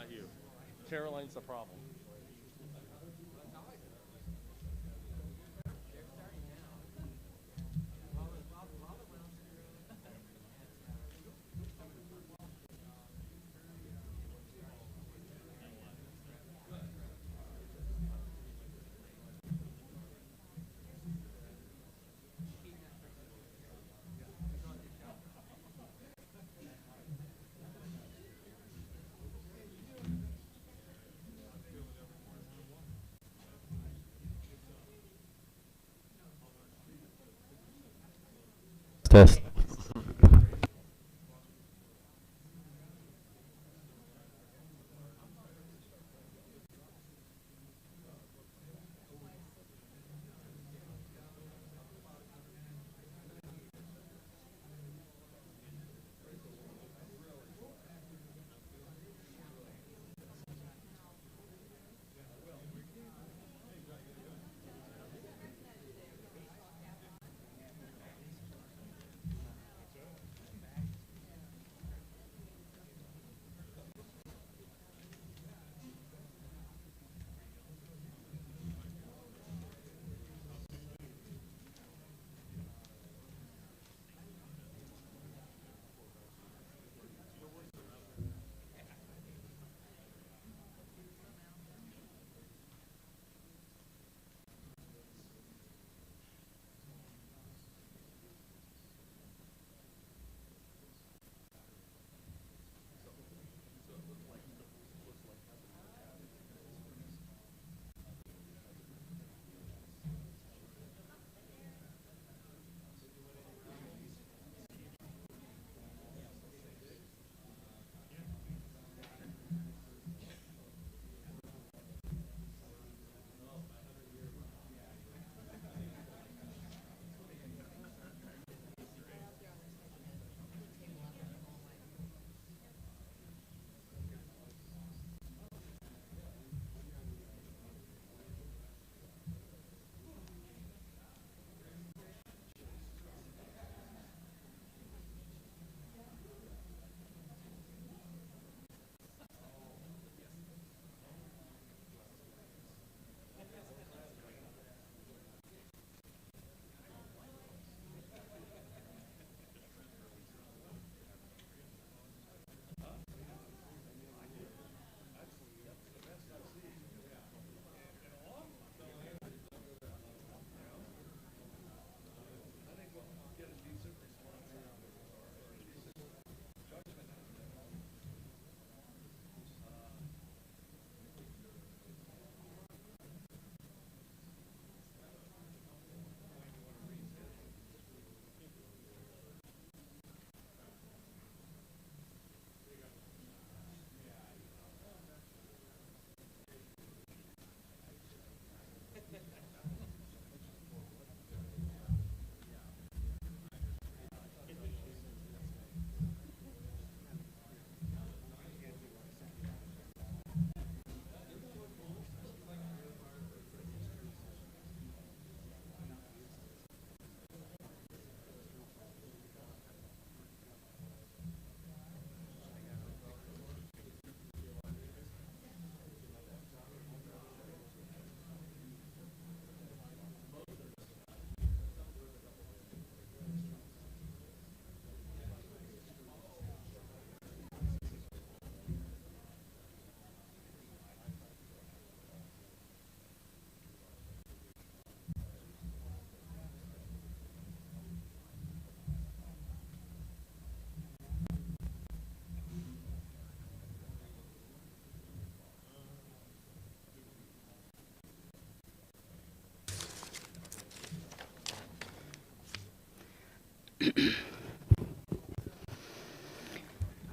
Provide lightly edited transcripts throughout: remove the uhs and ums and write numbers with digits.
not you. Caroline's the problem. Test.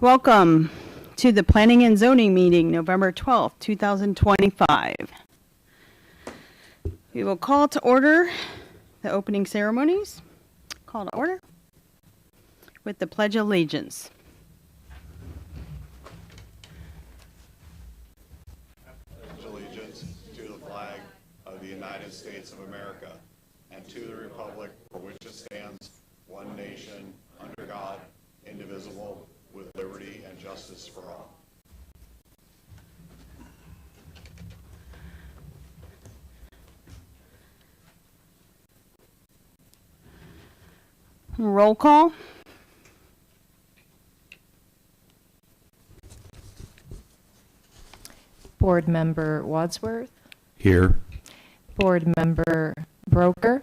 Welcome to the Planning and Zoning meeting, November 12th, 2025. We will call to order the opening ceremonies. Call to order with the Pledge of Allegiance. Allegiance to the flag of the United States of America and to the republic for which it stands, one nation, under God, indivisible, with liberty and justice for all. Roll call. Board Member Wadsworth, Here. Board Member Broker,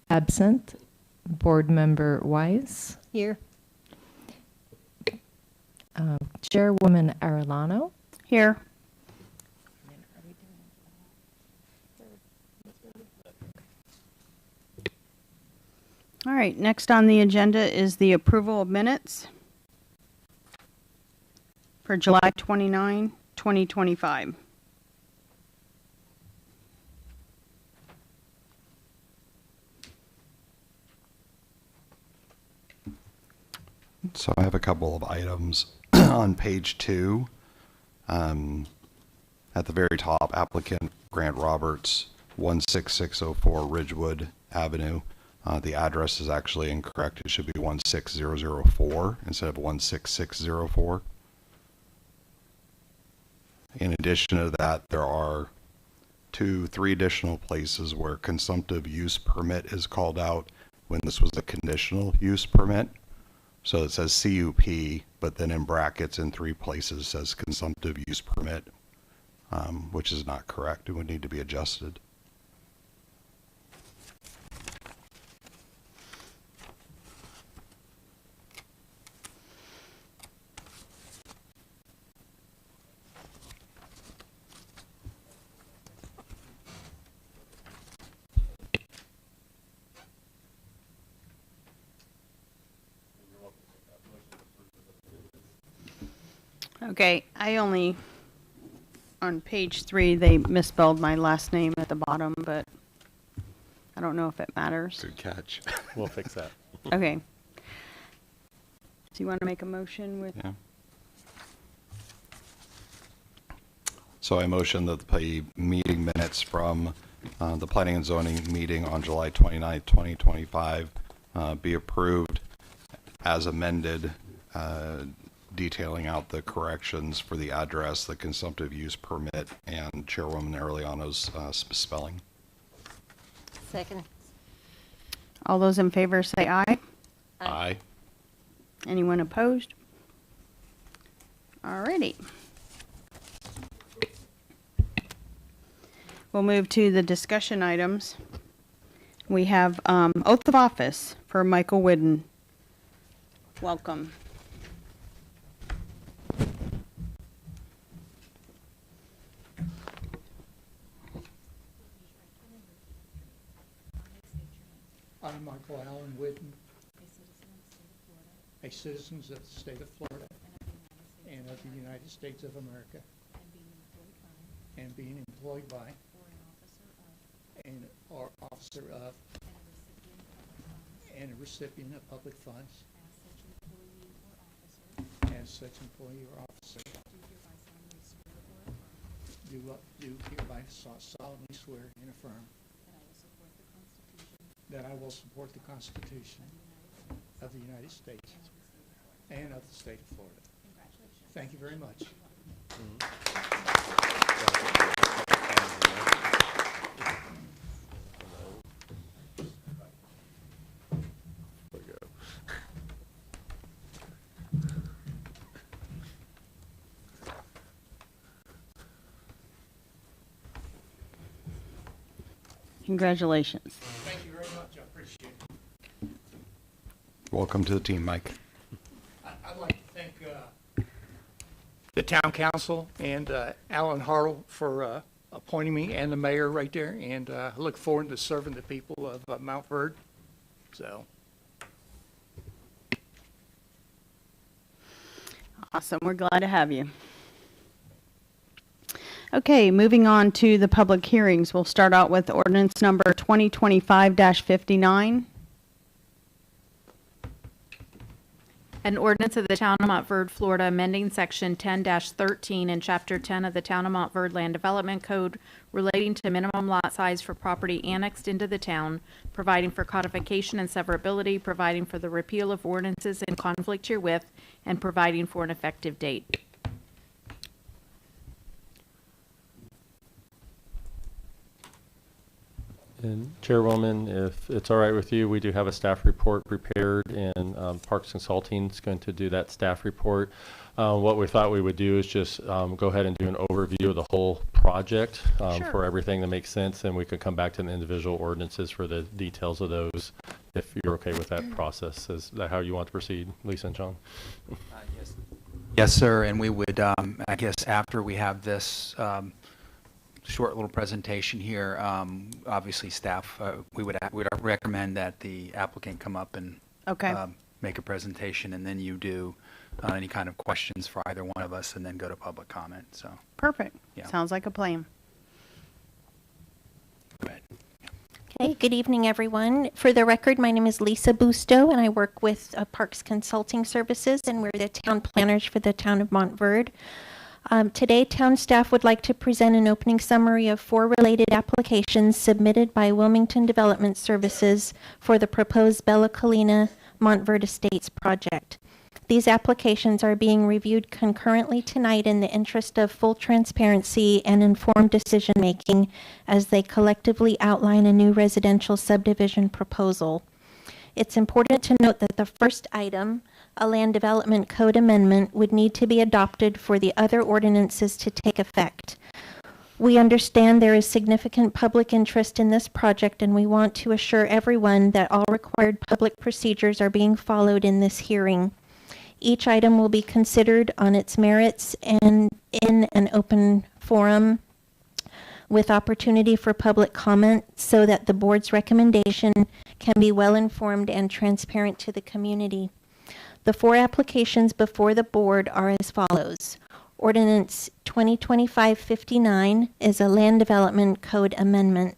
absent, Board Member Wise, Here. Chairwoman Arellano, Here. All right, next on the agenda is the approval of minutes for July 29, 2025. So I have a couple of items on page 2. At the very top, applicant Grant Roberts, 16604 Ridgewood Avenue. The address is actually incorrect. It should be 16004 instead of 16604. In addition to that, there are 3 additional places where consumptive use permit is called out when this was a conditional use permit. So it says CUP, but then in brackets in 3 places says consumptive use permit, which is not correct. It would need to be adjusted. Okay, on page 3, they misspelled my last name at the bottom, but I don't know if it matters. Good catch. We'll fix that. Okay. Do you want to make a motion with? Yeah. So I motion that the meeting minutes from the Planning and Zoning meeting on July 29, 2025 be approved as amended, detailing out the corrections for the address, the consumptive use permit, and Chairwoman Arellano's spelling. Second. All those in favor say aye. Aye. Anyone opposed? Alrighty. We'll move to the discussion items. We have oath of office for Michael Whidden. Welcome. I, Michael Allen Whidden, a citizen of the state of Florida and of the United States of America, and being employed by or officer of and a recipient of public funds as such employee or officer, do hereby solemnly swear and affirm that I will support the Constitution of the United States and of the state of Florida. Thank you very much. Congratulations. Thank you very much. I appreciate it. Welcome to the team, Mike. I'd like to thank the town council and Alan Hartle for appointing me, and the mayor right there, and I look forward to serving the people of Montverde. So, Awesome. We're glad to have you. Okay, moving on to the public hearings. We'll start out with ordinance number 2025-59. An ordinance of the Town of Montverde, Florida, amending Section 10-13 in Chapter 10 of the Town of Montverde Land Development Code relating to minimum lot size for property annexed into the town, providing for codification and severability, providing for the repeal of ordinances in conflict herewith, and providing for an effective date. And Chairwoman, if it's all right with you, we do have a staff report prepared, and Parks Consulting is going to do that staff report. What we thought we would do is just go ahead and do an overview of the whole project Sure. for everything that makes sense, and we could come back to the individual ordinances for the details of those, if you're okay with that process. Is that how you want to proceed, Lisa and John? Yes, sir, and we would, I guess, after we have this short little presentation here, obviously staff, we would recommend that the applicant come up and Okay. make a presentation, and then you do any kind of questions for either one of us, and then go to public comment, so, Perfect. Yeah. Sounds like a plan. go ahead. Okay, good evening, everyone. For the record, my name is Lisa Busto, and I work with Parks Consulting Services, and we're the town planners for the town of Montverde. Today, town staff would like to present an opening summary of 4 related applications submitted by Wilmington Development Services for the proposed Bella Colina Montverde Estates project. These applications are being reviewed concurrently tonight in the interest of full transparency and informed decision-making as they collectively outline a new residential subdivision proposal. It's important to note that the first item, a land development code amendment, would need to be adopted for the other ordinances to take effect. We understand there is significant public interest in this project, and we want to assure everyone that all required public procedures are being followed in this hearing. Each item will be considered on its merits and in an open forum with opportunity for public comment so that the board's recommendation can be well-informed and transparent to the community. The 4 applications before the board are as follows. Ordinance 2025-59 is a land development code amendment.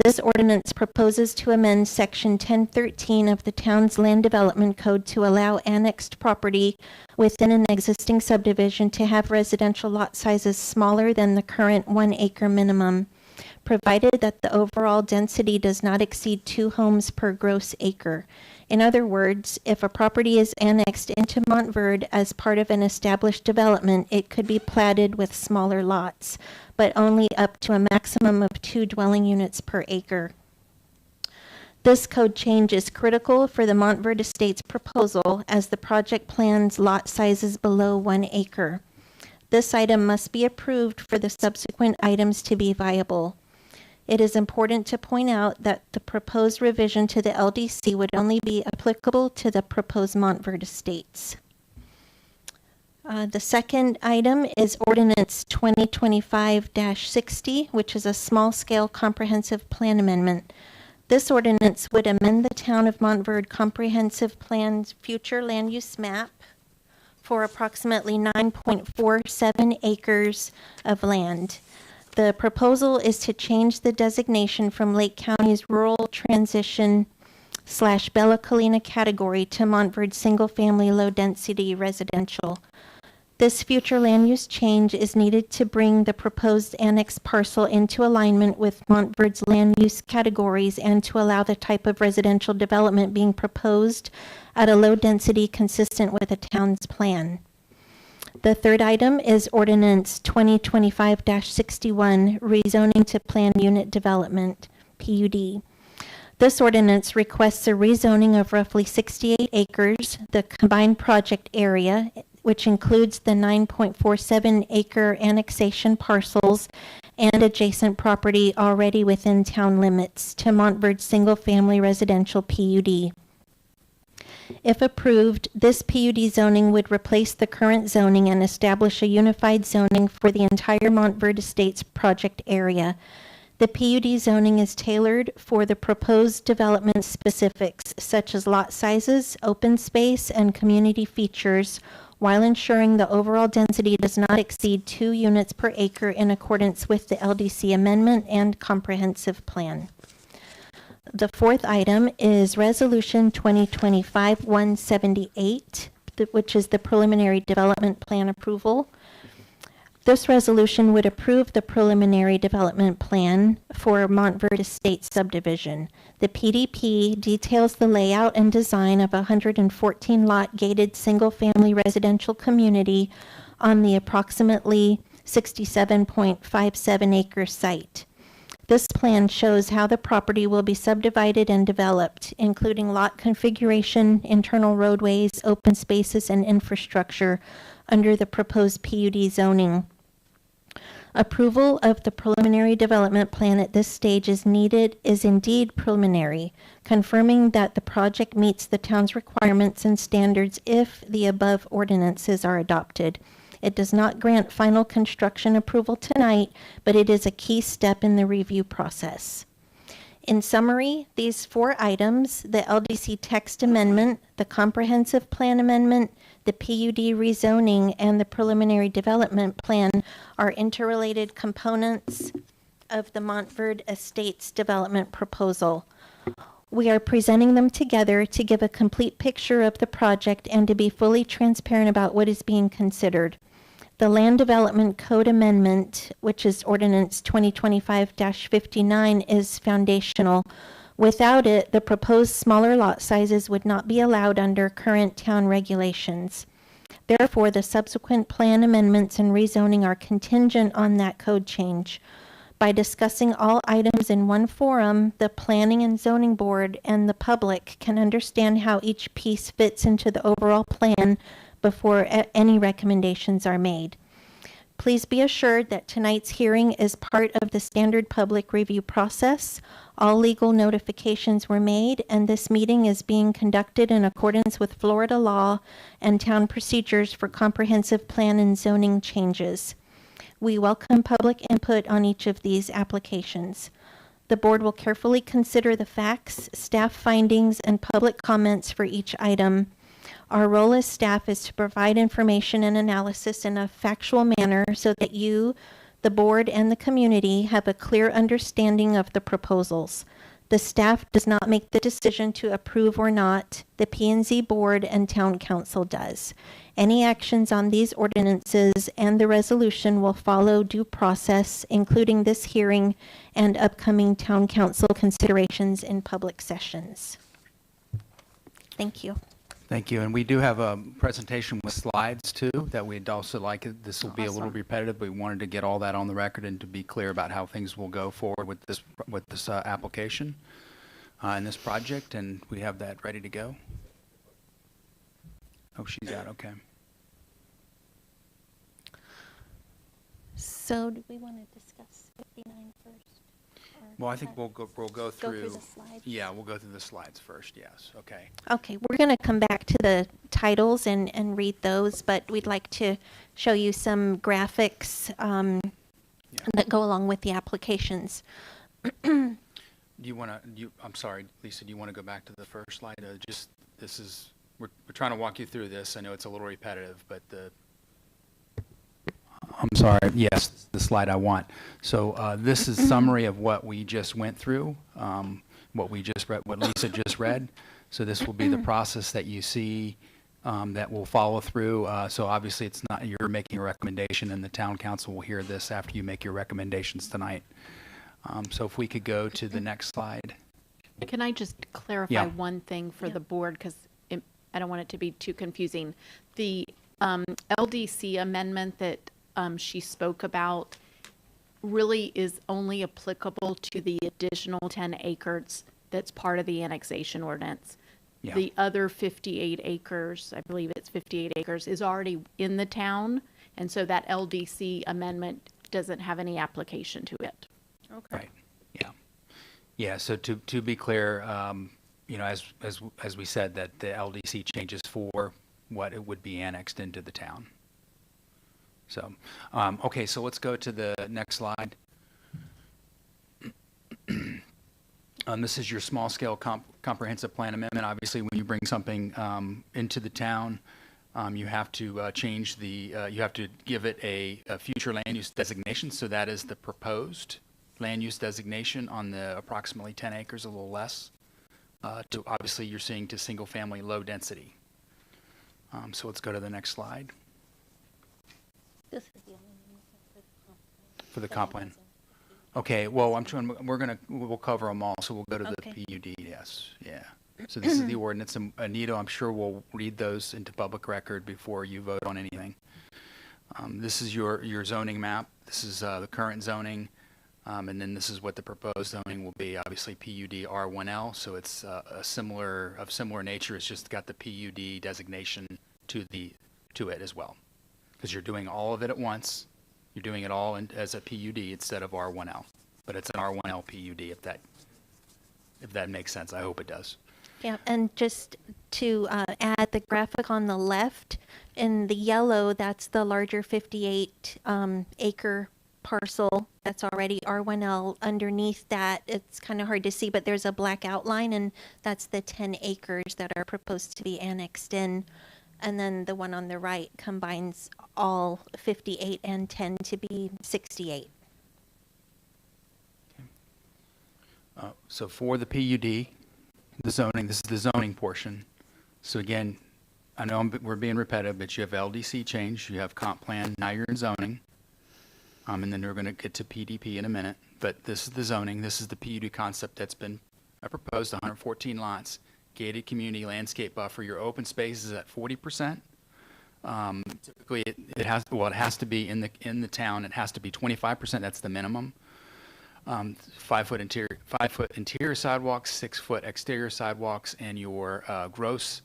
This ordinance proposes to amend Section 1013 of the town's land development code to allow annexed property within an existing subdivision to have residential lot sizes smaller than the current 1-acre minimum, provided that the overall density does not exceed 2 homes per gross acre. In other words, if a property is annexed into Montverde as part of an established development, it could be platted with smaller lots, but only up to a maximum of 2 dwelling units per acre. This code change is critical for the Montverde Estates proposal as the project plans lot sizes below 1 acre. This item must be approved for the subsequent items to be viable. It is important to point out that the proposed revision to the LDC would only be applicable to the proposed Montverde Estates. The second item is Ordinance 2025-60, which is a small-scale comprehensive plan amendment. This ordinance would amend the Town of Montverde Comprehensive Plan's future land use map for approximately 9.47 acres of land. The proposal is to change the designation from Lake County's rural transition / Bella Colina category to Montverde single-family low-density residential. This future land use change is needed to bring the proposed annex parcel into alignment with Montverde's land use categories and to allow the type of residential development being proposed at a low density consistent with the town's plan. The third item is Ordinance 2025-61, rezoning to planned unit development, PUD. This ordinance requests a rezoning of roughly 68 acres, the combined project area, which includes the 9.47 acre annexation parcels and adjacent property already within town limits, to Montverde single-family residential PUD. If approved, this PUD zoning would replace the current zoning and establish a unified zoning for the entire Montverde Estates project area. The PUD zoning is tailored for the proposed development specifics, such as lot sizes, open space, and community features, while ensuring the overall density does not exceed 2 units per acre in accordance with the LDC amendment and comprehensive plan. The fourth item is Resolution 2025-178, which is the preliminary development plan approval. This resolution would approve the preliminary development plan for Montverde Estates subdivision. The PDP details the layout and design of a 114-lot gated single-family residential community on the approximately 67.57 acre site. This plan shows how the property will be subdivided and developed, including lot configuration, internal roadways, open spaces, and infrastructure under the proposed PUD zoning. Approval of the preliminary development plan at this stage is indeed preliminary, confirming that the project meets the town's requirements and standards if the above ordinances are adopted. It does not grant final construction approval tonight, but it is a key step in the review process. In summary, these 4 items, the LDC text amendment, the comprehensive plan amendment, the PUD rezoning, and the preliminary development plan, are interrelated components of the Montverde Estates development proposal. We are presenting them together to give a complete picture of the project and to be fully transparent about what is being considered. The Land Development Code Amendment, which is Ordinance 2025-59, is foundational. Without it, the proposed smaller lot sizes would not be allowed under current town regulations. Therefore, the subsequent plan amendments and rezoning are contingent on that code change. By discussing all items in one forum, the Planning and Zoning Board and the public can understand how each piece fits into the overall plan before any recommendations are made. Please be assured that tonight's hearing is part of the standard public review process. All legal notifications were made, and this meeting is being conducted in accordance with Florida law and town procedures for comprehensive plan and zoning changes. We welcome public input on each of these applications. The board will carefully consider the facts, staff findings, and public comments for each item. Our role as staff is to provide information and analysis in a factual manner so that you, the board, and the community have a clear understanding of the proposals. The staff does not make the decision to approve or not. The P&Z board and town council does. Any actions on these ordinances and the resolution will follow due process, including this hearing and upcoming town council considerations in public sessions. Thank you. Thank you. And we do have a presentation with slides too that we'd also like. This will be a little repetitive, but we wanted to get all that on the record and to be clear about how things will go forward with this application and this project. And we have that ready to go. Oh, she's out. Okay. So do we want to discuss 59 first? Well, I think we'll go through the slides? Yeah, we'll go through the slides first. Yes. Okay. Okay, we're going to come back to the titles and read those, but we'd like to show you some graphics that go along with the applications. Do you want to? I'm sorry, Lisa. Do you want to go back to the first slide? We're trying to walk you through this. I know it's a little repetitive, but I'm sorry. Yes, the slide I want. So this is summary of what we just went through, what we just read, what Lisa just read. So this will be the process that you see that will follow through. So obviously, it's not you're making a recommendation, and the town council will hear this after you make your recommendations tonight. So if we could go to the next slide. Can I just clarify one thing for the board, because I don't want it to be too confusing. The LDC amendment that she spoke about really is only applicable to the additional 10 acres that's part of the annexation ordinance. Yeah. The other 58 acres, I believe it's 58 acres, is already in the town, and so that LDC amendment doesn't have any application to it. Okay. Right. Yeah. Yeah. So to be clear, as we said, that the LDC changes for what it would be annexed into the town. So, okay, so let's go to the next slide. This is your small-scale comprehensive plan amendment. Obviously, when you bring something into the town, you have to change you have to give it a future land use designation. So that is the proposed land use designation on the approximately 10 acres, a little less. Obviously, you're seeing to single-family low density. So let's go to the next slide. This is the only For the comp plan. Okay, well, we'll cover them all, so we'll go to the PUD, yes, yeah. So this is the ordinance, and Anita, I'm sure will read those into public record before you vote on anything. This is your zoning map. This is the current zoning. And then this is what the proposed zoning will be, obviously PUD R1L, so it's of similar nature, it's just got the PUD designation to it as well. Because you're doing all of it at once, you're doing it all as a PUD instead of R1L. But it's an R1L PUD, if that makes sense. I hope it does. Yeah, and just to add the graphic on the left, in the yellow, that's the larger 58 acre parcel that's already R1L. Underneath that, it's kind of hard to see, but there's a black outline, and that's the 10 acres that are proposed to be annexed in. And then the one on the right combines all 58 and 10 to be 68. So for the PUD, the zoning, this is the zoning portion. So again, I know we're being repetitive, but you have LDC change, you have comp plan, now you're in zoning. And then we're going to get to PDP in a minute. But this is the zoning, this is the PUD concept that's been proposed, 114 lots, gated community landscape buffer. Your open space is at 40%. Typically, it has to be in the town. It has to be 25%. That's the minimum. 5 foot interior sidewalks, 6 foot exterior sidewalks, and your gross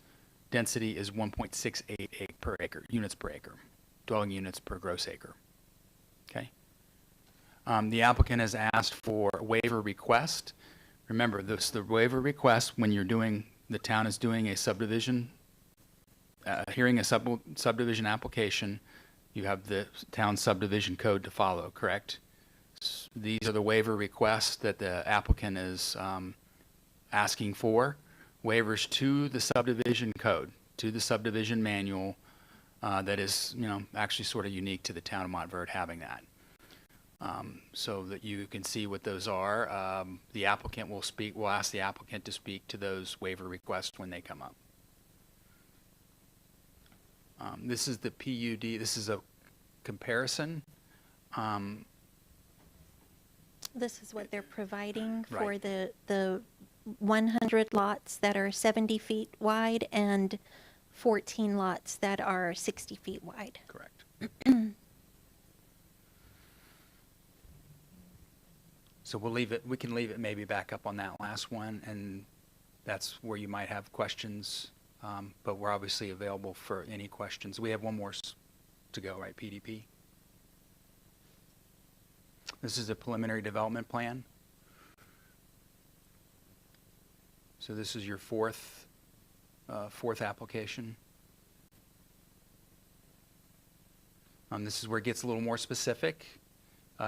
density is 1.68 per acre, units per acre, dwelling units per gross acre. Okay. The applicant has asked for a waiver request. Remember, the waiver request when the town is doing a subdivision, hearing a subdivision application, you have the town subdivision code to follow, correct? These are the waiver requests that the applicant is asking for. Waivers to the subdivision code, to the subdivision manual that is, actually sort of unique to the town of Montverde having that. So that you can see what those are. The applicant we'll ask the applicant to speak to those waiver requests when they come up. This is the PUD, this is a comparison. This is what they're providing for Right. the 100 lots that are 70 feet wide and 14 lots that are 60 feet wide. Correct. So we can leave it maybe back up on that last one, and that's where you might have questions, but we're obviously available for any questions. We have one more to go, right, PDP? This is a preliminary development plan. So this is your fourth application. This is where it gets a little more specific.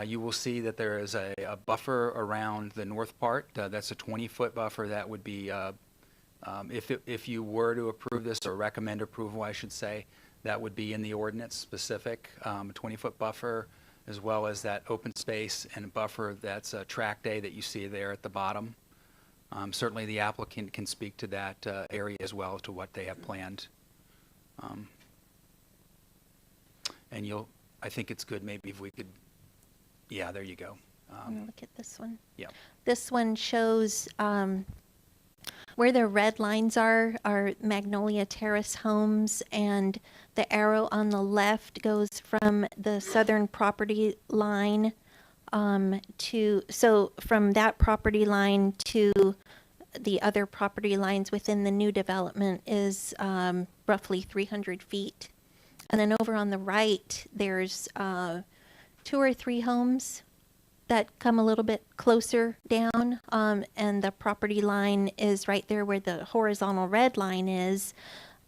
You will see that there is a buffer around the north part. That's a 20-foot buffer. That would be, if you were to approve this, or recommend approval, I should say, that would be in the ordinance specific, a 20-foot buffer, as well as that open space and a buffer that's a track day that you see there at the bottom. Certainly the applicant can speak to that area as well, to what they have planned. And I think it's good maybe if we could, yeah, there you go. I'm gonna look at this one. Yeah. This one shows where the red lines are Magnolia Terrace homes, and the arrow on the left goes from the southern property line so from that property line to the other property lines within the new development is roughly 300 feet. And then over on the right, there's 2 or 3 homes that come a little bit closer down, and the property line is right there where the horizontal red line is,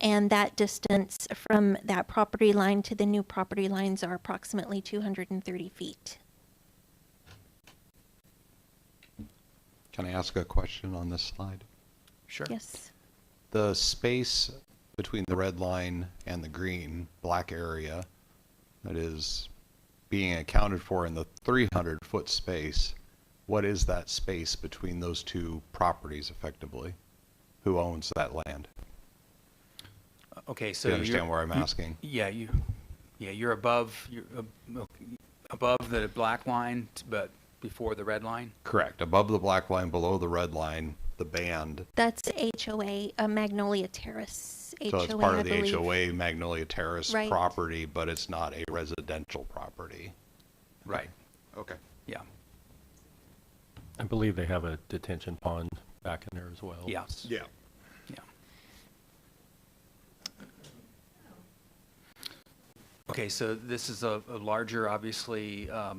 and that distance from that property line to the new property lines are approximately 230 feet. Can I ask a question on this slide? Sure. Yes. The space between the red line and the green black area that is being accounted for in the 300-foot space, what is that space between those two properties effectively? Who owns that land? Okay, so Do you understand where I'm asking? Yeah, you're above the black line, but before the red line. Correct. Above the black line, below the red line, the band. That's HOA, Magnolia Terrace. So it's part I of the believe. HOA Magnolia Terrace Right. property, but it's not a residential property. Right. Okay. Yeah. believe they have a detention pond back in there as well. Yes. Yeah. Yeah. Okay, so this is a larger, obviously, a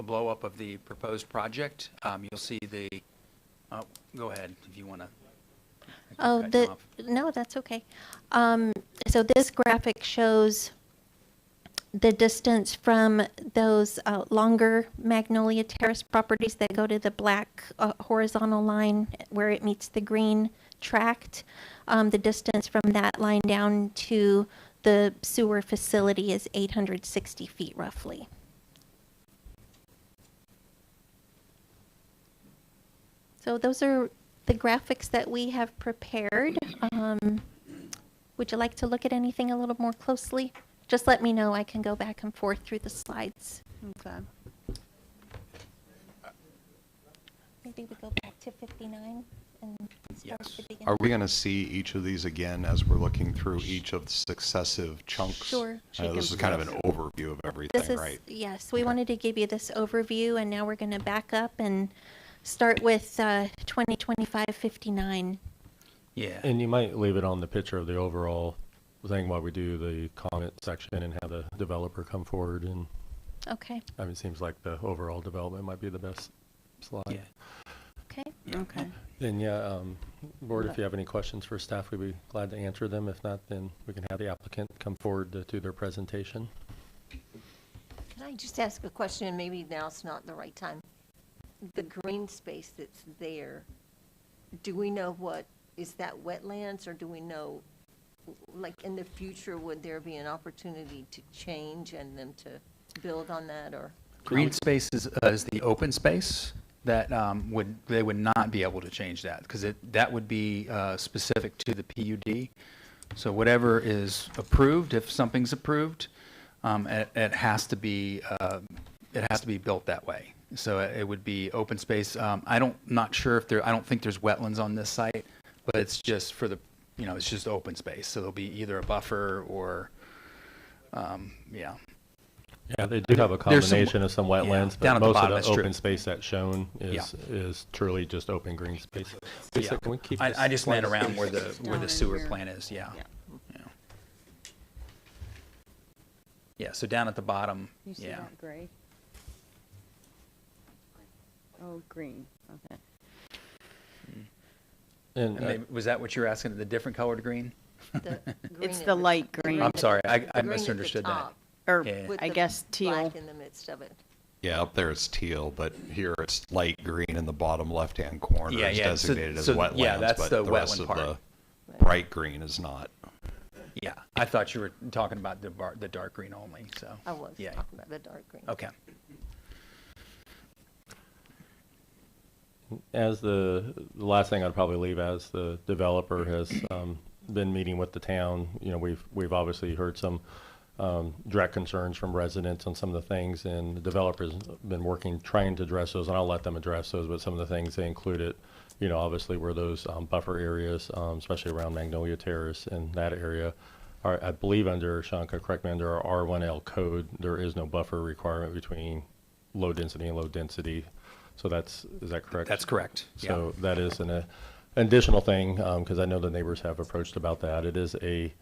blow-up of the proposed project. You'll see the, go ahead if you want to. Oh, no, that's okay. So this graphic shows the distance from those longer Magnolia Terrace properties that go to the black horizontal line where it meets the green tract. The distance from that line down to the sewer facility is 860 feet roughly. So those are the graphics that we have prepared. Would you like to look at anything a little more closely? Just let me know. I can go back and forth through the slides. Okay. Maybe we go back to 59 and start Yes. at the beginning. Are we going to see each of these again as we're looking through each of the successive chunks? Sure. This is kind of an overview of everything, This is, right? yes, we wanted to give you this overview, and now we're going to back up and start with 2025-59. Yeah. And you might leave it on the picture of the overall thing while we do the comment section and have the developer come forward. And Okay. I mean, it seems like the overall development might be the best slide. Yeah. Okay. Okay. And yeah, board, if you have any questions for staff, we'd be glad to answer them. If not, then we can have the applicant come forward to do their presentation. Can I just ask a question, and maybe now's not the right time? The green space that's there, do we know is that wetlands, or do we know, like, in the future, would there be an opportunity to change and them to build on that, or? Green space is the open space that they would not be able to change that, because that would be specific to the PUD. So whatever is approved, if something's approved, it has to be built that way. So it would be open space. Not sure if I don't think there's wetlands on this site, but it's just for the, it's just open space. So there'll be either a buffer or, yeah. Yeah, they do have a There's some- combination of some wetlands, down but at the most bottom, of it's the true. open space that's shown Yeah. is truly just open green space. Yeah. Lisa, can we keep I this just meant slide? around where Down the in sewer here. plant is, yeah. Yeah. Yeah. Yeah, so down at the bottom, You see yeah. that gray? Oh, green. Okay. And, And maybe, was that what you were asking, the different colored green? The green It's at the light green. I'm at sorry, the- I the green at the misunderstood that. top Or Yeah. with I the guess teal. black in the midst of it. Yeah, up there it's teal, but here it's light green in the bottom left-hand corner Yeah, is yeah, so- designated as so, wetlands, yeah, that's but the the rest wetland of part. the Right. bright green is not. Yeah, I thought you were talking about the dark green only, so. I was Yeah. talking about the dark green. Okay. as the last thing I'd probably leave, as the developer has been meeting with the town, we've obviously heard some direct concerns from residents on some of the things, and the developer's been trying to address those, and I'll let them address those, but some of the things they included, obviously were those buffer areas, especially around Magnolia Terrace and that area. I believe Shanka, correct me, under our R1L code, there is no buffer requirement between low density and low density. So is that correct? That's correct, yeah. So that is an additional thing, because I know the neighbors have approached about that. It is a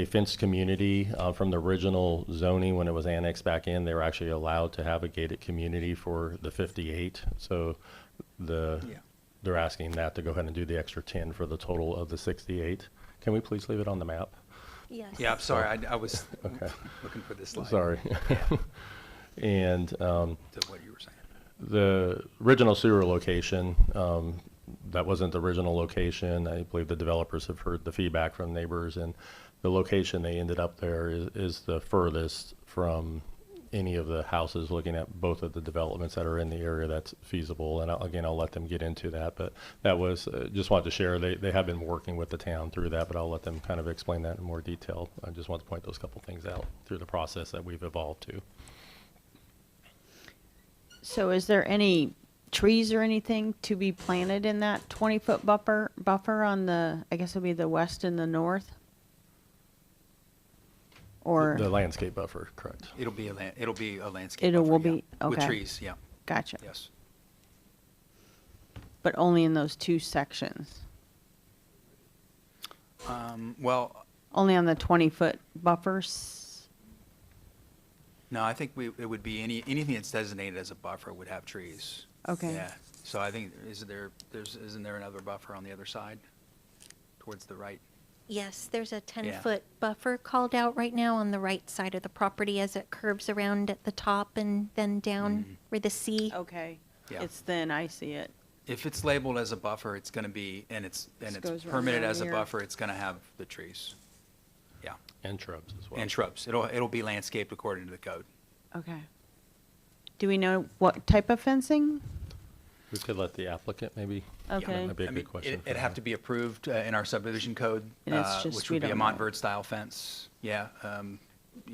fenced community. From the original zoning, when it was annexed back in, they were actually allowed to have a gated community for the 58. So they're asking that to go ahead and do the extra 10 for the total of the 68. Can we please leave it on the map? Yes. Yeah, I'm sorry, I was Okay. looking for this slide. Sorry. And To what you were saying. the original sewer location, that wasn't the original location. I believe the developers have heard the feedback from neighbors, and the location they ended up there is the furthest from any of the houses, looking at both of the developments that are in the area that's feasible. And I'll let them get into that, but that was, just wanted to share, they have been working with the town through that, but I'll let them kind of explain that in more detail. I just want to point those couple things out through the process that we've evolved to. So is there any trees or anything to be planted in that 20-foot buffer on the, I guess it'll be the west and the north? Or, The landscape buffer, correct. It'll be a landscape It will buffer, be- yeah. With okay. trees, yeah, gotcha. yes. but only in those two sections? Well, Only on the 20-foot buffers? no, I think it would be anything that's designated as a buffer would have trees. Okay. Yeah, so I think, isn't there another buffer on the other side, towards the right? Yes, there's a Yeah. 10-foot buffer called out right now on the right side of the property as it curves around at the top and then down where the sea. Okay. Yeah. It's thin, I see it. If it's labeled as a buffer, it's going to be, and it's goes right permitted around as a here. buffer, it's going to have the trees. Yeah, And shrubs as well. and shrubs. It'll be landscaped according to the code. Okay. Do we know what type of fencing? We could let the applicant maybe. Okay. That might be a I good mean, question. for it'd have them. to be approved in our subdivision code, And it's just- which we would be a don't know. Montverde-style fence, yeah,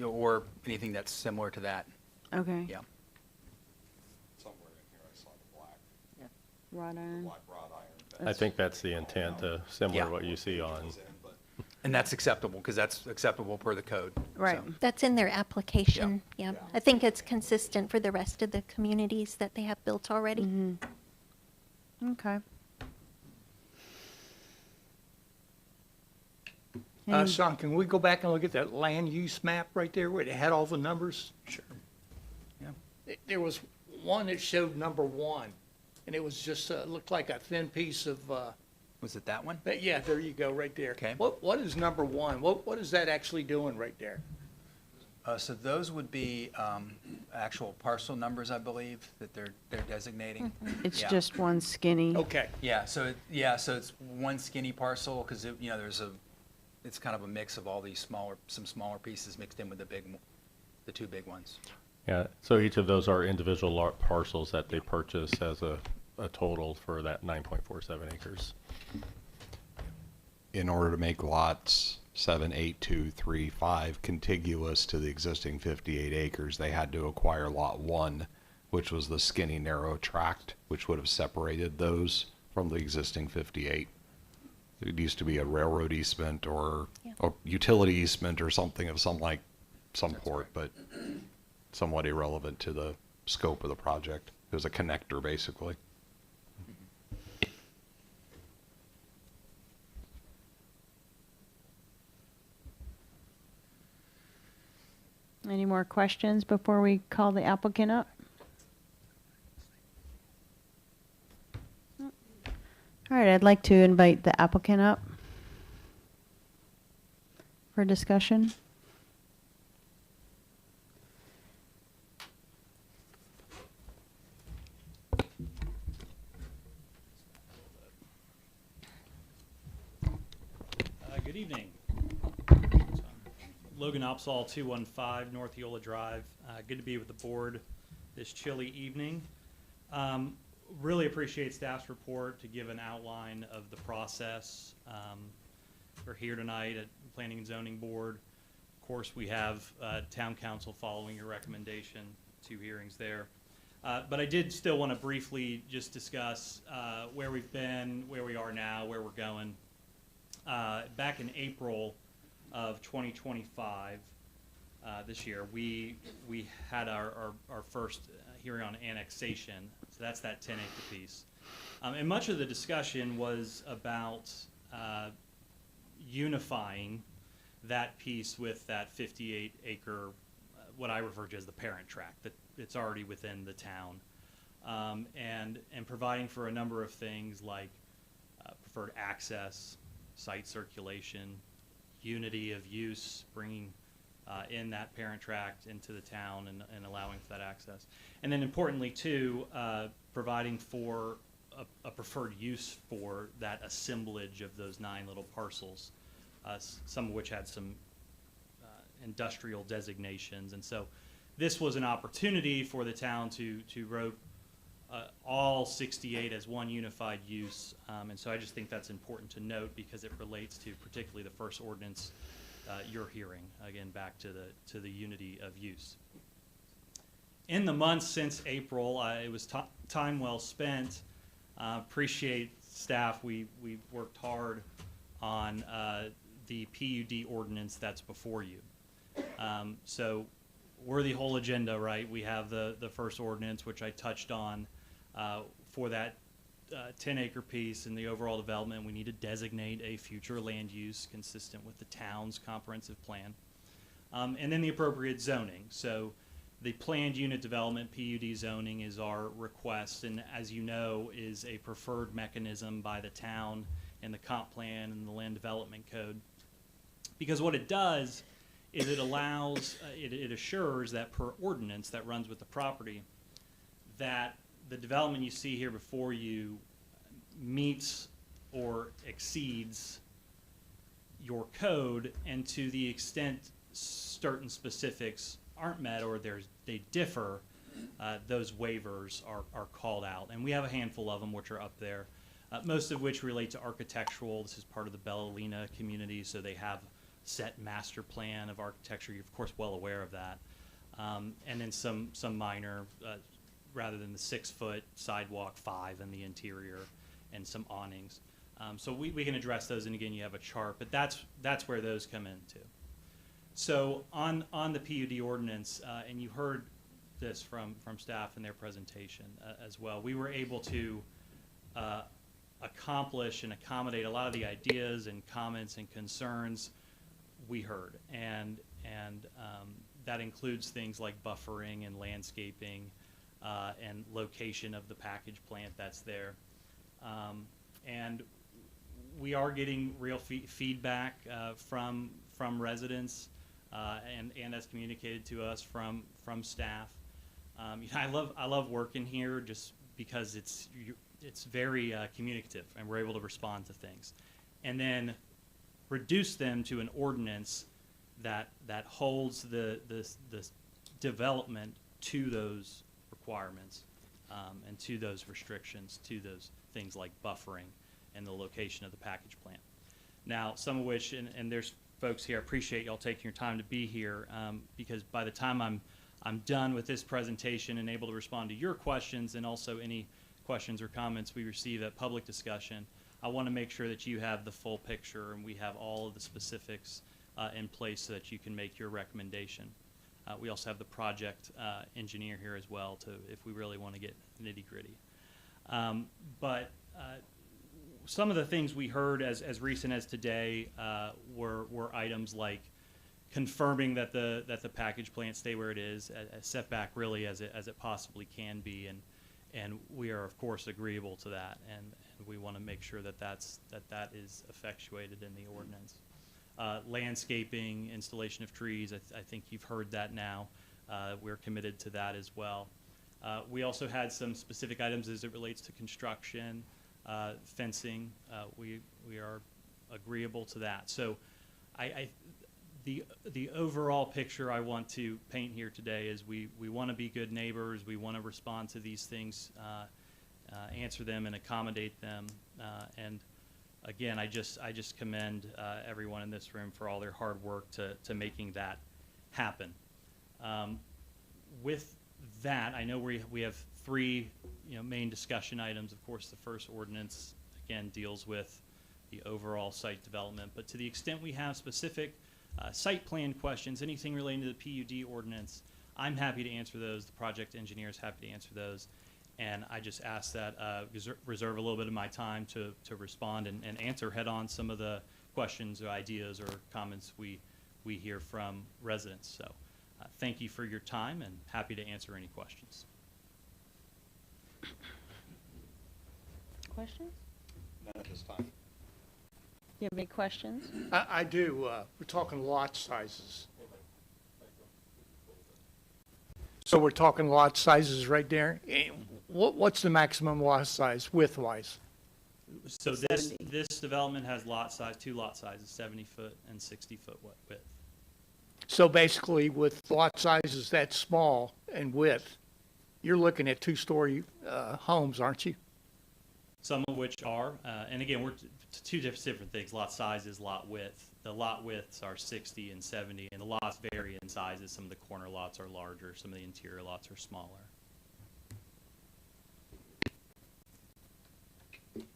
or anything that's similar to that, Okay. yeah. Somewhere in here I saw the black Wrought iron. wrought iron. I think that's the intent, similar Yeah. to what you see on. And that's acceptable, because that's acceptable per the code. Right. so. That's in their application, yeah. I think it's consistent for the rest of the communities that they have built already. Okay. Sean, can we go back and look at that land use map right there where it had all the numbers? Sure. Yeah. There was one that showed number 1, and it was just, looked like a thin piece of, Was it that one? but yeah, there you go, right there. Okay. What is number 1? What is that actually doing right there? So those would be actual parcel numbers, I believe, that they're designating. It's Yeah. just one skinny. Okay, Yeah, so it's one skinny parcel, because, it's kind of a mix of all these some smaller pieces mixed in with the two big ones. Yeah, so each of those are individual parcels that they purchase as a total for that 9.47 acres. In order to make lots 7, 8, 2, 3, 5 contiguous to the existing 58 acres, they had to acquire lot 1, which was the skinny narrow tract, which would have separated those from the existing 58. It used to be a railroad easement or a utility easement or something of some port, but somewhat irrelevant to the scope of the project. It was a connector, basically. Any more questions before we call the applicant up? All right, I'd like to invite the applicant up for discussion. Good evening. Logan Opsahl, 215 North Eola Drive. Good to be with the board this chilly evening. Really appreciate staff's report to give an outline of the process. We're here tonight at Planning and Zoning Board. Of course, we have Town Council following your recommendation, 2 hearings there. But I did still want to briefly just discuss where we've been, where we are now, where we're going. Back in April of 2025, this year, we had our first hearing on annexation. So that's that 10-acre piece. And much of the discussion was about unifying that piece with that 58-acre, what I refer to as the parent tract, that it's already within the town, and providing for a number of things like preferred access, site circulation, unity of use, bringing in that parent tract into the town and allowing for that access. And then importantly too, providing for a preferred use for that assemblage of those 9 little parcels, some of which had some industrial designations. And so this was an opportunity for the town to wrote all 68 as one unified use. And so I just think that's important to note because it relates to particularly the first ordinance you're hearing, again, back to the unity of use. In the months since April, it was time well spent. Appreciate staff. We worked hard on the PUD ordinance that's before you. So we're the whole agenda, right? We have the first ordinance, which I touched on, for that 10-acre piece in the overall development, we need to designate a future land use consistent with the town's comprehensive plan. And then the appropriate zoning. So the planned unit development, PUD zoning, is our request, and as you know, is a preferred mechanism by the town in the comp plan and the land development code. Because what it does is it allows, it assures that per ordinance that runs with the property, that the development you see here before you meets or exceeds your code, and to the extent certain specifics aren't met or they differ, those waivers are called out. And we have a handful of them which are up there, most of which relate to architectural. This is part of the Bellolina community, so they have set master plan of architecture. You're of course well aware of that. And then some minor, rather than the 6-foot sidewalk, 5 in the interior, and some awnings. So we can address those, and again, you have a chart, but that's where those come into. So on the PUD ordinance, and you heard this from staff in their presentation as well, we were able to accomplish and accommodate a lot of the ideas and comments and concerns we heard, and that includes things like buffering and landscaping and location of the package plant that's there. And we are getting real feedback from residents and as communicated to us from staff. I love working here just because it's very communicative, and we're able to respond to things, and then reduce them to an ordinance that holds the development to those requirements and to those restrictions, to those things like buffering and the location of the package plant. Now, some of which, and there's folks here, I appreciate y'all taking your time to be here, because by the time I'm done with this presentation and able to respond to your questions and also any questions or comments we receive at public discussion, I want to make sure that you have the full picture and we have all of the specifics in place so that you can make your recommendation. We also have the project engineer here as well, if we really want to get nitty-gritty. But some of the things we heard as recent as today were items like confirming that the package plant stay where it is, a setback really as it possibly can be, and we are of course agreeable to that, and we want to make sure that that is effectuated in the ordinance. Landscaping, installation of trees, I think you've heard that now. We're committed to that as well. We also had some specific items as it relates to construction, fencing. We are agreeable to that. So the overall picture I want to paint here today is we want to be good neighbors. We want to respond to these things, answer them and accommodate them. And again, I just commend everyone in this room for all their hard work to making that happen. With that, I know we have 3 main discussion items. Of course, the first ordinance again deals with the overall site development, but to the extent we have specific site plan questions, anything relating to the PUD ordinance, I'm happy to answer those. The project engineer is happy to answer those. And I just ask that reserve a little bit of my time to respond and answer head-on some of the questions or ideas or comments we hear from residents. So thank you for your time, and happy to answer any questions. Questions? None at this time. You have any questions? I do. We're talking lot sizes. So we're talking lot sizes right there. What's the maximum lot size width-wise? So this development has lot size, 2 lot sizes, 70-foot and 60-foot width. So basically, with lot sizes that small and width, you're looking at 2-story homes, aren't you? Some of which are, and again, we're 2 different things, lot sizes, lot width. The lot widths are 60 and 70, and the lots vary in sizes. Some of the corner lots are larger, some of the interior lots are smaller.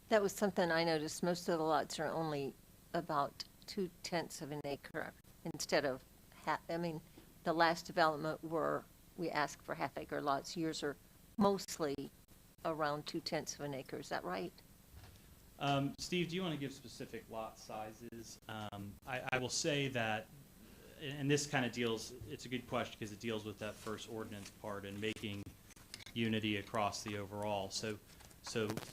That was something I noticed. Most of the lots are only about 2/10 of an acre instead of half. I mean, the last development where we asked for half-acre lots, yours are mostly around 2/10 of an acre, is that right? Steve, do you want to give specific lot sizes? I will say that, and this kind of deals, it's a good question because it deals with that first ordinance part and making unity across the overall. So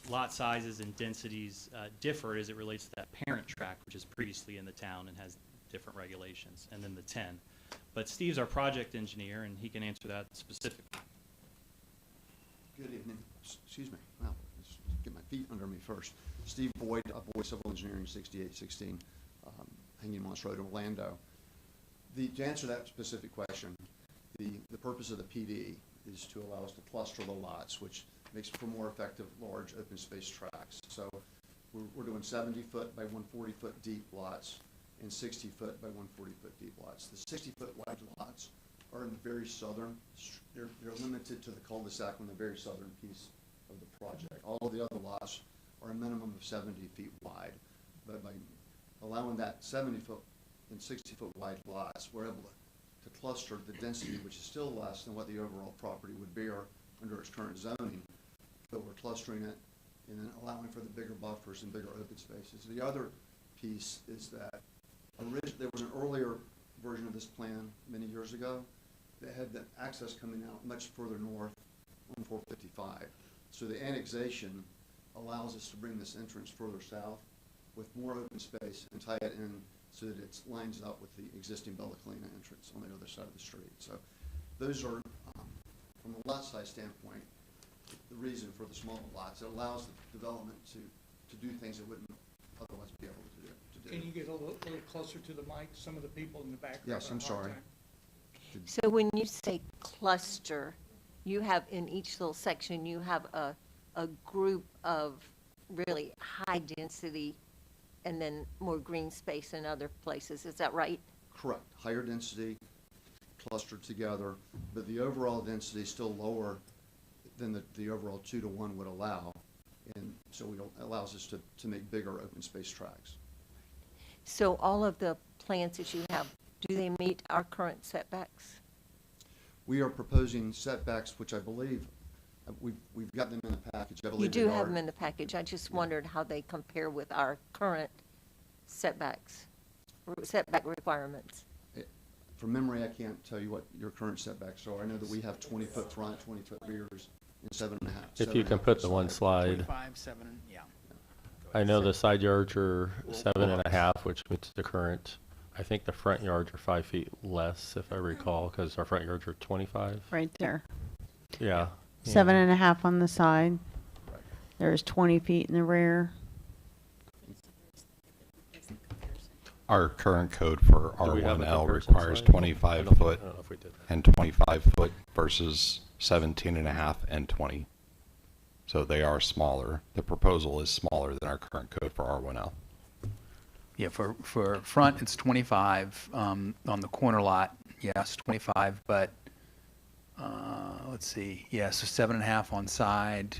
lot sizes and densities differ as it relates to that parent tract, which is previously in the town and has different regulations, and then the 10. But Steve's our project engineer, and he can answer that specifically. Good evening. Excuse me. Wow, let's get my feet under me first. Steve Boyd, Boyd Civil Engineering, 6816 Hanging Moss Road, Orlando. To answer that specific question, the purpose of the PD is to allow us to cluster the lots, which makes for more effective large open space tracts. So we're doing 70-foot by 140-foot deep lots and 60-foot by 140-foot deep lots. The 60-foot wide lots are in the very southern, they're limited to the cul-de-sac on the very southern piece of the project. All of the other lots are a minimum of 70 feet wide. But by allowing that 70-foot and 60-foot wide lots, we're able to cluster the density, which is still less than what the overall property would bear under its current zoning, but we're clustering it and then allowing for the bigger buffers and bigger open spaces. The other piece is that there was an earlier version of this plan many years ago that had the access coming out much further north on 455. So the annexation allows us to bring this entrance further south with more open space and tie it in so that it lines up with the existing Bella Collina entrance on the other side of the street. So those are, from a lot size standpoint, the reason for the smaller lots. It allows the development to do things it wouldn't otherwise be able to do. Can you get a little closer to the mic? Some of the people in the background. Yes, I'm sorry. So when you say cluster, you have in each little section, you have a group of really high density and then more green space in other places. Is that right? Correct. Higher density clustered together, but the overall density is still lower than the overall 2-to-1 would allow. And so it allows us to make bigger open space tracts. So all of the plans that you have, do they meet our current setbacks? We are proposing setbacks, which I believe we've got them in the package. I believe You do they have are. them in the package. I just wondered how they compare with our current setbacks, setback requirements. From memory, I can't tell you what your current setbacks are. I know that we have 20-foot front, 20-foot rears, and 7.5. If you can put the one slide. 25, 7, yeah. I know the side yards are 7.5, which meets the current. I think the front yards are 5 feet less, if I recall, because our front yards are 25. Right there. Yeah. 7.5 on the side. There's 20 feet in the rear. Our current code for Do we have a R1L comparison requires slide? 25 foot I don't know if we did that. and 25 foot versus 17.5 and 20. So they are smaller. The proposal is smaller than our current code for R1L. Yeah, for front, it's 25. On the corner lot, yes, 25, but let's see, yeah, so 7.5 on side,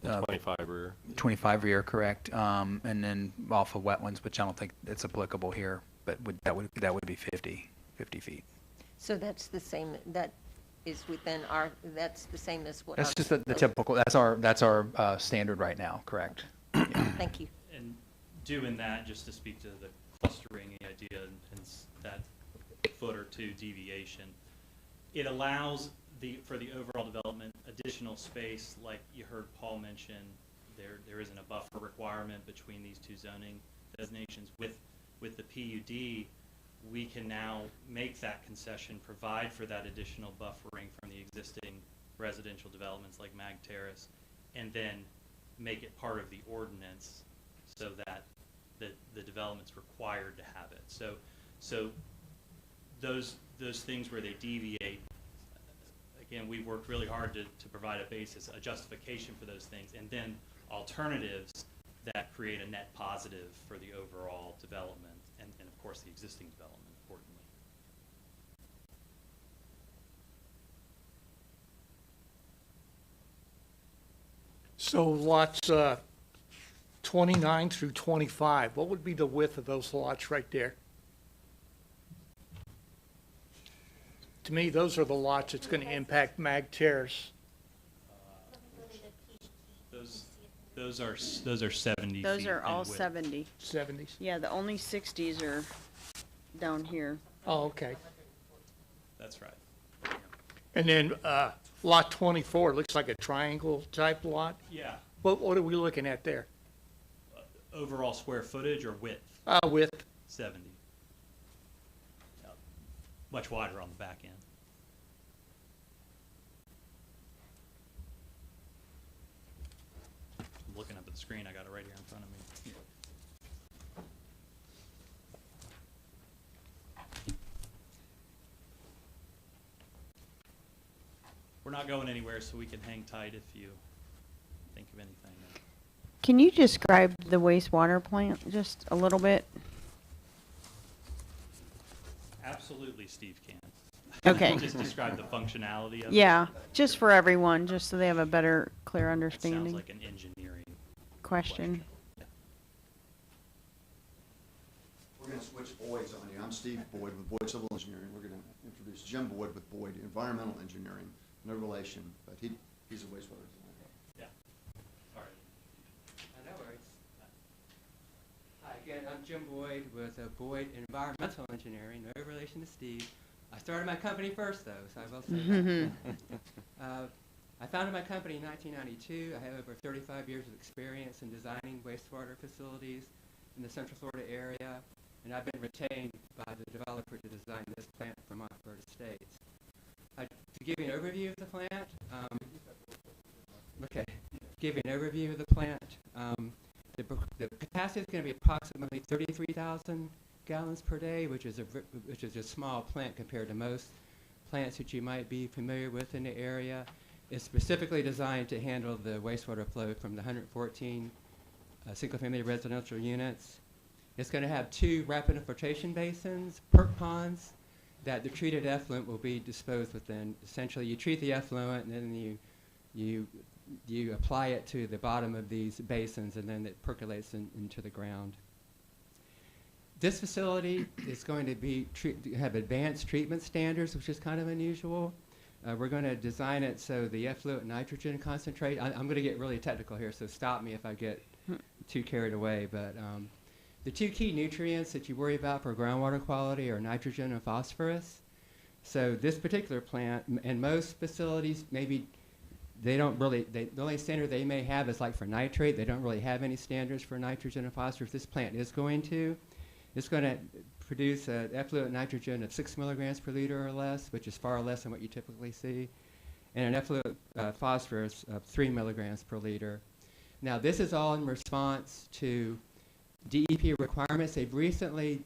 25 rear. 25 rear, correct, and then off of wetlands, which I don't think it's applicable here, but that would be 50 feet. So that's the same, that is within our, that's the same as what. That's our- just the typical, that's our standard right now, correct? Thank you. And doing that, just to speak to the clustering idea and that foot or two deviation, it allows for the overall development additional space, like you heard Paul mention. There isn't a buffer requirement between these two zoning designations. With the PUD, we can now make that concession, provide for that additional buffering from the existing residential developments like Mag Terrace, and then make it part of the ordinance so that the development's required to have it. So those things where they deviate, again, we've worked really hard to provide a basis, a justification for those things, and then alternatives that create a net positive for the overall development and of course the existing development, importantly. So lots 29 through 25, what would be the width of those lots right there? To me, those are the lots that's going to impact Mag Terrace. Those are 70 Those feet are in all width. 70. 70s? Yeah, the only 60s are down here. Oh, okay. That's right. And then lot 24 looks like a triangle type lot. Yeah. What are we looking at there? Overall square footage or width? Width. 70. Much wider on the back end. I'm looking up at the screen. I got it right here in front of me. We're not going anywhere, so we can hang tight if you think of anything. Can you describe the wastewater plant just a little bit? Absolutely, Steve can. Okay. Just describe the functionality of it. Yeah, just for everyone, just so they have a better, clear It understanding. sounds like an engineering Question. Yeah. We're going to switch Boyds on you. I'm Steve Boyd with Boyd Civil Engineering. We're going to introduce Jim Boyd with Boyd Environmental Engineering. No relation, but he's a wastewater designer. Yeah. Sorry. No worries. Hi, again, I'm Jim Boyd with Boyd Environmental Engineering, no relation to Steve. I started my company first, though, so I will say that. I founded my company in 1992. I have over 35 years of experience in designing wastewater facilities in the Central Florida area, and I've been retained by the developer to design this plant for Montverde Estates. To give you an overview of the plant, give you an overview of the plant. The capacity is going to be approximately 33,000 gallons per day, which is a small plant compared to most plants that you might be familiar with in the area. It's specifically designed to handle the wastewater flow from the 114 single-family residential units. It's going to have 2 rapid infiltration basins, perk ponds, that the treated effluent will be disposed within. Essentially, you treat the effluent, and then you apply it to the bottom of these basins, and then it percolates into the ground. This facility is going to have advanced treatment standards, which is kind of unusual. We're going to design it so the effluent nitrogen concentrate. I'm going to get really technical here, so stop me if I get too carried away. But the 2 key nutrients that you worry about for groundwater quality are nitrogen and phosphorus. So this particular plant and most facilities, maybe they don't really, the only standard they may have is like for nitrate. They don't really have any standards for nitrogen and phosphorus. This plant is going to. It's going to produce an effluent nitrogen of 6 milligrams per liter or less, which is far less than what you typically see, and an effluent phosphorus of 3 milligrams per liter. Now, this is all in response to DEP requirements. They've recently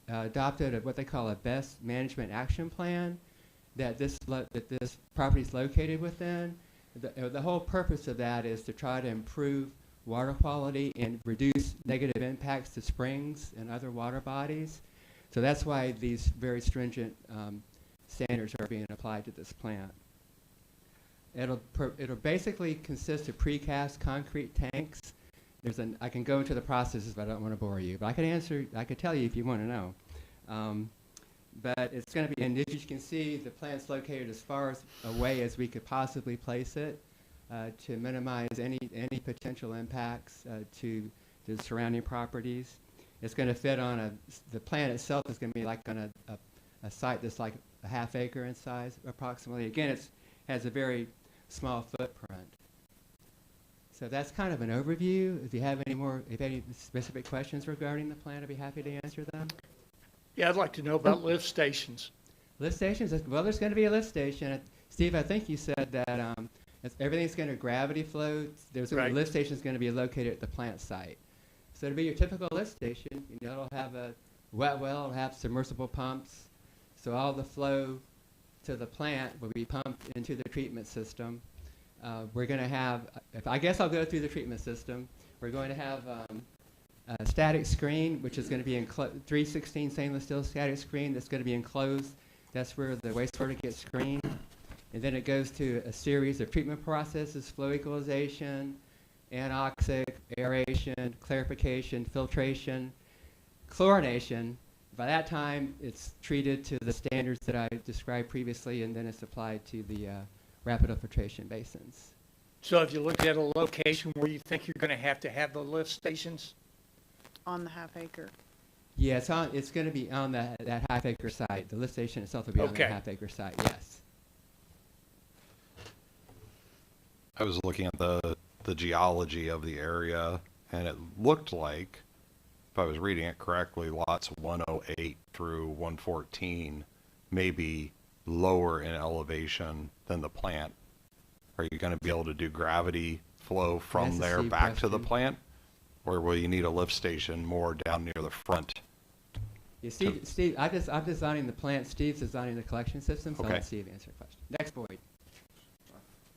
adopted what they call a best management action plan that this property is located within. The whole purpose of that is to try to improve water quality and reduce negative impacts to springs and other water bodies. So that's why these very stringent standards are being applied to this plant. It'll basically consist of precast concrete tanks. I can go into the processes, but I don't want to bore you. But I could tell you if you want to know. But it's going to be, and as you can see, the plant's located as far away as we could possibly place it to minimize any potential impacts to the surrounding properties. It's going to fit on the plant itself is going to be like on a site that's like a half acre in size approximately. Again, it has a very small footprint. So that's kind of an overview. If you have any specific questions regarding the plant, I'd be happy to answer them. Yeah, I'd like to know about lift stations. Lift stations? Well, there's going to be a lift station. Steve, I think you said that everything's going to gravity flow. There's a lift station is going to be located at the plant site. So it'll be your typical lift station. It'll have a wet well, it'll have submersible pumps. So all the flow to the plant will be pumped into the treatment system. We're going to have, I guess I'll go through the treatment system. We're going to have a static screen, which is going to be 316 stainless steel static screen that's going to be enclosed. That's where the wastewater gets screened. And then it goes to a series of treatment processes: flow equalization, anoxic, aeration, clarification, filtration, chlorination. By that time, it's treated to the standards that I described previously, and then it's applied to the rapid filtration basins. So have you looked at a location where you think you're going to have the lift stations? On the half acre. Yeah, it's going to be on that half-acre site. The lift station itself will be on Okay. that half-acre site, yes. I was looking at the geology of the area, and it looked like, if I was reading it correctly, lots 108 through 114 may be lower in elevation than the plant. Are you going to be able to do gravity flow from That's a there Steve back to the question. plant? Or will you need a lift station more down near the front? Yeah, Steve, I'm designing the plant. Steve's designing the collection system, so I'll Okay. let Steve answer the question. Next, Boyd.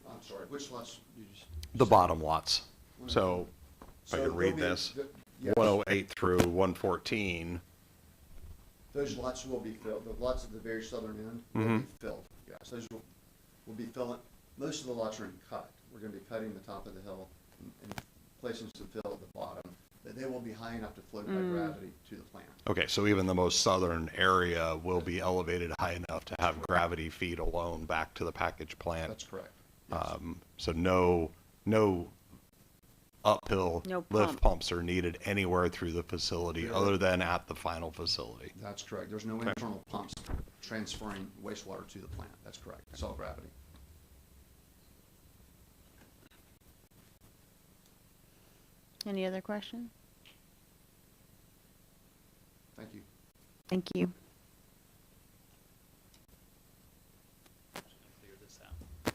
I'm sorry, which lots you just? The bottom lots. So, if I So could there'll read be- this, yes, 108 through 114. Those lots will be filled, the lots at the very southern end will Mhm. be filled, yes, those will be filling, most of the lots are in cut. We're gonna be cutting the top of the hill and placing some fill at the bottom, but they will be high enough to float by gravity to the plant. Okay, so even the most southern area will be elevated high enough to have gravity feed alone back to the package plant. That's correct. Yes. So no uphill No lift pump. pumps are needed anywhere through the facility Yeah. other than at the final facility. That's correct. There's no internal pumps transferring wastewater to the plant. That's correct. It's all gravity. Any other questions? Thank you. Thank you. Clear this out.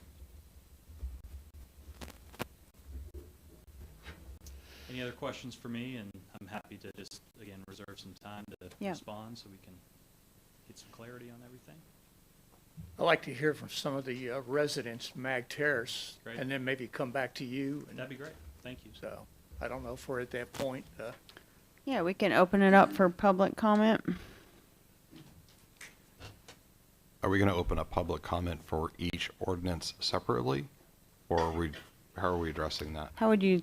Any other questions for me? And I'm happy to just, again, reserve some time to Yeah. respond so we can get some clarity on everything. I'd like to hear from some of the residents, Mag Terrace, Great. and then maybe come back to you. And That'd be great. Thank you. so, I don't know if we're at that point. Yeah, we can open it up for public comment. Are we going to open up public comment for each ordinance separately? Or how are we addressing that? How would you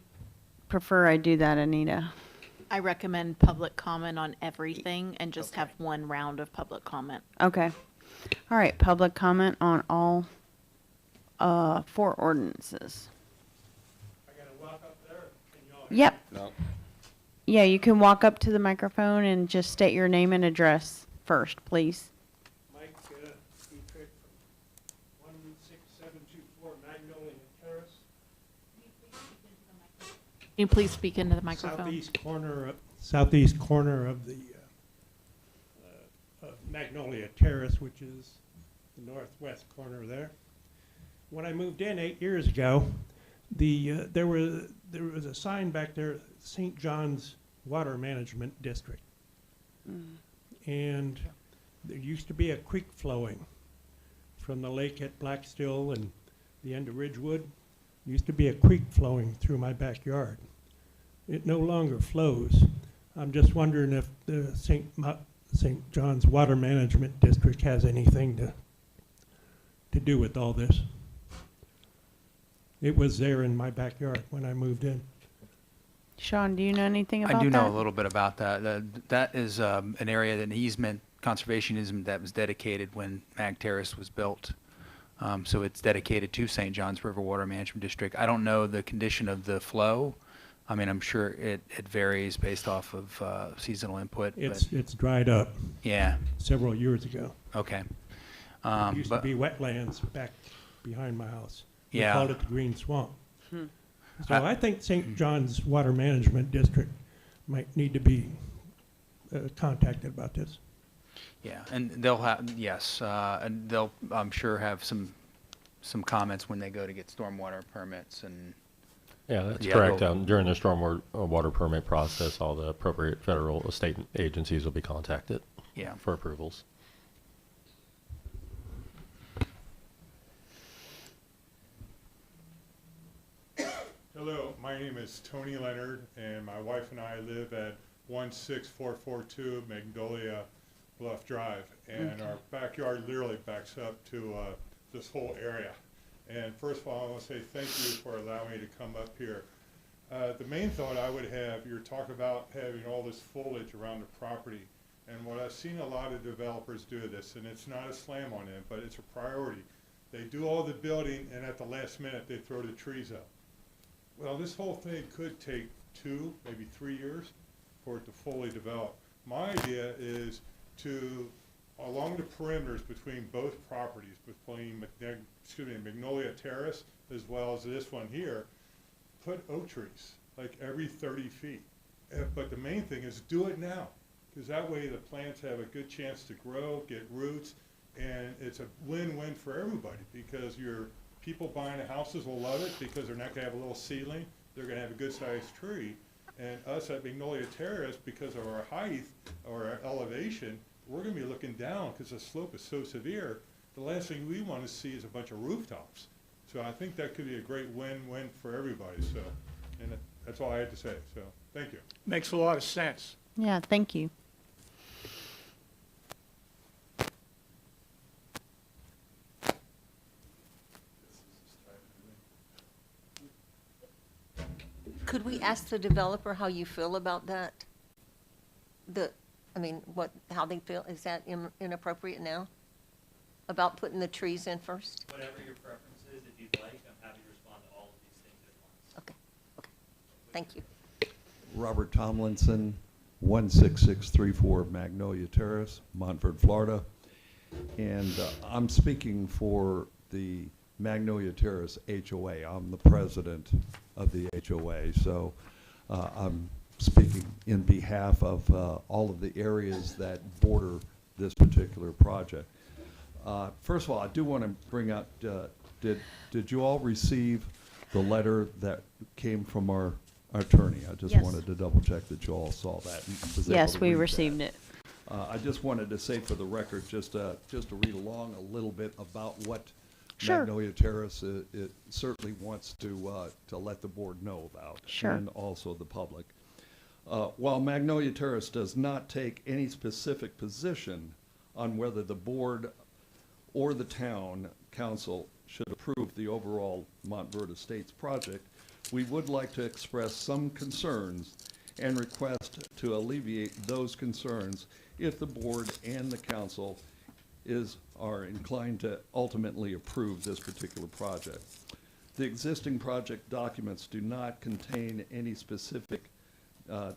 prefer I do that, Anita? I recommend public comment on everything and just have one round of public comment. Okay. All right, public comment on all 4 ordinances. Yep. No. Yeah, you can walk up to the microphone and just state your name and address first, please. Mike Dietrich from 16724 Magnolia Terrace, Can you please speak into the microphone? southeast corner of the Magnolia Terrace, which is the northwest corner there. When I moved in 8 years ago, there was a sign back there, St. John's Water Management District. And there used to be a creek flowing from the lake at Blackstill and the end of Ridgewood. Used to be a creek flowing through my backyard. It no longer flows. I'm just wondering if the St. John's Water Management District has anything to do with all this. It was there in my backyard when I moved in. Sean, do you know anything about that? I do know a little bit about that. That is an area, an easement, conservation easement that was dedicated when Mag Terrace was built. So it's dedicated to St. John's River Water Management District. I don't know the condition of the flow. I mean, I'm sure it varies based off of seasonal input. It's dried up Yeah, several years ago. okay. It used to But- be wetlands back behind my house. We Yeah. called it the Green Swamp. Hmm. So I think St. John's Water Management District might need to be contacted about this. Yeah, and they'll have, yes, and they'll, I'm sure, have some comments when they go to get stormwater permits and, Yeah, that's Yeah, correct. they'll- During the stormwater water permit process, all the appropriate federal or state agencies will be contacted yeah. for approvals. Hello, my name is Tony Leonard, and my wife and I live at 16442 Magnolia Bluff Drive, and our backyard literally backs up to this whole area. And first of all, I want to say thank you for allowing me to come up here. The main thought I would have, you're talking about having all this foliage around the property, and what I've seen a lot of developers do this, and it's not a slam on them, but it's a priority. They do all the building, and at the last minute, they throw the trees up. Well, this whole thing could take 2, maybe 3 years for it to fully develop. My idea is to, along the perimeters between both properties, between Magnolia Terrace as well as this one here, put oak trees, like every 30 feet. But the main thing is do it now, because that way the plants have a good chance to grow, get roots, and it's a win-win for everybody, because your people buying the houses will love it because they're not going to have a little seedling, they're going to have a good-sized tree. And us at Magnolia Terrace, because of our height or our elevation, we're going to be looking down because the slope is so severe. The last thing we want to see is a bunch of rooftops. So I think that could be a great win-win for everybody. So, and that's all I had to say. So, thank you. Makes a lot of sense. Yeah, thank you. Could we ask the developer how you feel about that? How they feel, is that inappropriate now? About putting the trees in first? Whatever your preference is, if you'd like, I'm happy to respond to all of these things at once. Okay, thank you. Robert Tomlinson, 16634 Magnolia Terrace, Montverde, Florida. And I'm speaking for the Magnolia Terrace HOA. I'm the president of the HOA, so I'm speaking in behalf of all of the areas that border this particular project. First of all, I do want to bring up, did you all receive the letter that came from our attorney? I just Yes. wanted to double check that you all saw that. And was able Yes, to we read received that. it. I just wanted to say for the record, just to read along a little bit about what Sure. Magnolia Terrace it certainly wants to let the board know about, Sure. and also the public. While Magnolia Terrace does not take any specific position on whether the board or the town council should approve the overall Montverde Estates project, we would like to express some concerns and request to alleviate those concerns if the board and the council are inclined to ultimately approve this particular project. The existing project documents do not contain any specific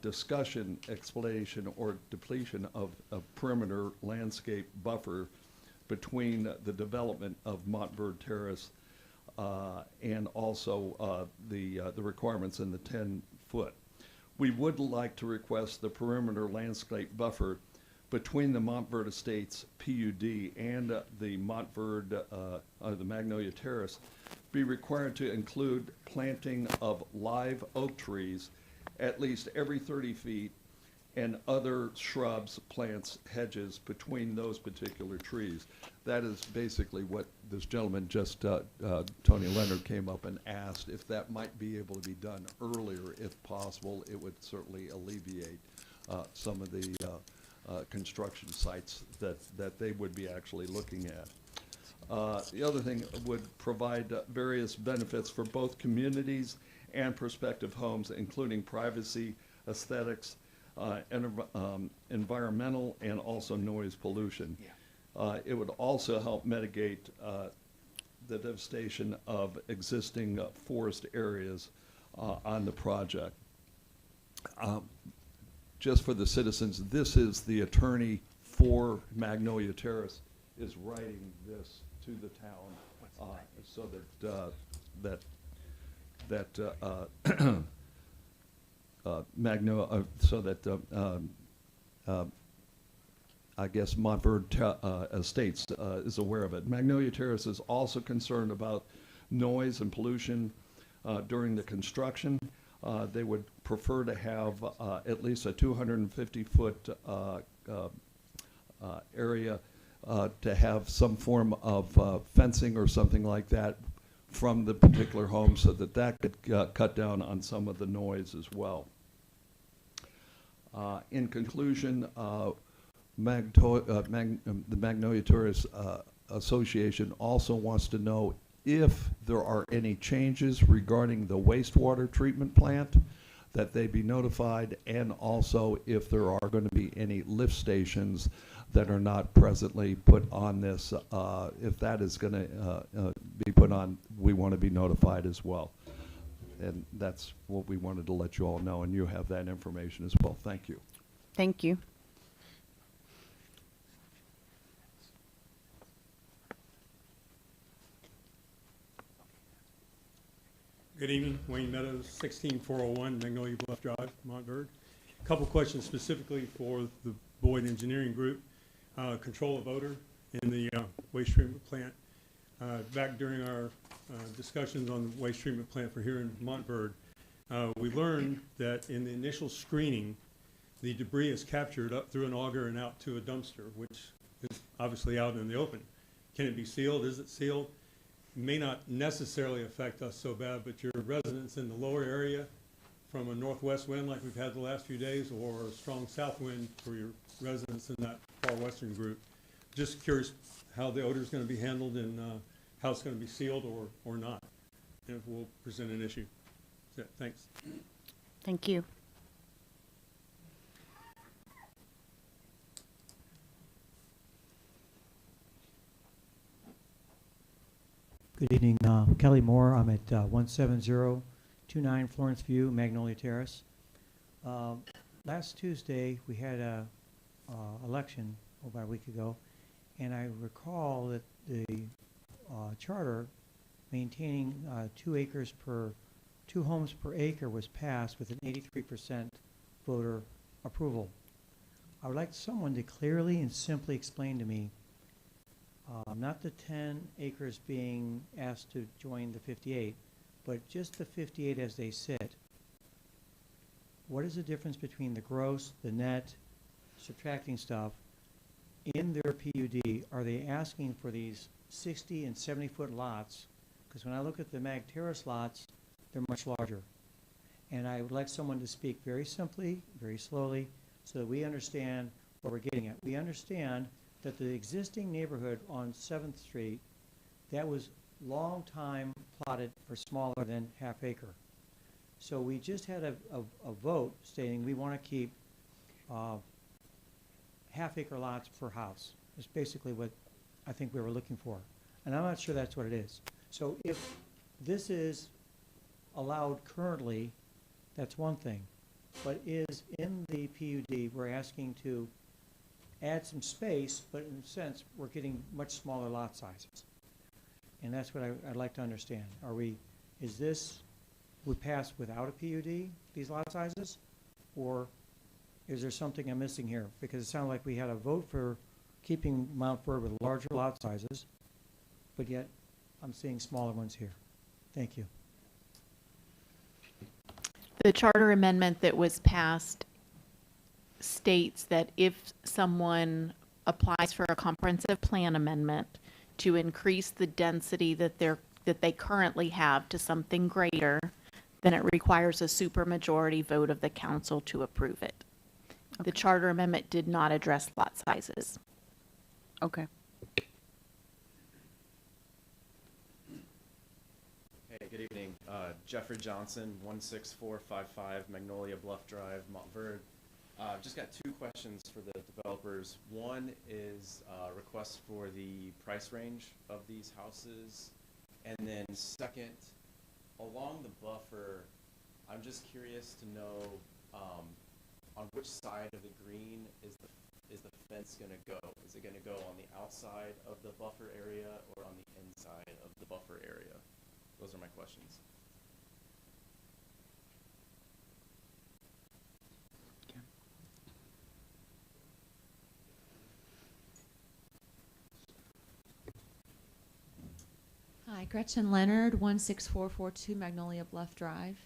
discussion, explanation, or depletion of a perimeter landscape buffer between the development of Montverde Terrace and also the requirements in the 10-foot. We would like to request the perimeter landscape buffer between the Montverde Estates PUD and the the Magnolia Terrace be required to include planting of live oak trees at least every 30 feet and other shrubs, plants, hedges between those particular trees. That is basically what this gentleman just, Tony Leonard, came up and asked if that might be able to be done earlier if possible. It would certainly alleviate some of the construction sites that they would be actually looking at. The other thing would provide various benefits for both communities and prospective homes, including privacy, aesthetics, environmental, and also noise pollution. It would also help mitigate the devastation of existing forest areas on the project. Just for the citizens, this is the attorney for Magnolia Terrace is writing this to the town so that I guess Montverde Estates is aware of it. Magnolia Terrace is also concerned about noise and pollution during the construction. They would prefer to have at least a 250-foot area to have some form of fencing or something like that from the particular home so that that could cut down on some of the noise as well. In conclusion, the Magnolia Terrace Association also wants to know if there are any changes regarding the wastewater treatment plant, that they be notified, and also if there are going to be any lift stations that are not presently put on this. If that is going to be put on, we want to be notified as well. And that's what we wanted to let you all know, and you have that information as well. Thank you. Thank you. Good evening, Wayne Meadows, 16401 Magnolia Bluff Drive, Montverde. A couple questions specifically for the Boyd Engineering Group. Control of odor in the waste treatment plant. Back during our discussions on the waste treatment plant for here in Montverde, we learned that in the initial screening, the debris is captured up through an auger and out to a dumpster, which is obviously out in the open. Can it be sealed? Is it sealed? May not necessarily affect us so bad, but your residents in the lower area from a northwest wind like we've had the last few days, or a strong south wind for your residents in that far western group. Just curious how the odor is going to be handled and how it's going to be sealed or not, and if we'll present an issue. That's it. Thanks. Thank you. Good evening, Kelly Moore. I'm at 17029 Florence View, Magnolia Terrace. Last Tuesday, we had a election about a week ago, and I recall that the charter maintaining 2 homes per acre was passed with an 83% voter approval. I would like someone to clearly and simply explain to me, not the 10 acres being asked to join the 58, but just the 58 as they sit. What is the difference between the gross, the net, subtracting stuff in their PUD? Are they asking for these 60 and 70-foot lots? Because when I look at the Mag Terrace lots, they're much larger. And I would like someone to speak very simply, very slowly, so that we understand what we're getting at. We understand that the existing neighborhood on 7th Street, that was long time plotted for smaller than half acre. So we just had a vote stating we want to keep half acre lots per house. That's basically what I think we were looking for. And I'm not sure that's what it is. So if this is allowed currently, that's one thing. But is in the PUD, we're asking to add some space, but in a sense, we're getting much smaller lot sizes. And that's what I'd like to understand. Is this would pass without a PUD, these lot sizes? Or is there something I'm missing here? Because it sounded like we had a vote for keeping Montverde with larger lot sizes, but yet I'm seeing smaller ones here. Thank you. The charter amendment that was passed states that if someone applies for a comprehensive plan amendment to increase the density that they currently have to something greater, then it requires a supermajority vote of the council to approve it. Okay. The charter amendment did not address lot sizes. Okay. Hey, good evening. Jeffrey Johnson, 16455 Magnolia Bluff Drive, Montverde. Just got 2 questions for the developers. One is request for the price range of these houses. And then second, along the buffer, I'm just curious to know on which side of the green is the fence going to go? Is it going to go on the outside of the buffer area or on the inside of the buffer area? Those are my questions. Hi, Gretchen Leonard, 16442 Magnolia Bluff Drive.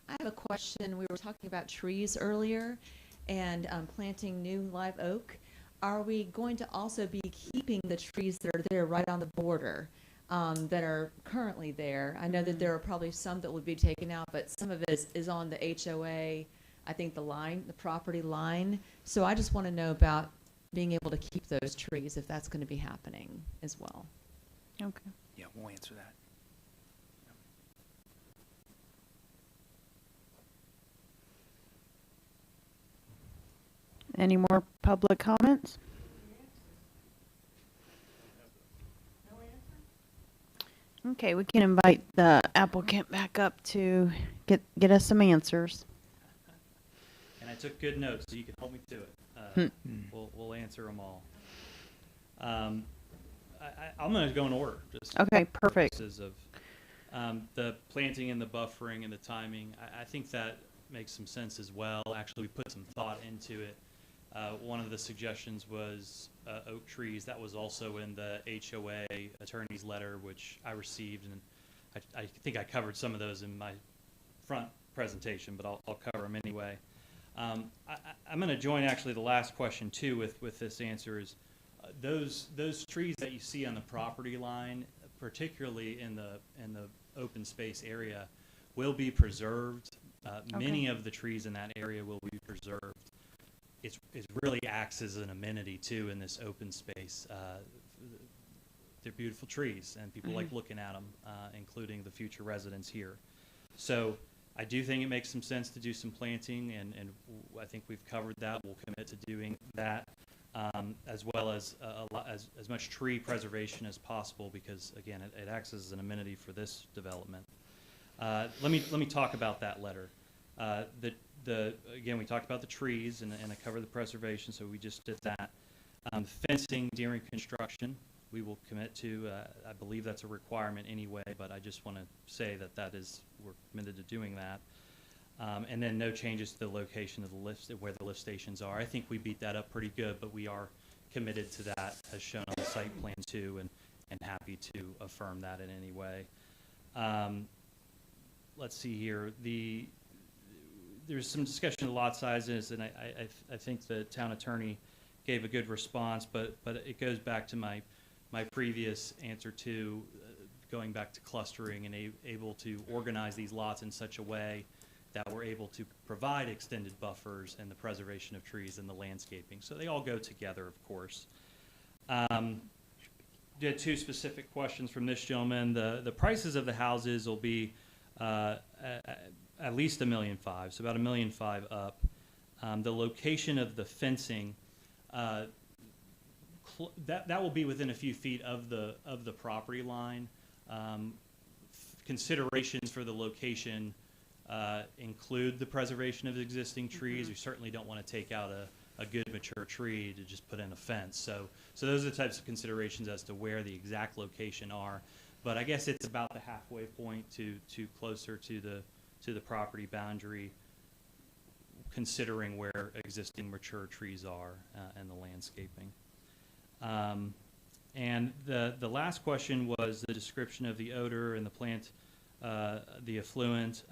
I have a question. We were talking about trees earlier and planting new live oak. Are we going to also be keeping the trees that are there right on the border that are currently there? I know that there are probably some that would be taken out, but some of it is on the HOA, I think the property line. So I just want to know about being able to keep those trees if that's going to be happening as well. Okay. Yeah, we'll answer that. Any more public comments? Okay, we can invite the applicant back up to get us some answers. And I took good notes, so you can hold me to it. We'll answer them all. I'm going to go in order. Just Okay, perfect. for purposes of the planting and the buffering and the timing. I think that makes some sense as well. Actually, we put some thought into it. One of the suggestions was oak trees. That was also in the HOA attorney's letter, which I received, and I think I covered some of those in my front presentation, but I'll cover them anyway. I'm going to join actually the last question too with this answer is those trees that you see on the property line, particularly in the open space area, will be preserved. Many of the trees in that area will be preserved. It really acts as an amenity too in this open space. They're beautiful trees, and people like looking at them, including the future residents here. So I do think it makes some sense to do some planting, and I think we've covered that. We'll commit to doing that, as well as as much tree preservation as possible, because again, it acts as an amenity for this development. Let me talk about that letter. Again, we talked about the trees, and I covered the preservation, so we just did that. Fencing during construction, we will commit to. I believe that's a requirement anyway, but I just want to say that we're committed to doing that. And then no changes to the location of the lift, where the lift stations are. I think we beat that up pretty good, but we are committed to that as shown on the site plan too, and happy to affirm that in any way. Let's see here. There's some discussion of lot sizes, and I think the town attorney gave a good response, but it goes back to my previous answer to going back to clustering and able to organize these lots in such a way that we're able to provide extended buffers and the preservation of trees and the landscaping. So they all go together, of course. Did two specific questions from this gentleman. The prices of the houses will be at least $1.5 million, so about $1.5 million up. The location of the fencing, that will be within a few feet of the property line. Considerations for the location include the preservation of existing trees. We certainly don't want to take out a good mature tree to just put in a fence. So those are the types of considerations as to where the exact location are. But I guess it's about the halfway point to closer to the property boundary, considering where existing mature trees are and the landscaping. And the last question was the description of the odor and the plant, the effluent.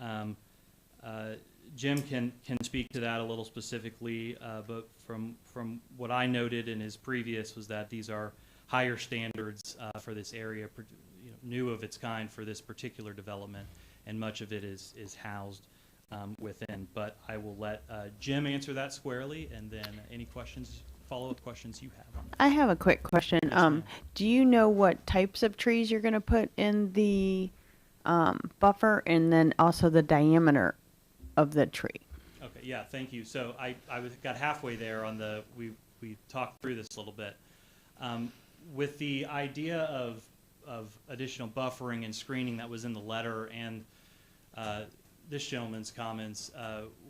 Jim can speak to that a little specifically, but from what I noted in his previous was that these are higher standards for this area, new of its kind for this particular development, and much of it is housed within. But I will let Jim answer that squarely, and then any questions, follow-up questions you have on that. I have a quick question. Yes, Do you know what types of trees you're going to put in the buffer, and then also the diameter of the tree? Okay, yeah, thank you. So I got halfway there on we talked through this a little bit. With the idea of additional buffering and screening that was in the letter and this gentleman's comments,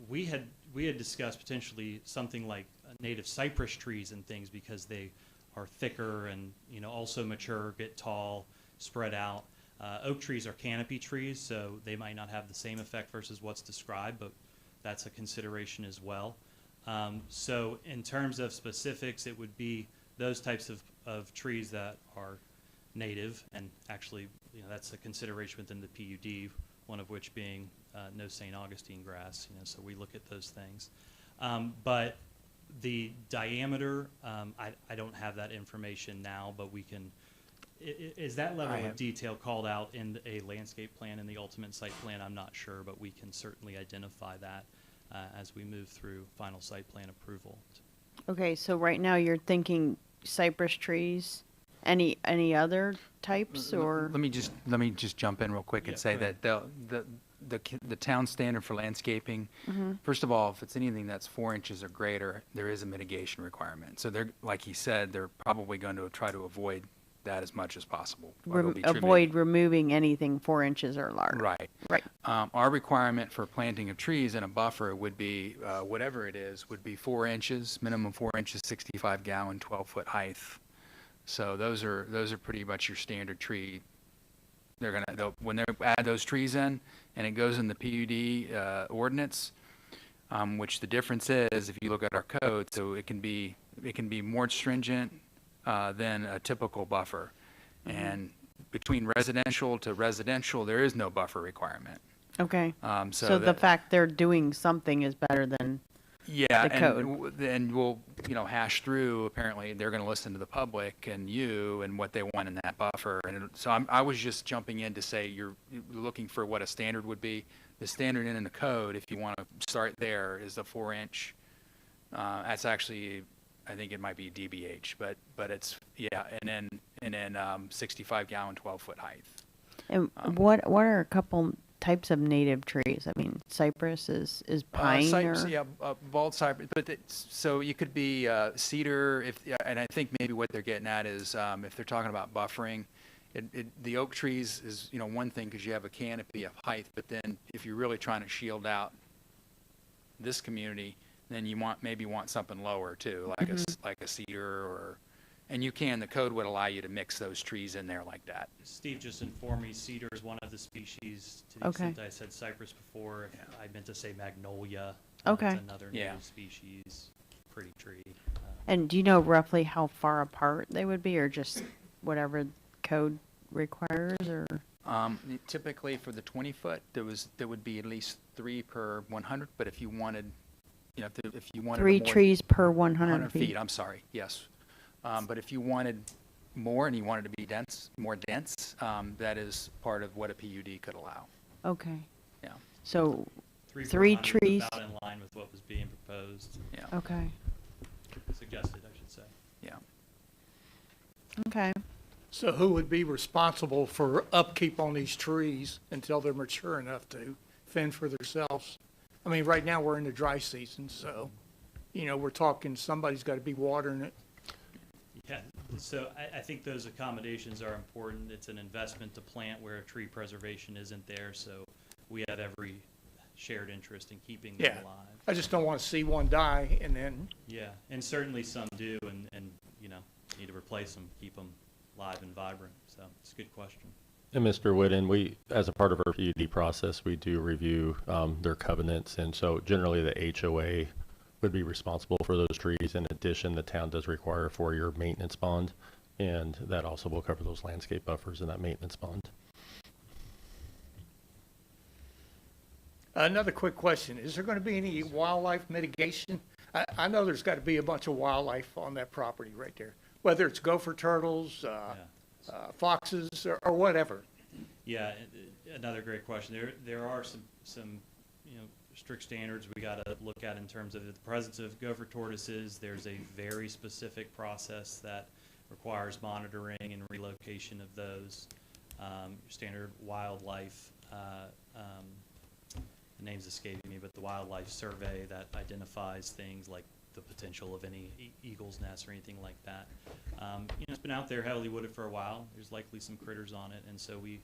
we had discussed potentially something like native cypress trees and things, because they are thicker and also mature, get tall, spread out. Oak trees are canopy trees, so they might not have the same effect versus what's described, but that's a consideration as well. So in terms of specifics, it would be those types of trees that are native, and actually that's a consideration within the PUD, one of which being no St. Augustine grass, so we look at those things. But the diameter, I don't have that information now, but we can. Is that level of detail called out in a landscape plan and the ultimate site plan? I'm not sure, but we can certainly identify that as we move through final site plan approval. Okay, so right now you're thinking cypress trees. Any other types, or? Let me just jump in real quick and say that the town standard for landscaping, first of all, if it's anything that's 4 inches or greater, there is a mitigation requirement. So they're, like he said, they're probably going to try to avoid that as much as possible. Or it'll be Avoid removing anything 4 inches or larger. Right. Right. Our requirement for planting of trees in a buffer would be, whatever it is, would be 4 inches, minimum 4 inches, 65 gallon, 12-foot height. So those are pretty much your standard tree. When they add those trees in, and it goes in the PUD ordinance, which the difference is, if you look at our code, so it can be more stringent than a typical buffer. And between residential to residential, there is no buffer requirement. Okay. So the fact they're doing something is better than the code. And we'll, hash through, apparently, they're going to listen to the public and you and what they want in that buffer. And so I was just jumping in to say you're looking for what a standard would be. The standard in the code, if you want to start there, is the 4-inch. That's actually, I think it might be DBH, but it's, and then 65 gallon, 12-foot height. And what are a couple types of native trees? I mean, cypress is pine Cypress, or? bald cypress. But so you could be cedar, and I think maybe what they're getting at is if they're talking about buffering, the oak trees is one thing because you have a canopy of height. But then if you're really trying to shield out this community, then you maybe want something lower too, like a cedar and the code would allow you to mix those trees in there like that. Steve just informed me cedar is one of the species. To the extent I said cypress before, I meant to say magnolia. Okay. It's another native species, pretty tree. And do you know roughly how far apart they would be, or just whatever code requires, or? Typically for the 20-foot, there would be at least 3 per 100. But if you wanted, if you wanted 3 trees per 100 feet. I'm sorry. Yes. But if you wanted more and you wanted to be more dense, that is part of what a PUD could allow. Okay. Yeah. So 3 trees. About in line with what was being proposed. Yeah. Okay. Suggested, I should say. Yeah. Okay. So who would be responsible for upkeep on these trees until they're mature enough to fend for themselves? I mean, right now we're in the dry season, so, we're talking somebody's got to be watering it. Yeah, so I think those accommodations are important. It's an investment to plant where tree preservation isn't there, so we have every shared interest in keeping them alive. I just don't want to see one die and then. Yeah, and certainly some do, and need to replace them, keep them live and vibrant. So it's a good question. And Mr. Whitten, we, as a part of our PUD process, we do review their covenants, and so generally the HOA would be responsible for those trees. In addition, the town does require a 4-year maintenance bond, and that also will cover those landscape buffers in that maintenance bond. Another quick question. Is there going to be any wildlife mitigation? I know there's got to be a bunch of wildlife on that property right there, whether it's gopher turtles, foxes, or whatever. Yeah, another great question. There are some strict standards we got to look at in terms of the presence of gopher tortoises. There's a very specific process that requires monitoring and relocation of those. Standard wildlife, the name's escaping me, but the wildlife survey that identifies things like the potential of any eagle's nest or anything like that. It's been out there heavily wooded for a while. There's likely some critters on it, and so we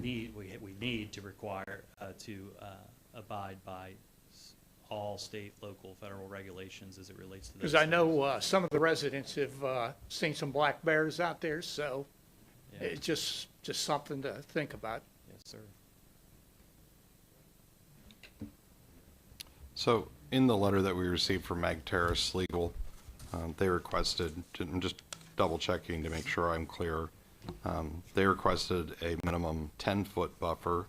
need to require to abide by all state, local, federal regulations as it relates to those. Because I know some of the residents have seen some black bears out there, so it's just something to think about. Yes, sir. So in the letter that we received from Mag Terrace Legal, they requested, I'm just double checking to make sure I'm clear, they requested a minimum 10-foot buffer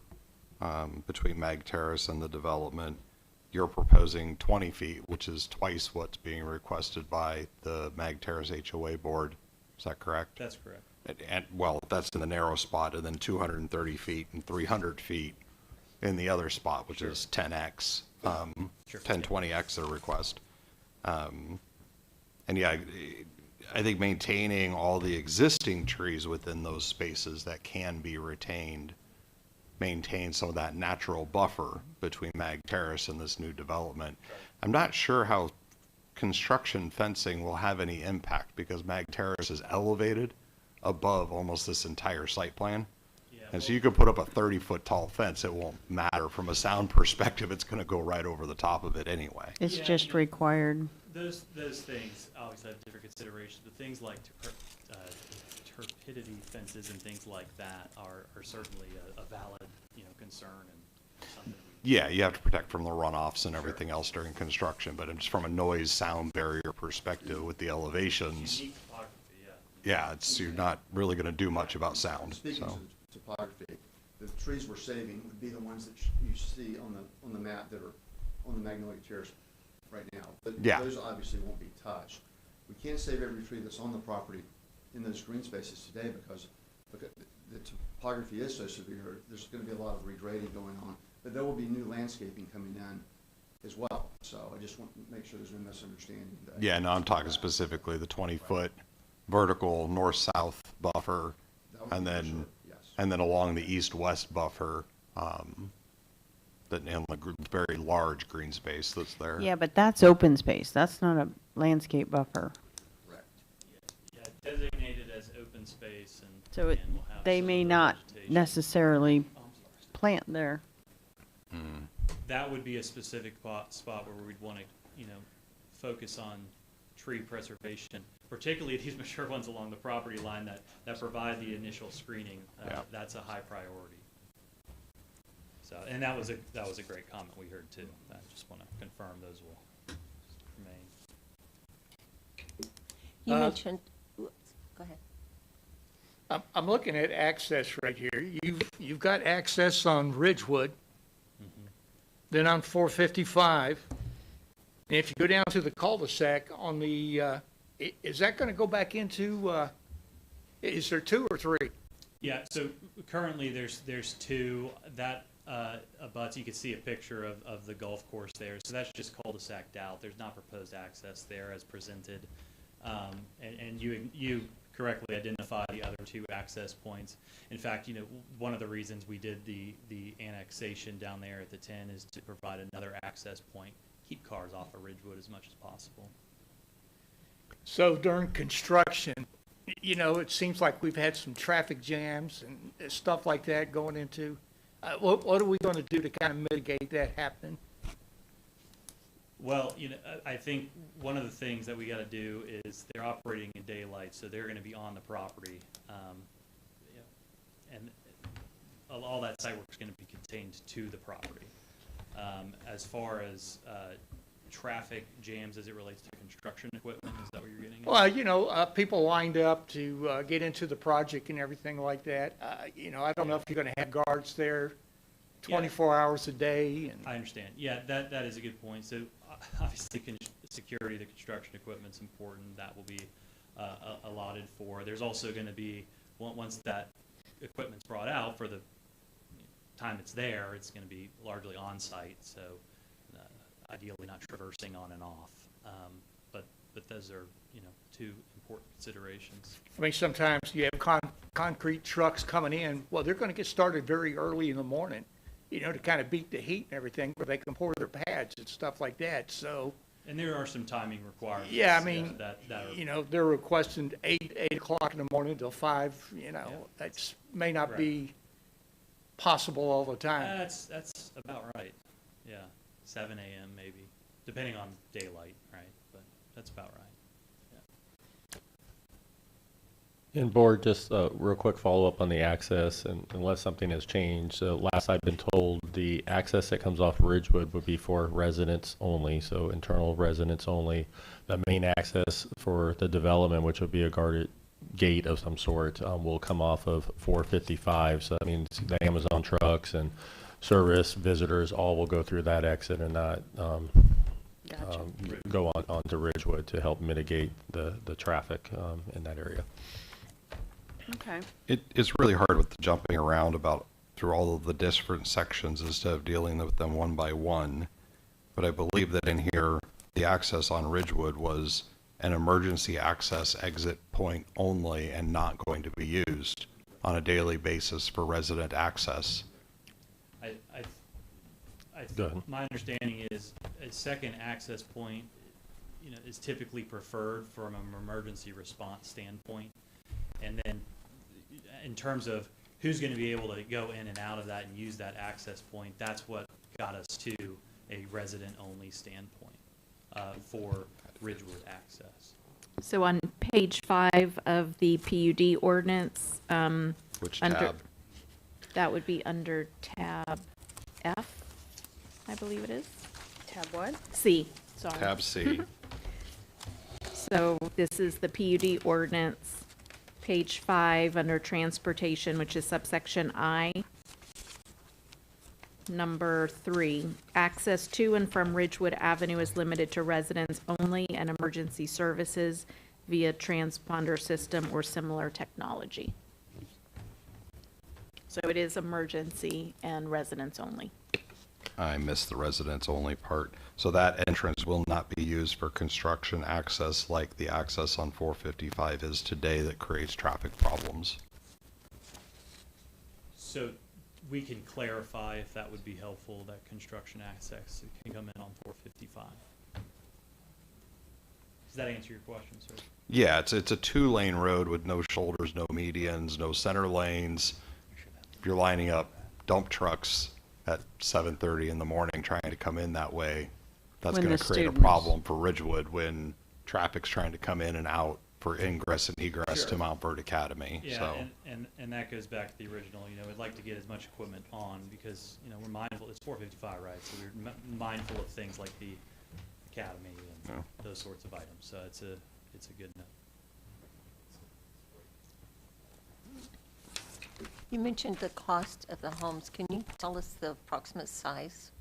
between Mag Terrace and the development. You're proposing 20 feet, which is twice what's being requested by the Mag Terrace HOA board. Is that correct? That's correct. And well, that's in the narrow spot, and then 230 feet and 300 feet in the other spot, which is 10x, 1020x their request. And yeah, I think maintaining all the existing trees within those spaces that can be retained, maintain some of that natural buffer between Mag Terrace and this new development. I'm not sure how construction fencing will have any impact because Mag Terrace is elevated above almost this entire site plan. And so you could put up a 30-foot tall fence, it won't matter. From a sound perspective, it's going to go right over the top of it anyway. It's just required. Those things obviously have different considerations, but things like turbidity fences and things like that are certainly a valid, concern and something. Yeah, you have to protect from the runoffs and everything else during construction, but just from a noise sound barrier perspective with the elevations, Unique topography, yeah, you're not really going to do much about sound. Speaking So. of topography, the trees we're saving would be the ones that you see on the map that are on the Magnolia Terrace right now. But Yeah. those obviously won't be touched. We can't save every tree that's on the property in those green spaces today because the topography is so severe. There's going to be a lot of regrading going on, but there will be new landscaping coming in as well. So I just want to make sure there's no misunderstanding. Yeah, no, I'm talking specifically the 20-foot vertical north-south buffer, and then along the east-west buffer, and the very large green space that's there. Yeah, but that's open space. That's not a landscape buffer. Yeah, designated as open space and. So and we'll have they some may other not vegetation. necessarily plant there. That would be a specific spot where we'd want to, focus on tree preservation, particularly these mature ones along the property line that provide the initial screening. That's a high priority. So, and that was a great comment we heard too. I just want to confirm those will remain. You mentioned, go ahead. I'm looking at access right here. You've got access on Ridgewood, then on 455. And if you go down to the cul-de-sac on the, is that going to go back into, is there 2 or 3? Yeah, so currently there's 2 that abuts. You can see a picture of the golf course there. So that's just cul-de-saced out. There's not proposed access there as presented. And you correctly identify the other 2 access points. In fact, one of the reasons we did the annexation down there at the 10 is to provide another access point, keep cars off of Ridgewood as much as possible. So during construction, it seems like we've had some traffic jams and stuff like that going into, what are we going to do to kind of mitigate that happening? Well, I think one of the things that we got to do is they're operating in daylight, so they're going to be on the property, and all that site work is going to be contained to the property. As far as traffic jams as it relates to construction equipment, is that what you're getting at? Well, people lined up to get into the project and everything like that. I don't know if you're going to have guards there 24 hours a day. And I understand. Yeah, that is a good point. So obviously security of the construction equipment's important. That will be allotted for. There's also going to be, once that equipment's brought out, for the time it's there, it's going to be largely on site. So ideally not traversing on and off. But those are, 2 important considerations. I mean, sometimes you have concrete trucks coming in. Well, they're going to get started very early in the morning, to kind of beat the heat and everything, where they can pour their pads and stuff like that. So. And there are some timing requirements. Yeah, I mean, that are, they're requesting 8 o'clock in the morning till 5. That may not be possible all the time. That's about right. Yeah, 7 a.m. maybe, depending on daylight, right? But that's about right. And board, just a real quick follow-up on the access, and unless something has changed. Last I've been told, the access that comes off Ridgewood would be for residents only, so internal residents only. The main access for the development, which would be a guarded gate of some sort, will come off of 455. So that means the Amazon trucks and service visitors all will go through that exit and not go on to Ridgewood to help mitigate the traffic in that area. Okay. It's really hard with the jumping around through all of the different sections instead of dealing with them one by one. But I believe that in here, the access on Ridgewood was an emergency access exit point only and not going to be used on a daily basis for resident access. My understanding is a second access point is typically preferred from an emergency response standpoint. And then in terms of who's going to be able to go in and out of that and use that access point, that's what got us to a resident-only standpoint for Ridgewood access. So on page 5 of the PUD ordinance, Which under, tab? that would be under tab F, I believe it is. Tab what? C, sorry. Tab C. So this is the PUD ordinance, page 5, under transportation, which is subsection I. Number 3, access to and from Ridgewood Avenue is limited to residents only and emergency services via transponder system or similar technology. So it is emergency and residents only. I missed the residents only part. So that entrance will not be used for construction access like the access on 455 is today that creates traffic problems. So we can clarify if that would be helpful, that construction access can come in on 455. Does that answer your question, sir? Yeah, it's a 2-lane road with no shoulders, no medians, no center lanes. If you're lining up dump trucks at 7:30 in the morning trying to come in that way, that's When going the to create a students- problem for Ridgewood when traffic's trying to come in and out for ingress and egress Sure. to Montverde Academy. Yeah, So and that goes back to the original, we'd like to get as much equipment on because, we're mindful, it's 455, right? So we're mindful of things like the academy and those sorts of items. So it's a good note. You mentioned the cost of the homes. Can you tell us the approximate size?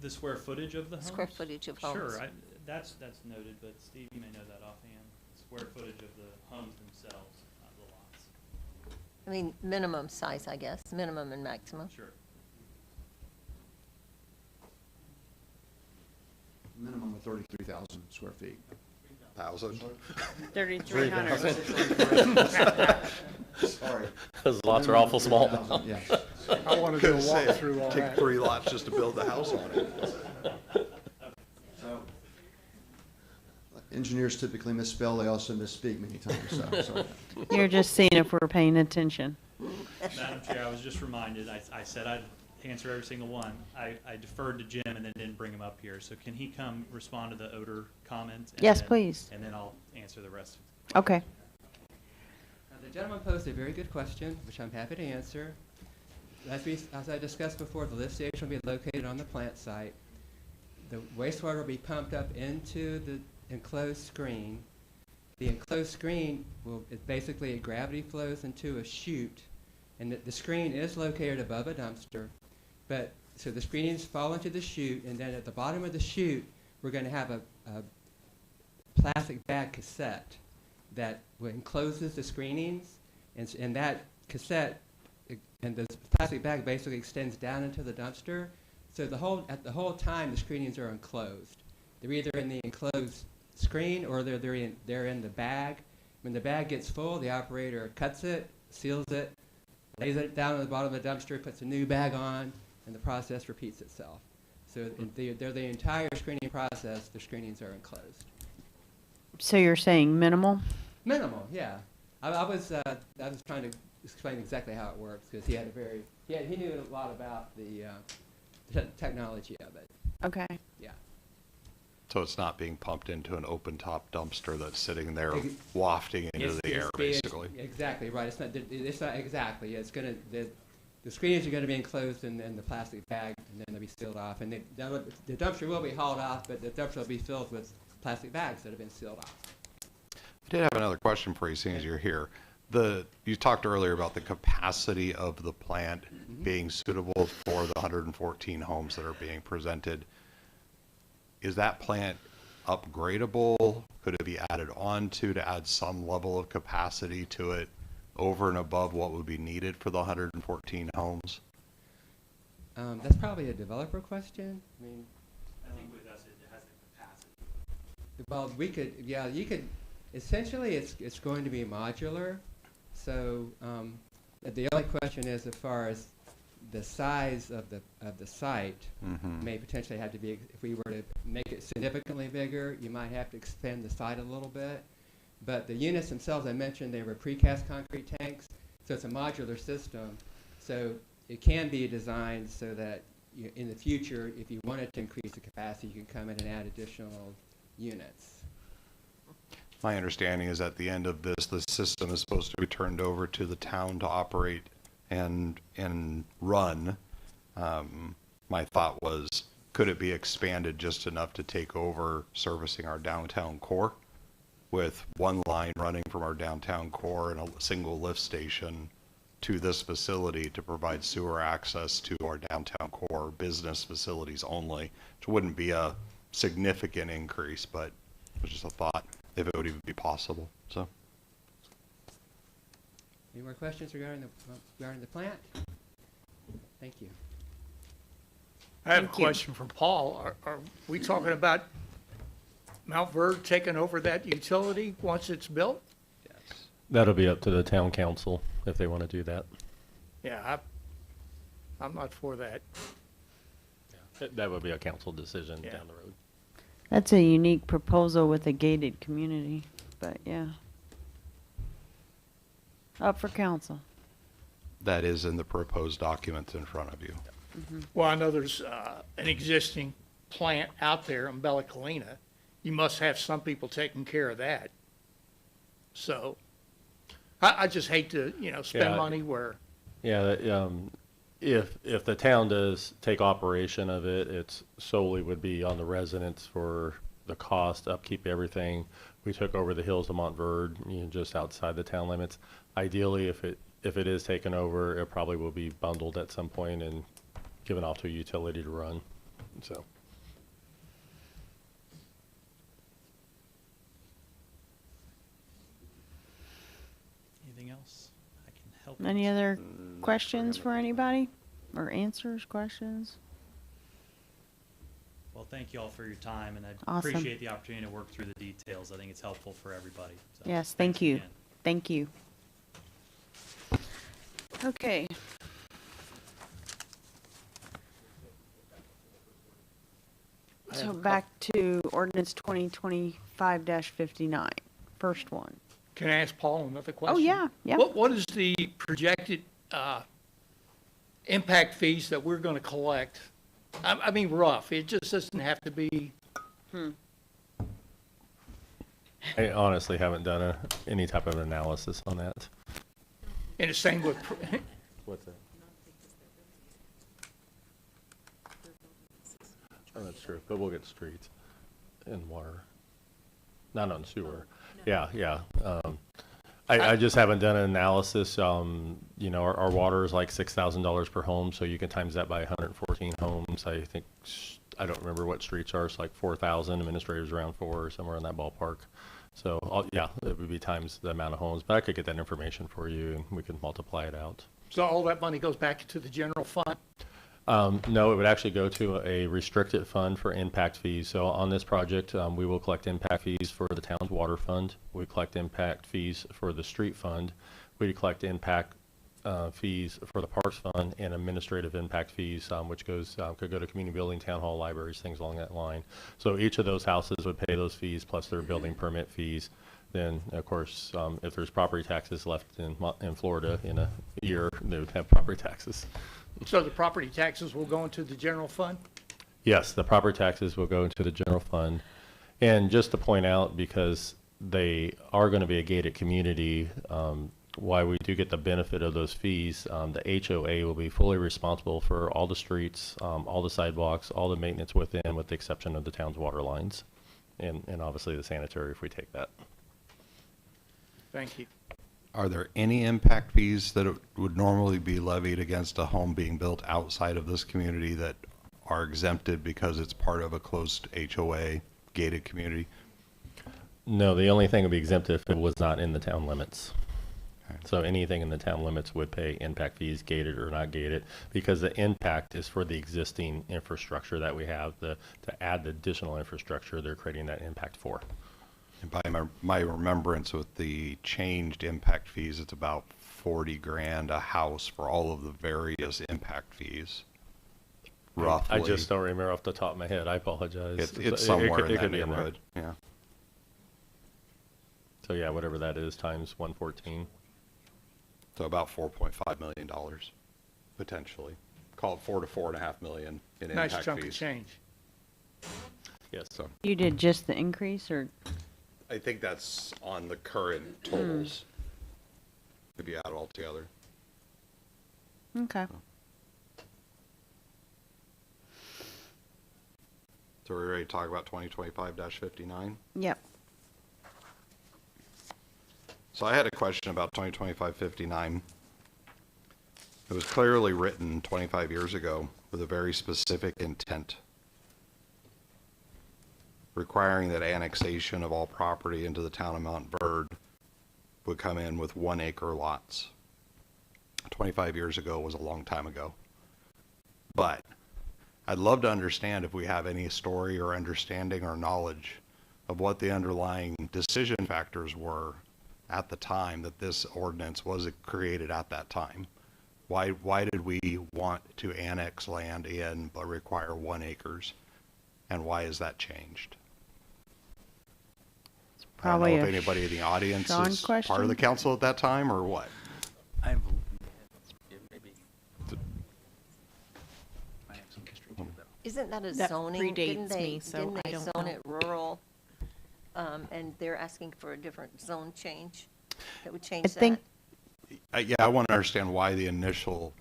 The square footage of the homes? Square footage of homes. Sure, that's noted, but Steve, you may know that offhand. Square footage of the homes themselves, not the lots. I mean, minimum size, I guess, minimum and maximum. Sure. Minimum of 33,000 square feet. 1,000. 3,300. Sorry. Those lots are awful small. 3,000, yes. I want to do a walkthrough on Take that. 3 lots just to build the house on it. So, engineers typically misspell, they also misspeak many times, so, sorry. You're just seeing if we're paying attention. Madam Chair, I was just reminded, I said I'd answer every single one. I deferred to Jim and then didn't bring him up here. So can he come respond to the odor comment? Yes, then- please. And then I'll answer the rest. Okay. The gentleman posed a very good question, which I'm happy to answer. As I discussed before, the lift station will be located on the plant site. The wastewater will be pumped up into the enclosed screen. The enclosed screen basically it gravity flows into a chute, and the screen is located above a dumpster. But so the screenings fall into the chute, and then at the bottom of the chute, we're going to have a plastic bag cassette that encloses the screenings, and that cassette and the plastic bag basically extends down into the dumpster. So the whole time the screenings are enclosed. They're either in the enclosed screen or they're in the bag. When the bag gets full, the operator cuts it, seals it, lays it down at the bottom of the dumpster, puts a new bag on, and the process repeats itself. So they're the entire screening process. The screenings are enclosed. So you're saying minimal? Minimal, yeah. I was trying to explain exactly how it works because he knew a lot about the technology of it. Okay. Yeah. So it's not being pumped into an open-top dumpster that's sitting there wafting into the air, basically. Exactly right. It's not exactly. It's gonna the screenings are going to be enclosed in the plastic bag, and then they'll be sealed off. And the dumpster will be hauled off, but the dumpster will be filled with plastic bags that have been sealed off. I did have another question for you, seeing as you're here. You talked earlier about the capacity of the plant being suitable for the 114 homes that are being presented. Is that plant upgradable? Could it be added on to add some level of capacity to it over and above what would be needed for the 114 homes? That's probably a developer question. I mean, I think with us, it has the capacity. Well, you could, essentially it's going to be modular. So the only question is as far as the size of the site may potentially have to be, if we were to make it significantly bigger, you might have to expand the site a little bit. But the units themselves, I mentioned, they were precast concrete tanks, so it's a modular system. So it can be designed so that in the future, if you wanted to increase the capacity, you can come in and add additional units. My understanding is at the end of this, the system is supposed to be turned over to the town to operate and run. My thought was, could it be expanded just enough to take over servicing our downtown core with one line running from our downtown core and a single lift station to this facility to provide sewer access to our downtown core business facilities only, which wouldn't be a significant increase, but it was just a thought if it would even be possible. So, any more questions regarding the plant? Thank you. I have a question for Paul. Are we talking about Montverde taking over that utility once it's built? That'll be up to the town council if they want to do that. Yeah, I'm not for that. That would be a council decision down the road. That's a unique proposal with a gated community, but yeah. Up for council. that is in the proposed documents in front of you. Well, I know there's an existing plant out there in Bella Colina. You must have some people taking care of that. So I just hate to, spend money where. Yeah, if the town does take operation of it, it's solely would be on the residents for the cost, upkeep, everything. We took over the hills of Montverde, just outside the town limits. Ideally, if it is taken over, it probably will be bundled at some point and given off to a utility to run. So. Anything else I can help? Any other questions for anybody? Or answers, questions? Well, thank you all for your time, and I Awesome. appreciate the opportunity to work through the details. I think it's helpful for everybody. So Yes, thanks thank you. again. Thank you. Okay. So back to ordinance 2025-59, first one. Can I ask Paul another question? Oh, yeah, yeah. What is the projected impact fees that we're going to collect? I mean, rough. It just doesn't have to be. I honestly haven't done any type of analysis on that. And the same with. What's that? Oh, that's true, but we'll get streets and water, not on sewer. Yeah. I just haven't done an analysis. Our water is like $6,000 per home, so you can times that by 114 homes. I think, I don't remember what streets are. It's like 4,000, administrators around 4, somewhere in that ballpark. So, it would be times the amount of homes. But I could get that information for you, and we could multiply it out. So all that money goes back into the general fund? No, it would actually go to a restricted fund for impact fees. So on this project, we will collect impact fees for the town's water fund. We collect impact fees for the street fund. We collect impact fees for the parks fund and administrative impact fees, which could go to community building, town hall, libraries, things along that line. So each of those houses would pay those fees plus their building permit fees. Then, of course, if there's property taxes left in Florida in a year, they would have property taxes. So the property taxes will go into the general fund? Yes, the property taxes will go into the general fund. And just to point out, because they are going to be a gated community, why we do get the benefit of those fees, the HOA will be fully responsible for all the streets, all the sidewalks, all the maintenance within, with the exception of the town's water lines, and obviously the sanitary if we take that. Thank you. Are there any impact fees that would normally be levied against a home being built outside of this community that are exempted because it's part of a closed HOA gated community? No, the only thing would be exempted if it was not in the town limits. So anything in the town limits would pay impact fees, gated or not gated, because the impact is for the existing infrastructure that we have. To add the additional infrastructure, they're creating that impact for. And by my remembrance with the changed impact fees, it's about 40 grand a house for all of the various impact fees. Roughly. I just don't remember off the top of my head. I apologize. It's somewhere could- in that could be in there. neighborhood, yeah. So yeah, whatever that is times 114. So about $4.5 million, potentially. Call it 4 to 4.5 million in Nice impact chunk of fees. change. Yes. So You did just the increase, or? I think that's on the current totals. If you add it all together. Okay. So we're ready to talk about 2025-59? Yep. So I had a question about 2025-59. It was clearly written 25 years ago with a very specific intent, requiring that annexation of all property into the town of Montverde would come in with 1 acre lots. 25 years ago was a long time ago. But I'd love to understand if we have any story or understanding or knowledge of what the underlying decision factors were at the time that this ordinance was created at that time. Why did we want to annex land in but require 1 acres? And why has that changed? Probably I don't know a if anybody in the audience Sean is question? part of the council at that time or what. I have maybe. I have some history too, though. Isn't that a That zoning? Didn't predates they, me, so didn't I they don't zone know. it rural? And they're asking for a different zone change that would change I think that? Yeah, I want to understand why the initial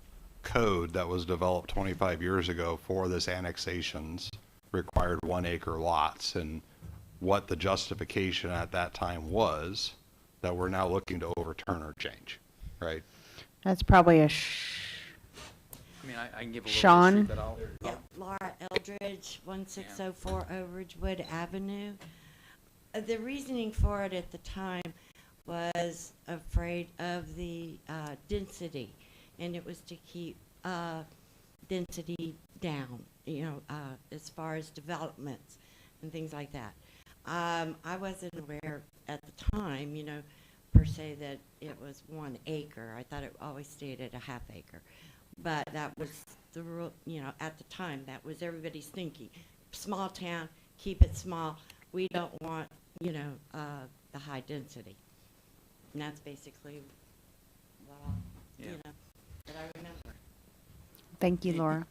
code that was developed 25 years ago for this annexations required 1 acre lots and what the justification at that time was that we're now looking to overturn or change, right? that's probably a I mean, I can give a little Sean? history, but I'll. Yeah, Laura Eldridge, 1604 Overidgewood Avenue. The reasoning for it at the time was afraid of the density, and it was to keep density down, as far as developments and things like that. I wasn't aware at the time, per se that it was 1 acre. I thought it always stated a half acre. But that was the rule, at the time, that was everybody's thinking. Small town, keep it small. We don't want, the high density. And that's basically what that I remember. Thank you, Laura.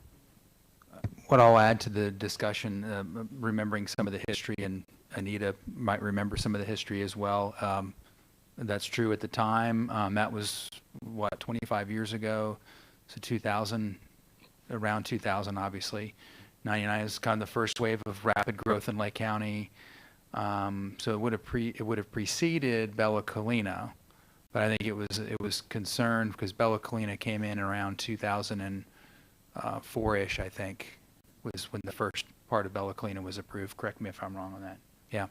What I'll add to the discussion, remembering some of the history, and Anita might remember some of the history as well. That's true at the time. That was, 25 years ago? So 2000, around 2000, obviously. 99 is kind of the first wave of rapid growth in Lake County. So it would have preceded Bella Colina, but I think it was concerned because Bella Colina came in around 2004-ish, I think, was when the first part of Bella Colina was approved. Correct me if I'm wrong on that. Yeah.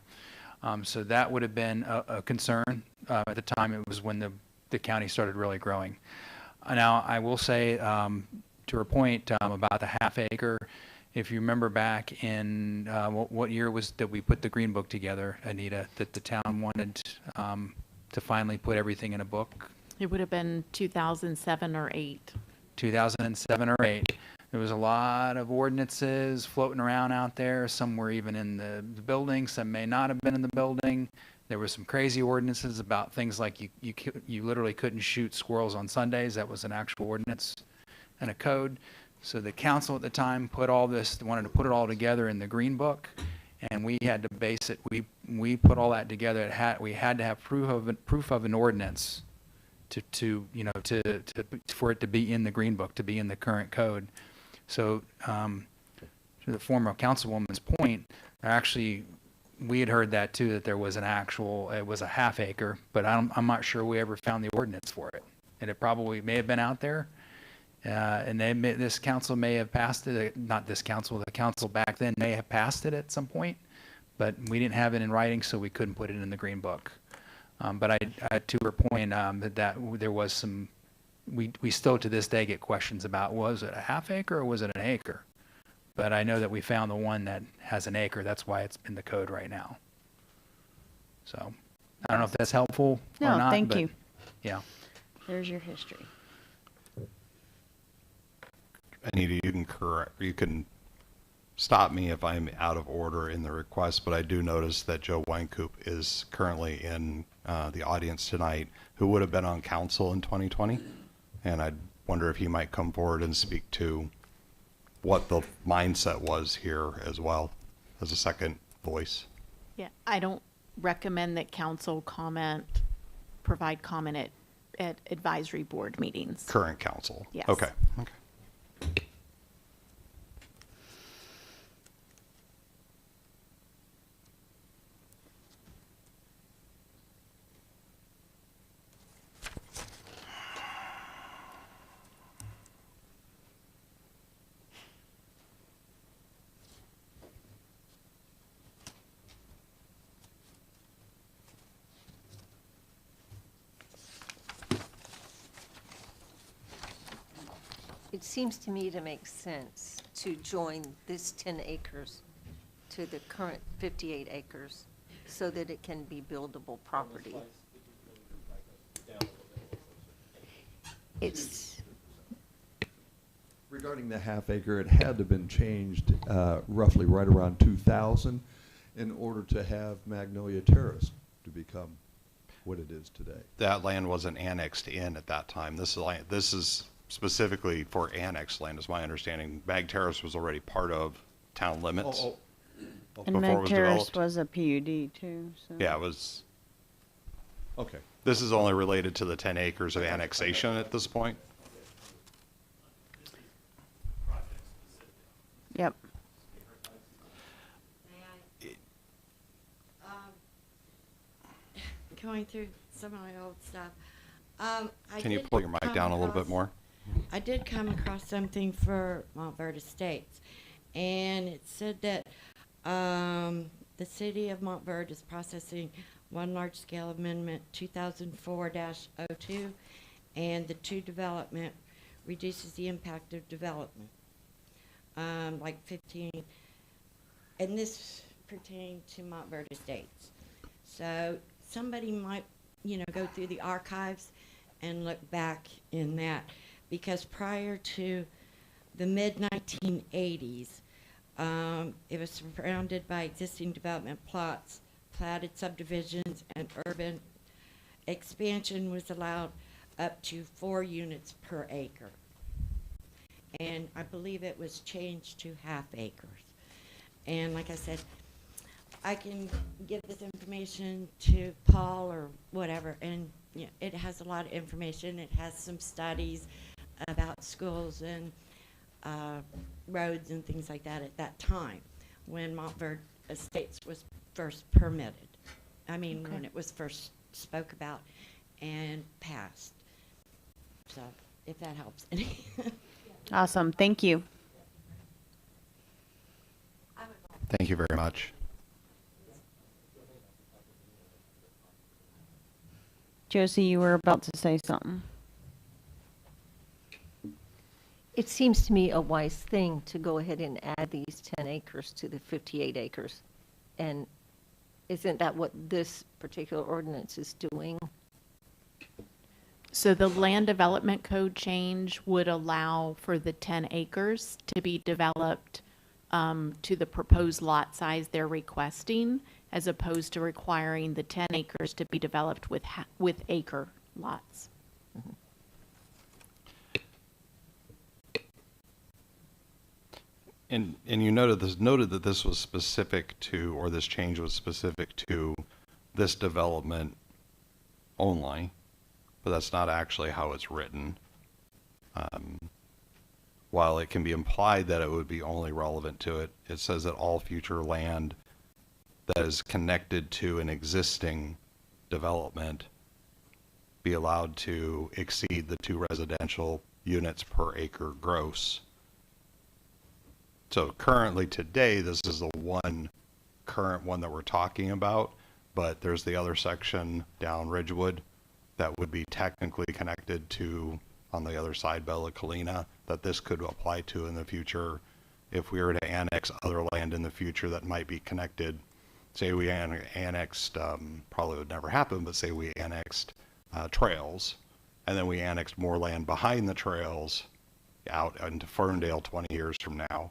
So that would have been a concern. At the time, it was when the county started really growing. Now, I will say, to her point about the half acre, if you remember back in, what year was that we put the Green Book together, Anita, that the town wanted to finally put everything in a book? It would have been 2007 or 8. 2007 or 8. There was a lot of ordinances floating around out there. Some were even in the building. Some may not have been in the building. There were some crazy ordinances about things like you literally couldn't shoot squirrels on Sundays. That was an actual ordinance and a code. So the council at the time wanted to put it all together in the Green Book, and we had to base it. We put all that together. We had to have proof of an ordinance for it to be in the Green Book, to be in the current code. So to the former councilwoman's point, actually, we had heard that too, that there was it was a half acre, but I'm not sure we ever found the ordinance for it. And it probably may have been out there. And this council may have passed it, not this council, the council back then may have passed it at some point, but we didn't have it in writing, so we couldn't put it in the Green Book. But to her point, that there was some, we still to this day get questions about, was it a half acre or was it an acre? But I know that we found the one that has an acre. That's why it's in the code right now. So I don't know if that's helpful or No, not. thank but you. Yeah. There's your history. Anita, you can stop me if I'm out of order in the request, but I do notice that Joe Weinkoop is currently in the audience tonight, who would have been on council in 2020. And I wonder if he might come forward and speak to what the mindset was here as well, as a second voice. Yeah, I don't recommend that council provide comment at advisory board meetings. Current council? Yes. Okay. Okay. It seems to me to make sense to join this 10 acres to the current 58 acres so that it can be buildable property. It's, Regarding the half acre, it had to have been changed roughly right around 2000 in order to have Magnolia Terrace to become what it is today. That land wasn't annexed in at that time. This is specifically for annexed land, is my understanding. Mag Terrace was already part of town limits. And before it Meg was Terrace developed. was a PUD too, so. Yeah, it was. Okay. This is only related to the 10 acres of annexation at this point. Yep. Going through some of my old stuff. Can you pull your mic down a little bit more? I did come across something for Montverde Estates, and it said that the city of Montverde is processing one large-scale amendment 2004-02, and the 2 development reduces the impact of development, like 15, and this pertained to Montverde Estates. So somebody might, go through the archives and look back in that, because prior to the mid-1980s, it was surrounded by existing development plots, platted subdivisions, and urban expansion was allowed up to 4 units per acre. And I believe it was changed to half acres. And like I said, I can give this information to Paul or whatever, and it has a lot of information. It has some studies about schools and roads and things like that at that time when Montverde Estates was first permitted. I mean, when it was first spoke about and passed. So, if that helps any. Awesome. Thank you. Thank you very much. Josie, you were about to say something. it seems to me a wise thing to go ahead and add these 10 acres to the 58 acres. And isn't that what this particular ordinance is doing? So the land development code change would allow for the 10 acres to be developed to the proposed lot size they're requesting, as opposed to requiring the 10 acres to be developed with acre lots. Mm-hmm. And you noted that this was specific to, or this change was specific to this development only, but that's not actually how it's written. While it can be implied that it would be only relevant to it, it says that all future land that is connected to an existing development be allowed to exceed the 2 residential units per acre gross. So currently today, this is the one current one that we're talking about, but there's the other section down Ridgewood that would be technically connected to, on the other side, Bella Colina, that this could apply to in the future if we were to annex other land in the future that might be connected. Say we annexed, probably would never happen, but say we annexed trails, and then we annexed more land behind the trails out into Ferndale 20 years from now,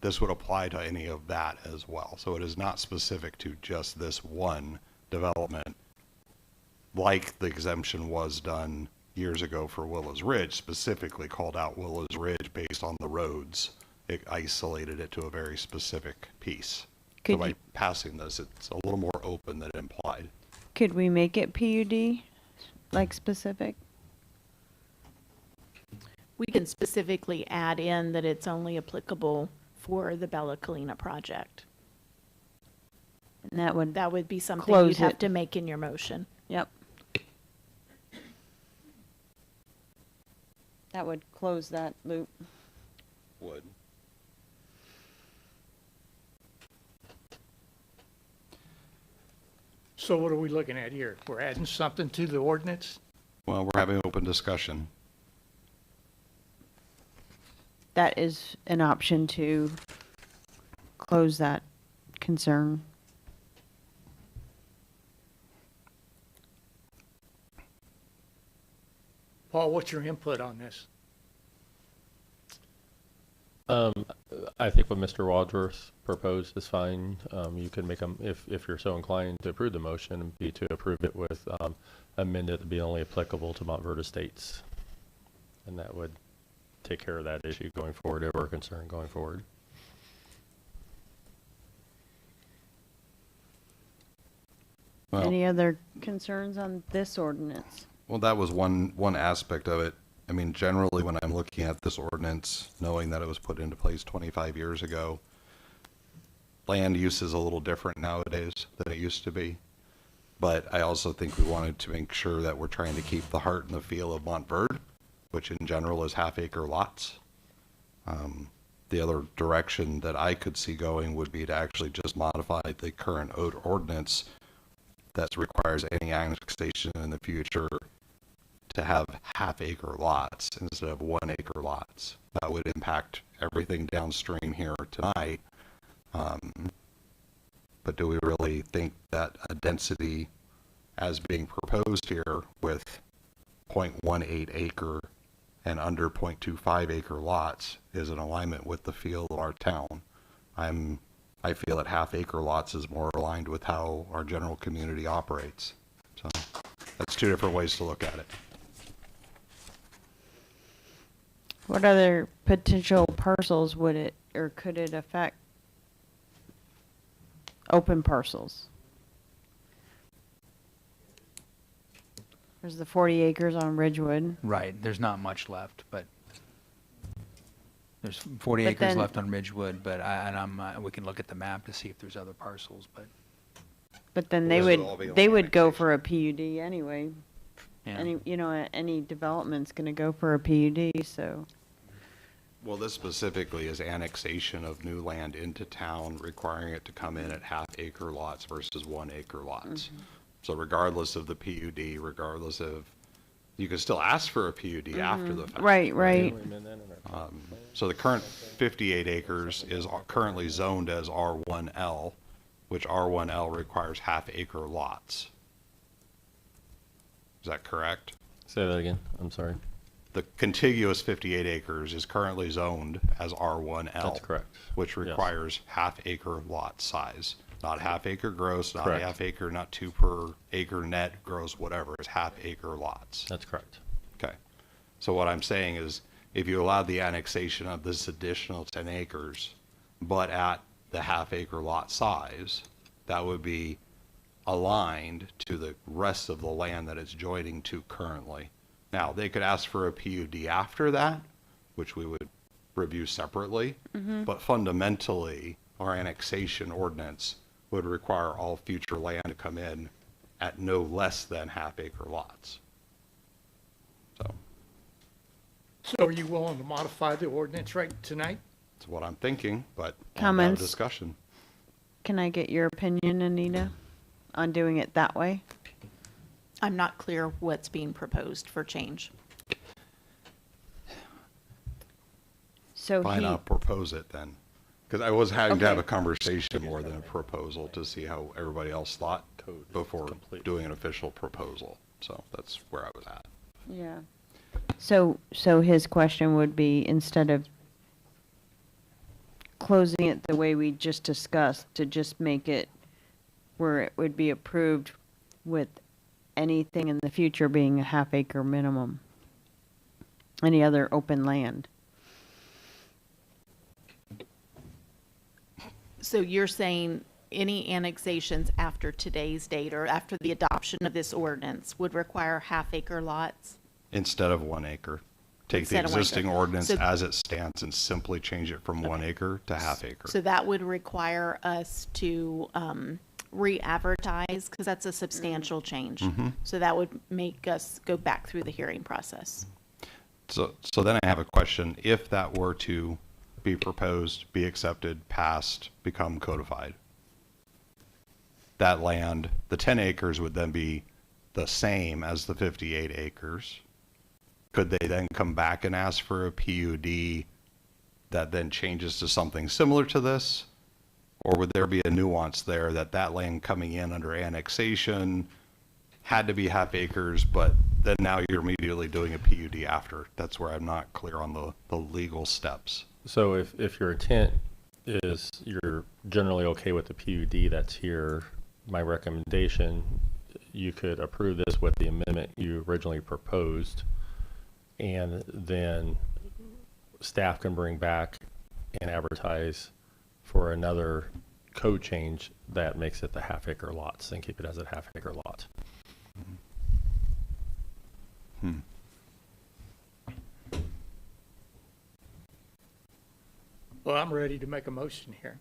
this would apply to any of that as well. So it is not specific to just this one development, like the exemption was done years ago for Willows Ridge, specifically called out Willows Ridge based on the roads. It isolated it to a very specific piece. So by passing this, it's a little more open than implied. Could we make it PUD, like specific? We can specifically add in that it's only applicable for the Bella Colina project. And that would be something close you'd have it. to make in your motion. Yep. That would close that loop. Would. So what are we looking at here? We're adding something to the ordinance? Well, we're having an open discussion. That is an option to close that concern. Paul, what's your input on this? I think what Mr. Wadsworth proposed is fine. You can make them, if you're so inclined to approve the motion, and be to approve it with amended to be only applicable to Montverde Estates. And that would take care of that issue going forward, or concern going forward. Well, Any other concerns on this ordinance? well, that was one aspect of it. I mean, generally, when I'm looking at this ordinance, knowing that it was put into place 25 years ago, land use is a little different nowadays than it used to be. But I also think we wanted to make sure that we're trying to keep the heart and the feel of Montverde, which in general is half-acre lots. The other direction that I could see going would be to actually just modify the current ordinance that requires any annexation in the future to have half-acre lots instead of 1-acre lots. That would impact everything downstream here tonight. But do we really think that a density as being proposed here with 0.18 acre and under 0.25 acre lots is in alignment with the feel of our town? I feel that half-acre lots is more aligned with how our general community operates. So that's two different ways to look at it. What other potential parcels would it, or could it affect? Open parcels. There's the 40 acres on Ridgewood. Right, there's not much left, but there's 40 But acres then- left on Ridgewood, but we can look at the map to see if there's other parcels, but. But then Well, they this would all be would, on they would go for a PUD anyway. Yeah. Any development's gonna go for a PUD, so. Well, this specifically is annexation of new land into town, requiring it to come in at half-acre lots versus 1-acre lots. So regardless of the PUD, regardless of, you can still ask for a PUD after the fact. Right, right. So the current 58 acres is currently zoned as R1L, which R1L requires half-acre lots. Is that correct? Say that again. I'm sorry. The contiguous 58 acres is currently zoned as R1L. That's correct. Which Yes. requires half-acre lot size. Not half-acre gross, not Correct. half-acre, not 2 per acre net gross, whatever. It's half-acre lots. That's correct. Okay. So what I'm saying is, if you allow the annexation of this additional 10 acres, but at the half-acre lot size, that would be aligned to the rest of the land that it's joining to currently. Now, they could ask for a PUD after that, which we would review separately, but fundamentally, our annexation ordinance would require all future land to come in at no less than half-acre lots. So So are you willing to modify the ordinance right tonight? that's what I'm thinking, but we'll have a Comments? discussion. Can I get your opinion, Anita, on doing it that way? I'm not clear what's being proposed for change. So Why he, not propose it then? Because I was having to have a Okay. conversation more than a proposal to see how everybody else thought before doing an official proposal. So that's where I was at. Yeah. So his question would be, instead of closing it the way we just discussed, to just make it where it would be approved with anything in the future being a half acre minimum. Any other open land. So you're saying any annexations after today's date or after the adoption of this ordinance would require half-acre lots? Instead of 1 acre. Take the Instead of 1 existing acre. ordinance So- as it stands and simply change it from 1 acre to half acre. So that would require us to re-advertise, because that's a substantial change. Mhm. So that would make us go back through the hearing process. So then I have a question. If that were to be proposed, be accepted, passed, become codified, that land, the 10 acres would then be the same as the 58 acres. Could they then come back and ask for a PUD that then changes to something similar to this? Or would there be a nuance there that that land coming in under annexation had to be half acres, but then now you're immediately doing a PUD after? That's where I'm not clear on the legal steps. So if your intent is you're generally okay with the PUD that's here, my recommendation, you could approve this with the amendment you originally proposed, and then staff can bring back and advertise for another code change that makes it the half acre lots and keep it as a half acre lot. Hmm. Well, I'm ready to make a motion here.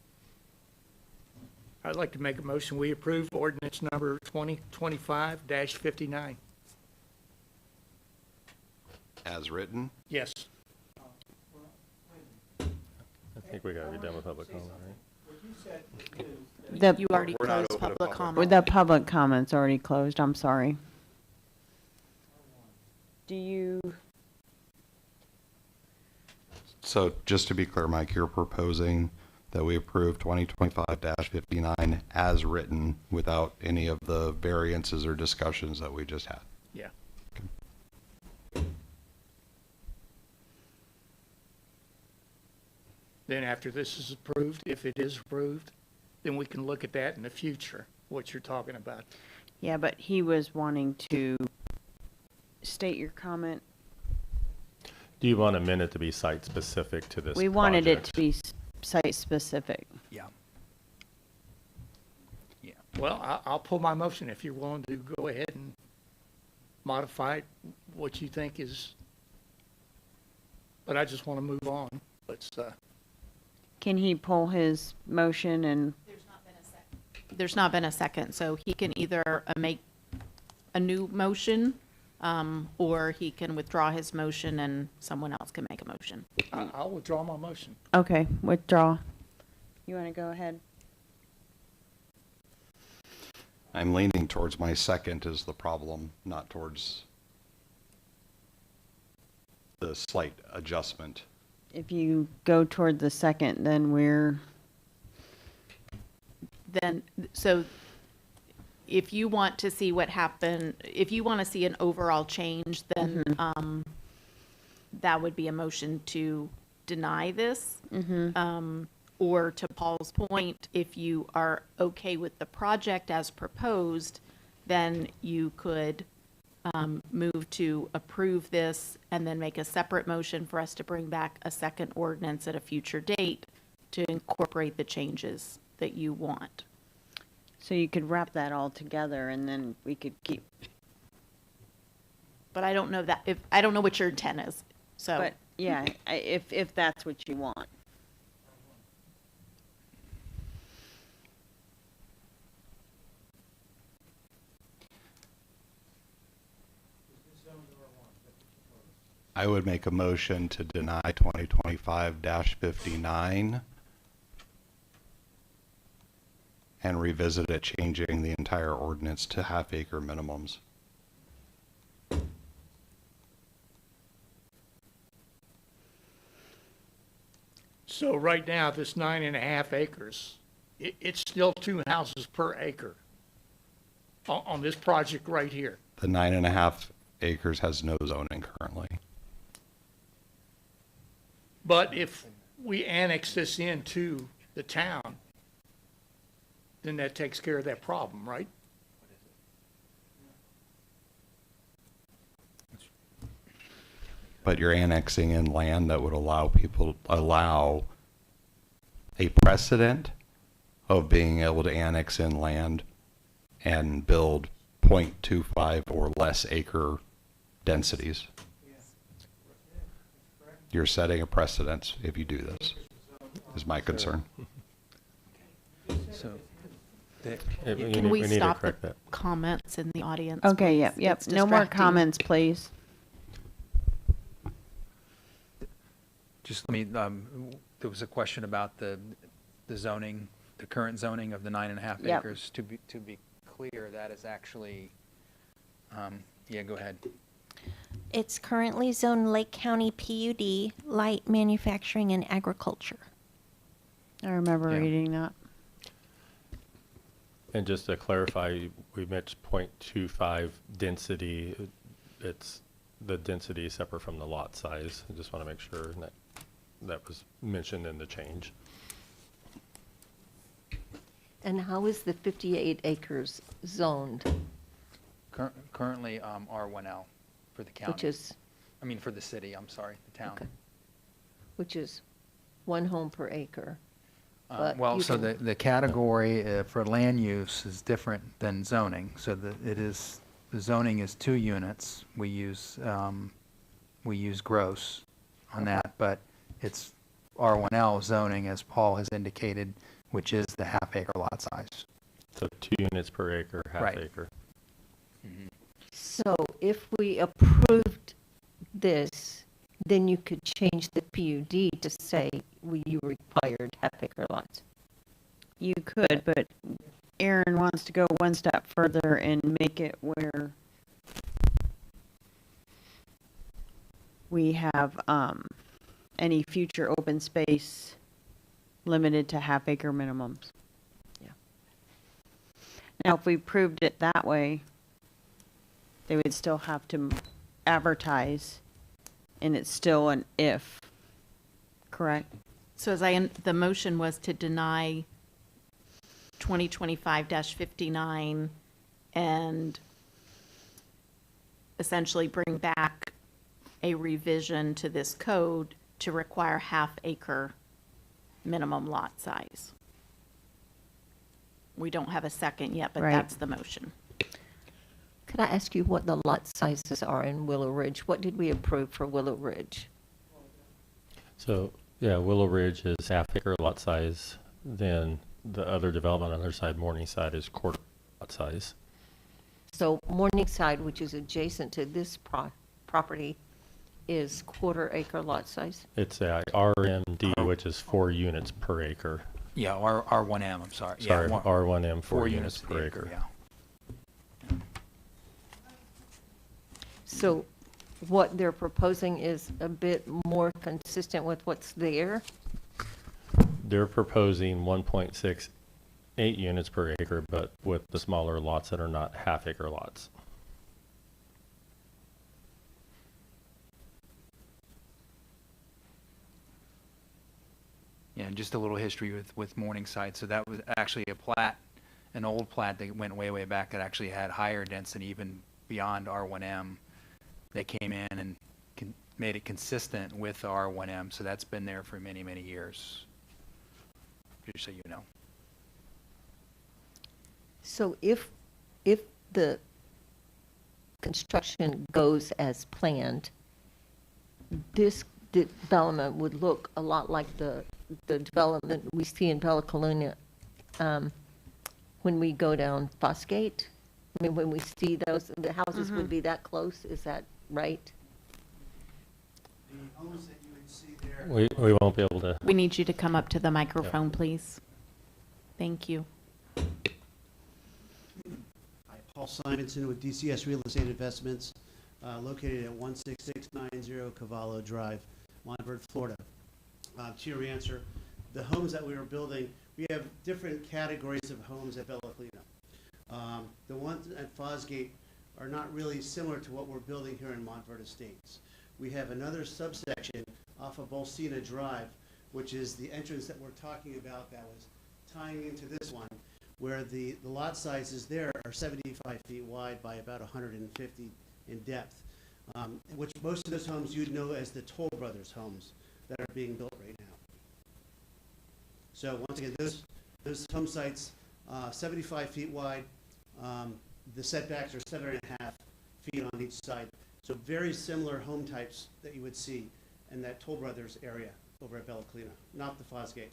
I'd like to make a motion, we approve ordinance number 2025-59. As written? Yes. I think we gotta be done with public comment, right? You already We're not closed open to public public. comment. The public comment's already closed, I'm sorry. Do you, So just to be clear, Mike, you're proposing that we approve 2025-59 as written without any of the variances or discussions that we just had? Yeah. Then after this is approved, if it is approved, then we can look at that in the future, what you're talking about. yeah, but he was wanting to state your comment. Do you want a minute to be site specific to this We wanted it project? to be site specific. Yeah. Well, I'll pull my motion if you're willing to go ahead and modify it, what you think is, but I just want to move on. Let's, Can he pull his motion and, There's not been a second, so he can either make a new motion, or he can withdraw his motion and someone else can make a motion. I'll withdraw my motion. okay, withdraw. You want to go ahead? I'm leaning towards my second is the problem, not towards the slight adjustment. If you go toward the second, then we're, Then, so if you want to see what happened, if you want to see an overall change, then that would be a motion to deny this. Or to Paul's point, if you are okay with the project as proposed, then you could move to approve this and then make a separate motion for us to bring back a second ordinance at a future date to incorporate the changes that you want. so you could wrap that all together and then we could keep, But I don't know that, I don't know what your intent is, so. but yeah, if that's what you want. I would make a motion to deny 2025-59 and revisit it, changing the entire ordinance to half-acre minimums. So right now, this 9.5 acres, it's still 2 houses per acre on this project right here. The 9.5 acres has no zoning currently. But if we annex this into the town, then that takes care of that problem, right? But you're annexing in land that would allow a precedent of being able to annex in land and build 0.25 or less acre densities. You're setting a precedent if you do this, is my concern. So, Can we stop the comments in the audience? Okay, please? yep, yep. It's No more distracting. comments, please. just let me, there was a question about the zoning, the current zoning of the 9.5 Yep. acres. To be clear, that is actually, yeah, go ahead. It's currently zoned Lake County PUD, light manufacturing and agriculture. I remember Yeah. reading that. And just to clarify, we mentioned 0.25 density. It's the density is separate from the lot size. I just want to make sure that was mentioned in the change. And how is the 58 acres zoned, Currently, R1L for the county. which is, I mean, for the city, I'm sorry, the town. Okay. which is one home per acre? But Well, you so can- the category for land use is different than zoning. So the zoning is 2 units. We use gross on that, but it's R1L zoning, as Paul has indicated, which is the half-acre lot size. So 2 units per acre, half Right. acre. So if we approved this, then you could change the PUD to say you required half-acre lots. You could, but Aaron wants to go one step further and make it where we have any future open space limited to half-acre minimums. Yeah. Now, if we proved it that way, they would still have to advertise, and it's still an if, correct? So the motion was to deny 2025-59 and essentially bring back a revision to this code to require half-acre minimum lot size. We don't have a second yet, but Right. that's the motion. Could I ask you what the lot sizes are in Willow Ridge? What did we approve for Willow Ridge? So, yeah, Willow Ridge is half acre lot size. Then the other development on the other side, Morningside, is quarter lot size. So Morningside, which is adjacent to this property, is quarter-acre lot size? It's a RMD, which is 4 units per acre. Yeah, R1M, I'm sorry. Sorry, Yeah, R1M, 4 units units per acre. yeah. So what they're proposing is a bit more consistent with what's there? They're proposing 1.68 units per acre, but with the smaller lots that are not half acre lots. Yeah, and just a little history with Morningside. So that was actually a plat, an old plat that went way, way back that actually had higher density even beyond R1M. They came in and made it consistent with R1M. So that's been there for many, many years, just so you know. So if the construction goes as planned, this development would look a lot like the development we see in Bella Colonna when we go down Fosgate. I mean, when we see those, the houses would be that close, is that right? The homes that you would see there. We won't be able to. We need you to come up to the microphone, please. Thank you. Hi, Paul Simonson with DCS Real Estate Investments, located at 16690 Cavallo Drive, Montverde, Florida. To your answer, the homes that we were building, we have different categories of homes at Bella Colonna. The ones at Fosgate are not really similar to what we're building here in Montverde Estates. We have another subsection off of Bolsena Drive, which is the entrance that we're talking about that was tying into this one, where the lot sizes there are 75 feet wide by about 150 in depth, which most of those homes you'd know as the Toll Brothers homes that are being built right now. So once again, those home sites, 75 feet wide, the setbacks are 7.5 feet on each side. So very similar home types that you would see in that Toll Brothers area over at Bella Colina, not the Fosgate.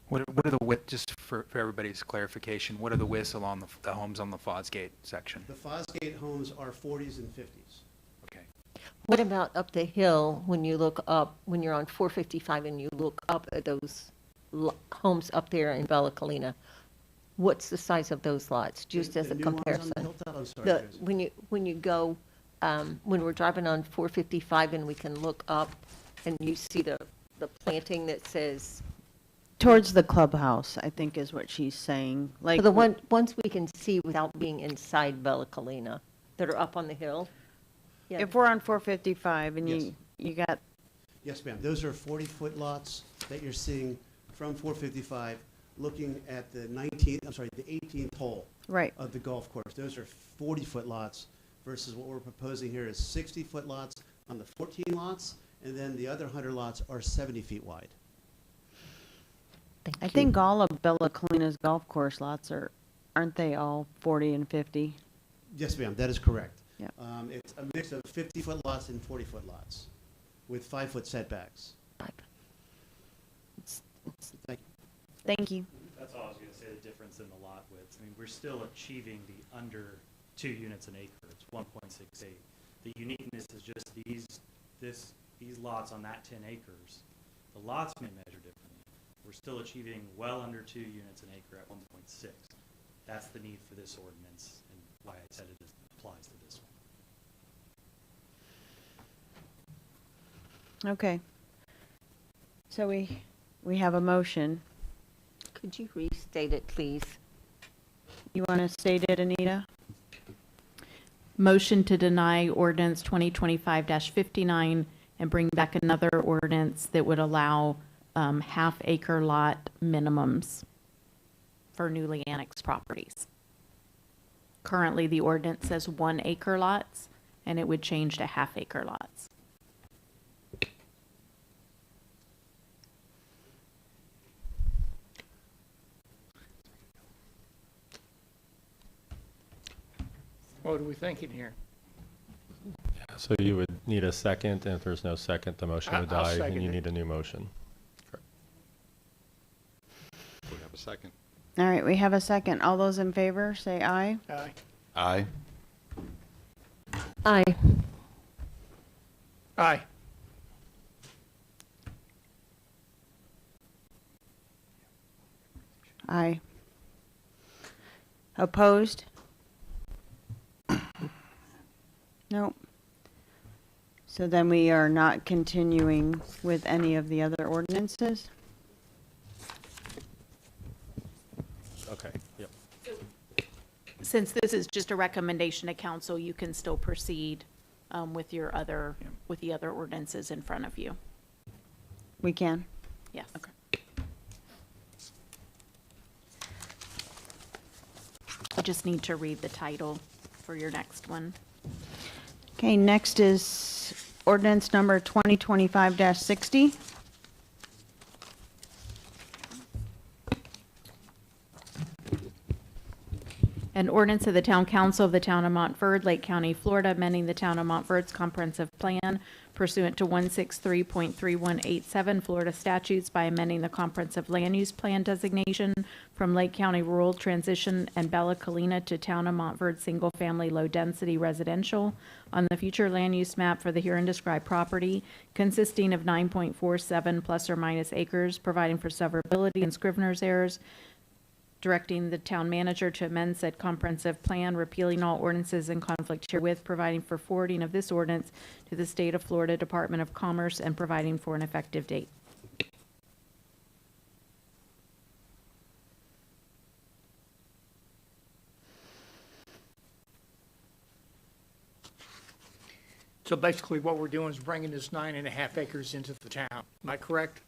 What are the width, just for everybody's clarification, what are the widths along the homes on the Fosgate section? The Fosgate homes are 40s and 50s. Okay. What about up the hill when you look up, when you're on 455 and you look up at those homes up there in Bella Colina? What's the size of those lots, just as a comparison? I'm sorry, When you go, when we're driving on 455 and we can look up and you see the planting that says. Towards the clubhouse, I think is what she's saying. Like The ones we can see without being inside Bella Colina that are up on the hill? Yeah. if we're on 455 and Yes. you got, Yes, ma'am. Those are 40-foot lots that you're seeing from 455, looking at the 18th hole right, of the golf course. Those are 40-foot lots versus what we're proposing here is 60-foot lots on the 14 lots, and then the other 100 lots are 70 feet wide. I think all of Bella Colina's golf course lots aren't they all 40 and 50? Yes, ma'am. That is correct. Yep. It's a mix of 50-foot lots and 40-foot lots with 5-foot setbacks. Thank you. Thank you. That's all I was going to say, the difference in the lot widths. I mean, we're still achieving the under 2 units an acre. It's 1.68. The uniqueness is just these lots on that 10 acres. The lots may measure differently. We're still achieving well under 2 units an acre at 1.6. That's the need for this ordinance and why I said it applies to this one. Okay. So we have a motion. Could you restate it, please? You want to state it, Anita? Motion to deny ordinance 2025-59 and bring back another ordinance that would allow half-acre lot minimums for newly annexed properties. Currently, the ordinance says 1-acre lots, and it would change to half-acre lots. What are we thinking here? Yeah, so you would need a second, and if there's no second, the motion would I'll die, and second you it. need a new motion. We have a second. All right, we have a second. All those in favor, say aye. Aye. Aye. Aye. Aye. Aye. Opposed? Nope. So then we are not continuing with any of the other ordinances? Okay, yep. Since this is just a recommendation to council, you can still proceed with your other, with the other ordinances in front of you. We can? Yes. Okay. You just need to read the title for your next one. Okay, next is ordinance number 2025-60. An ordinance of the Town Council of the Town of Montverde, Lake County, Florida, amending the Town of Montverde's comprehensive plan pursuant to 163.3187 Florida statutes by amending the comprehensive land use plan designation from Lake County Rural Transition and Bella Colina to Town of Montverde Single Family Low Density Residential on the future land use map for the herein described property consisting of 9.47 plus or minus acres, providing for severability and Scrivener's errors, directing the town manager to amend said comprehensive plan, repealing all ordinances in conflict herewith, providing for forwarding of this ordinance to the State of Florida Department of Commerce, and providing for an effective date. So basically what we're doing is bringing this 9.5 acres into the town. Am I correct?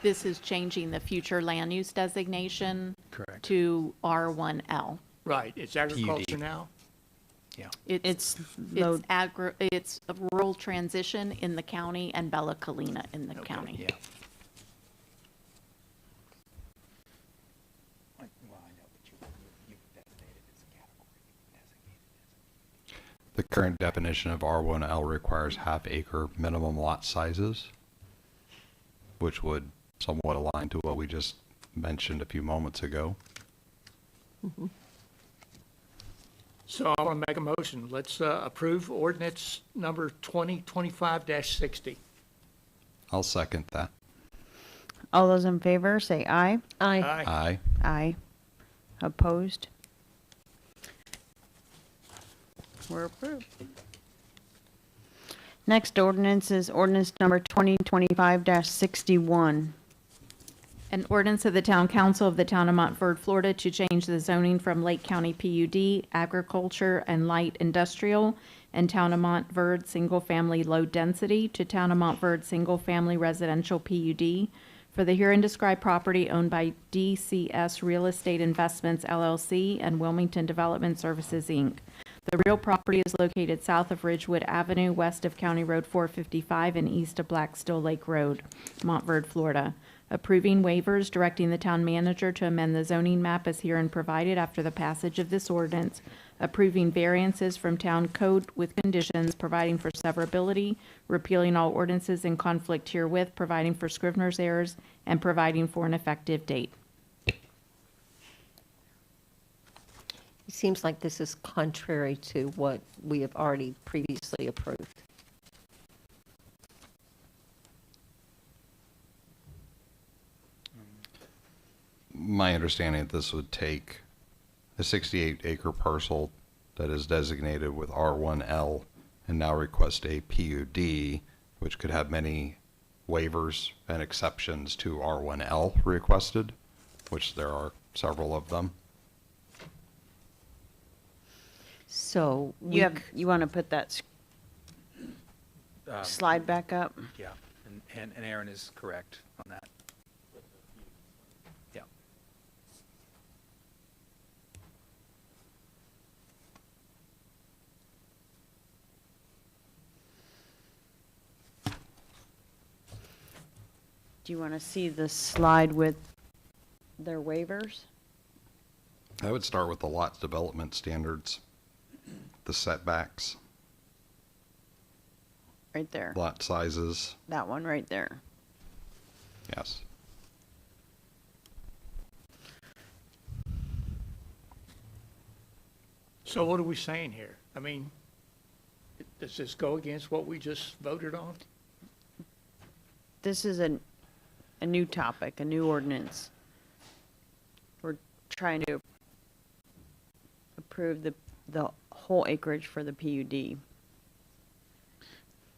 This is changing the future land use designation Correct. to R1L. Right, it's agriculture now? Yeah. It's a rural transition in the county and Bella Colina in the county. Yeah. The current definition of R1L requires half-acre minimum lot sizes, which would somewhat align to what we just mentioned a few moments ago. So I want to make a motion. Let's approve ordinance number 2025-60. I'll second that. All those in favor, say aye. Aye. Aye. Aye. Opposed? We're approved. Next ordinance is ordinance number 2025-61. An ordinance of the Town Council of the Town of Montverde, Florida to change the zoning from Lake County PUD, agriculture and light industrial, and Town of Montverde single-family low density to Town of Montverde single-family residential PUD for the herein described property owned by DCS Real Estate Investments LLC and Wilmington Development Services, Inc. The real property is located south of Ridgewood Avenue, west of County Road 455, and east of Blackstill Lake Road, Montverde, Florida. Approving waivers, directing the town manager to amend the zoning map as herein provided after the passage of this ordinance, approving variances from town code with conditions, providing for severability, repealing all ordinances in conflict herewith, providing for Scrivener's errors, and providing for an effective date. It seems like this is contrary to what we have already previously approved. My understanding that this would take a 68-acre parcel that is designated with R1L and now request a PUD, which could have many waivers and exceptions to R1L requested, which there are several of them. So You want to put that slide back up? Yeah, and Aaron is correct on that. Yeah. Do you want to see the slide with their waivers? I would start with the lot development standards, the setbacks, Right there. lot sizes. That one right there. Yes. So what are we saying here? I mean, does this go against what we just voted on? This is a new topic, a new ordinance. We're trying to approve the whole acreage for the PUD.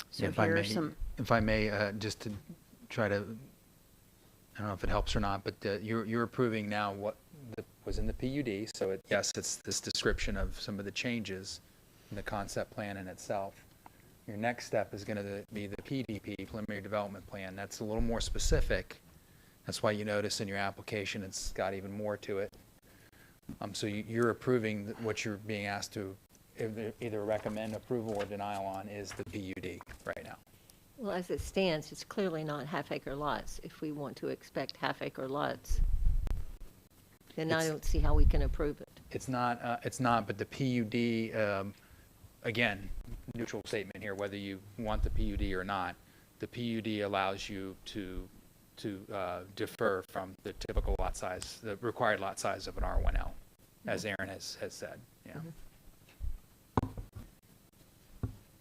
So If I here are may- some, If I may, just to try to, I don't know if it helps or not, but you're approving now what was in the PUD, so yes, it's this description of some of the changes in the concept plan in itself. Your next step is going to be the PDP, preliminary development plan. That's a little more specific. That's why you notice in your application it's got even more to it. So you're approving what you're being asked to either recommend approval or denial on is the PUD right now. Well, as it stands, it's clearly not half-acre lots. If we want to expect half-acre lots, then I don't see how we can approve it. It's not, but the PUD, again, neutral statement here, whether you want the PUD or not, the PUD allows you to defer from the typical lot size, the required lot size of an R1L, as Aaron has said, yeah.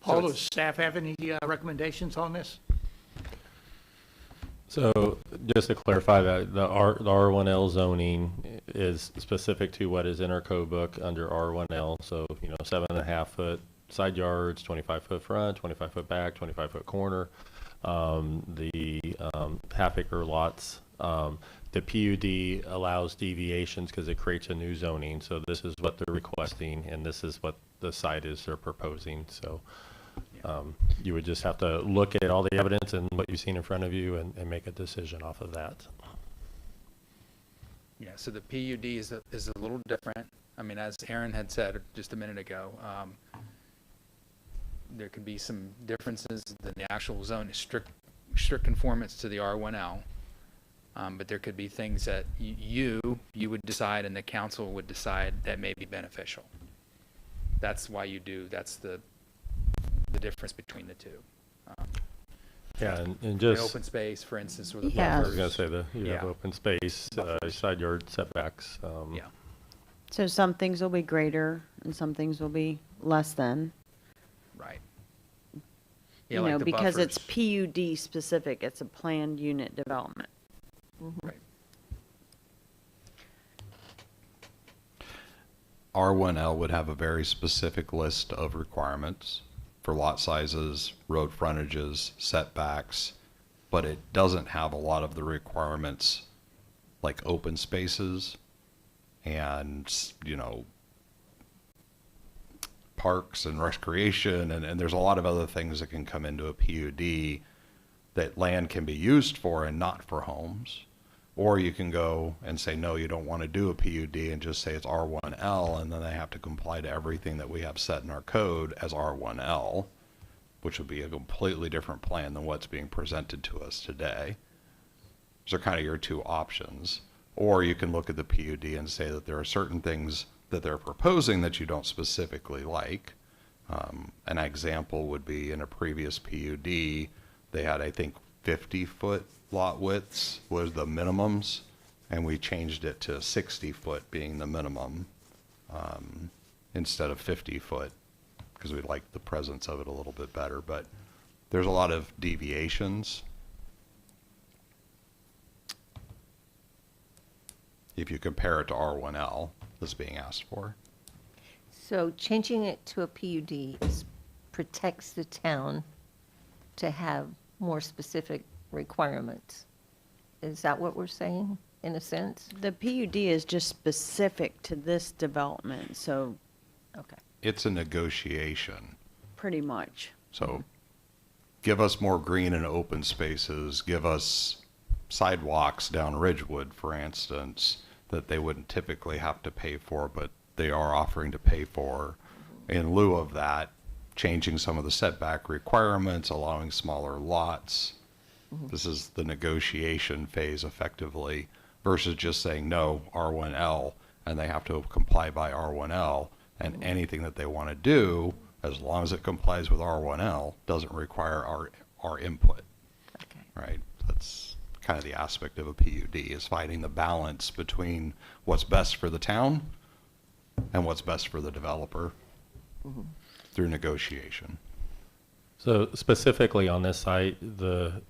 Paul, does staff have any recommendations on this? So just to clarify that, the R1L zoning is specific to what is in our code book under R1L. So, 7.5 foot side yards, 25 foot front, 25 foot back, 25 foot corner. The half acre lots The PUD allows deviations because it creates a new zoning. So this is what they're requesting, and this is what the site is they're proposing. So you would just have to look at all the evidence and what you've seen in front of you and make a decision off of that. Yeah, so the PUD is a little different. I mean, as Aaron had said just a minute ago, there could be some differences. The actual zone is strict conformance to the R1L, but there could be things that you would decide and the council would decide that may be beneficial. That's why that's the difference between the two. Yeah, and just the open space, for instance, or the Yeah. I was going to say you have Yeah. open space, side yard setbacks. Yeah. So some things will be greater and some things will be less than. Right. You like know, the because it's buffers. PUD specific, it's a planned unit development. Right. R1L would have a very specific list of requirements for lot sizes, road frontages, setbacks, but it doesn't have a lot of the requirements like open spaces and, parks and recreation, and there's a lot of other things that can come into a PUD that land can be used for and not for homes. Or you can go and say, no, you don't want to do a PUD and just say it's R1L, and then they have to comply to everything that we have set in our code as R1L, which would be a completely different plan than what's being presented to us today. Those are kind of your two options. Or you can look at the PUD and say that there are certain things that they're proposing that you don't specifically like. An example would be in a previous PUD, they had, I think, 50-foot lot widths was the minimums, and we changed it to 60-foot being the minimum instead of 50-foot because we like the presence of it a little bit better. But there's a lot of deviations. If you compare it to R1L that's being asked for. So changing it to a PUD protects the town to have more specific requirements. Is that what we're saying, in a sense? The PUD is just specific to this development, so Okay. It's a negotiation. pretty much. So give us more green and open spaces, give us sidewalks down Ridgewood, for instance, that they wouldn't typically have to pay for, but they are offering to pay for. In lieu of that, changing some of the setback requirements, allowing smaller lots. This is the negotiation phase effectively versus just saying no, R1L, and they have to comply by R1L, and anything that they want to do, as long as it complies with R1L, doesn't require our input. Okay. Right? That's kind of the aspect of a PUD, is finding the balance between what's best for the town and what's best for the developer through negotiation. So specifically on this site, and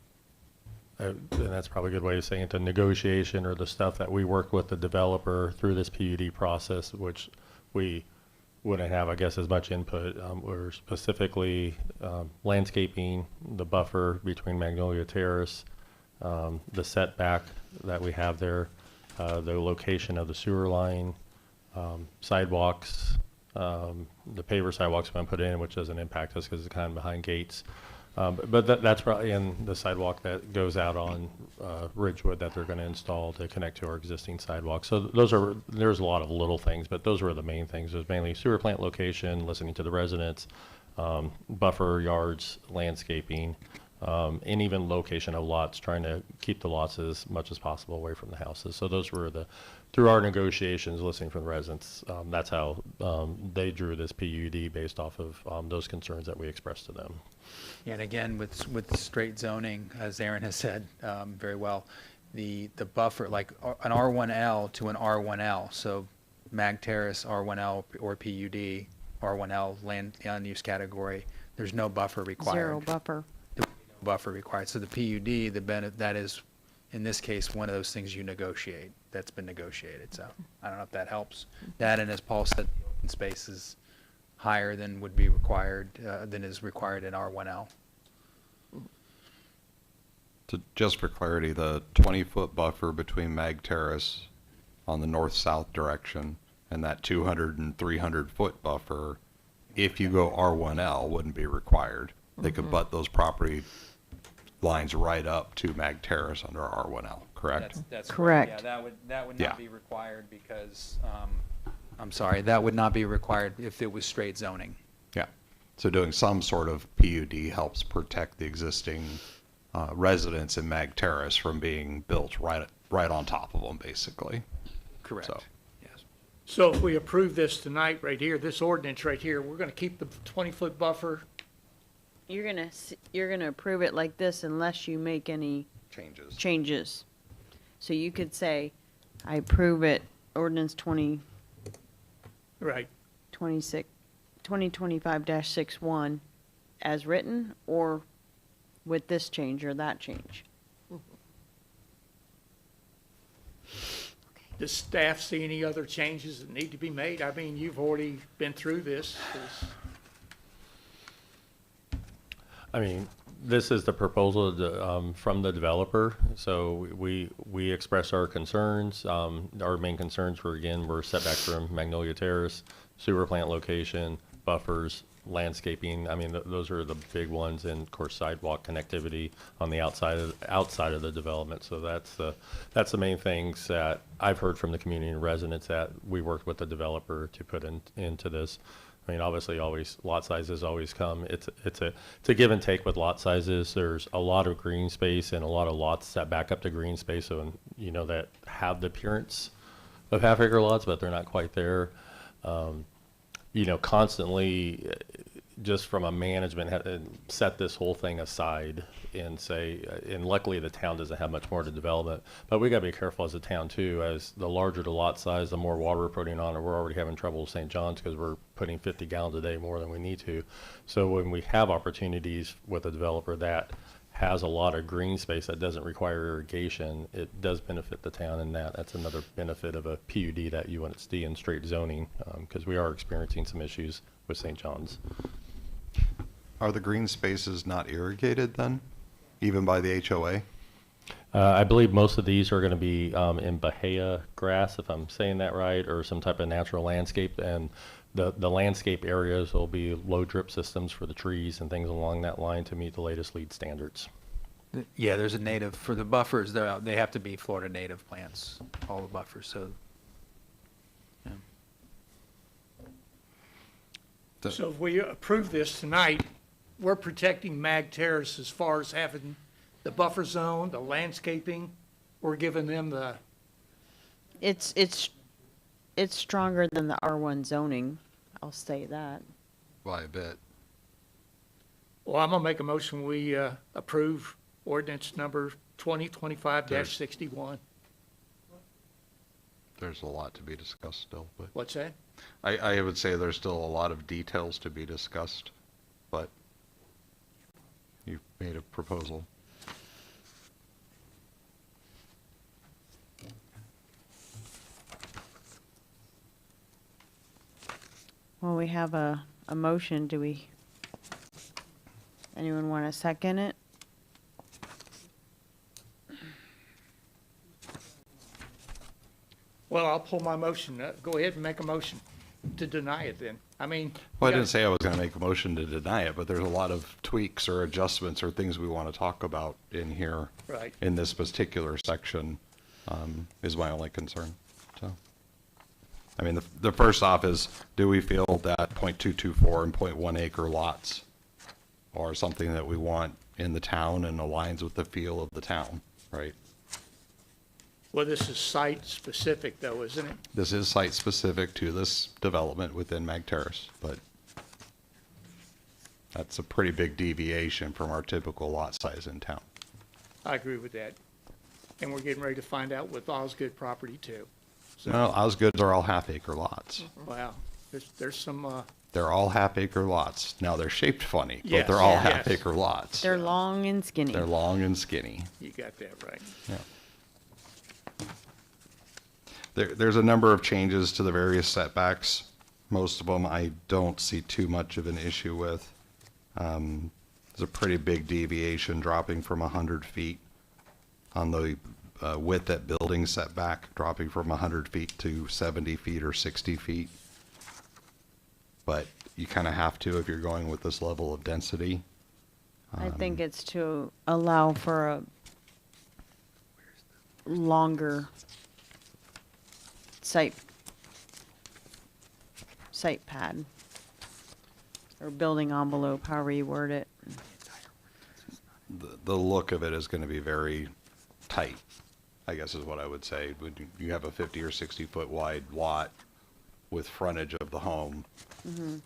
that's probably a good way of saying it, the negotiation or the stuff that we work with the developer through this PUD process, which we wouldn't have, I guess, as much input. We're specifically landscaping, the buffer between Magnolia Terrace, the setback that we have there, the location of the sewer line, sidewalks, the paver sidewalks we put in, which doesn't impact us because it's kind of behind gates. But that's probably in the sidewalk that goes out on Ridgewood that they're going to install to connect to our existing sidewalk. So there's a lot of little things, but those were the main things. It was mainly sewer plant location, listening to the residents, buffer yards, landscaping, and even location of lots, trying to keep the lots as much as possible away from the houses. So those were through our negotiations, listening from the residents, that's how they drew this PUD based off of those concerns that we expressed to them. And again, with straight zoning, as Aaron has said very well, the buffer, like an R1L to an R1L, so Mag Terrace R1L or PUD, R1L land use category, there's no buffer required. Zero buffer. Buffer required. So the PUD, that is, in this case, one of those things you negotiate. That's been negotiated. So I don't know if that helps. That, and as Paul said, the open space is higher than would be required, than is required in R1L. Just for clarity, the 20-foot buffer between Mag Terrace on the north-south direction and that 200 and 300-foot buffer, if you go R1L, wouldn't be required. They could butt those property lines right up to Mag Terrace under R1L, correct? That's Correct. Yeah, that would Yeah. not be required because, I'm sorry, that would not be required if it was straight zoning. Yeah. So doing some sort of PUD helps protect the existing residents in Mag Terrace from being built right on top of them, basically. Correct. So, Yes. So if we approve this tonight right here, this ordinance right here, we're gonna keep the 20-foot buffer. You're gonna approve it like this unless you make any changes. So you could say, I approve it, ordinance 2025-61 as written, or with this change or that change. Does staff see any other changes that need to be made? I mean, you've already been through this. I mean, this is the proposal from the developer, so we express our concerns. Our main concerns were setback from Magnolia Terrace, sewer plant location, buffers, landscaping. I mean, those are the big ones, and of course sidewalk connectivity on the outside of the development. So that's the main things that I've heard from the community and residents that we worked with the developer to put into this. I mean, obviously, always lot sizes always come. It's a give and take with lot sizes. There's a lot of green space and a lot of lots that back up to green space, so that have the appearance of half-acre lots, but they're not quite there. Constantly, just from a management, set this whole thing aside and say, and luckily the town doesn't have much more to development, but we got to be careful as a town too. As the larger the lot size, the more water we're putting on it. We're already having trouble with St. John's because we're putting 50 gallons a day more than we need to. So when we have opportunities with a developer that has a lot of green space that doesn't require irrigation, it does benefit the town, and that's another benefit of a PUD that you wouldn't see in straight zoning, because we are experiencing some issues with St. John's. are the green spaces not irrigated then, even by the HOA? I believe most of these are going to be in Bahia grass, if I'm saying that right, or some type of natural landscape. And the landscape areas will be low drip systems for the trees and things along that line to meet the latest LEED standards. Yeah, there's a native, for the buffers, they have to be Florida native plants, all the buffers, so. Yeah. So if we approve this tonight, we're protecting Mag Terrace as far as having the buffer zone, the landscaping. We're giving them the. It's stronger than the R1 zoning, I'll say that. By a bit. Well, I'm gonna make a motion, we approve ordinance number 2025-61. There's a lot to be discussed still, but. What's that? I would say there's still a lot of details to be discussed, but you've made a proposal. Well, we have a motion. Anyone want to second it? Well, I'll pull my motion. Go ahead and make a motion to deny it then. I mean. Well, I we didn't say I was going to make a motion to deny it, but there's a lot of tweaks or adjustments or things we want to talk about in here. Right. In this particular section, is my only concern, so. I mean, the first off is, do we feel that .224 and .1 acre lots are something that we want in the town and aligns with the feel of the town, right? Well, this is site specific though, isn't it? This is site specific to this development within Mag Terrace, but that's a pretty big deviation from our typical lot size in town. I agree with that. And we're getting ready to find out with Osgood property too. So, No, Osgoods are all half-acre lots. wow, there's some, They're all half-acre lots. Now, they're shaped funny, but Yes, they're all yes. half-acre lots. They're long and skinny. They're long and skinny. you got that right. Yeah. There's a number of changes to the various setbacks. Most of them I don't see too much of an issue with. There's a pretty big deviation dropping from 100 feet on the width at building setback, dropping from 100 feet to 70 feet or 60 feet. But you kind of have to if you're going with this level of density. I think it's to allow for a longer site pad or building envelope, however you word it. The look of it is going to be very tight, I guess is what I would say. You have a 50 or 60 foot wide lot with frontage of the home. Mm-hmm.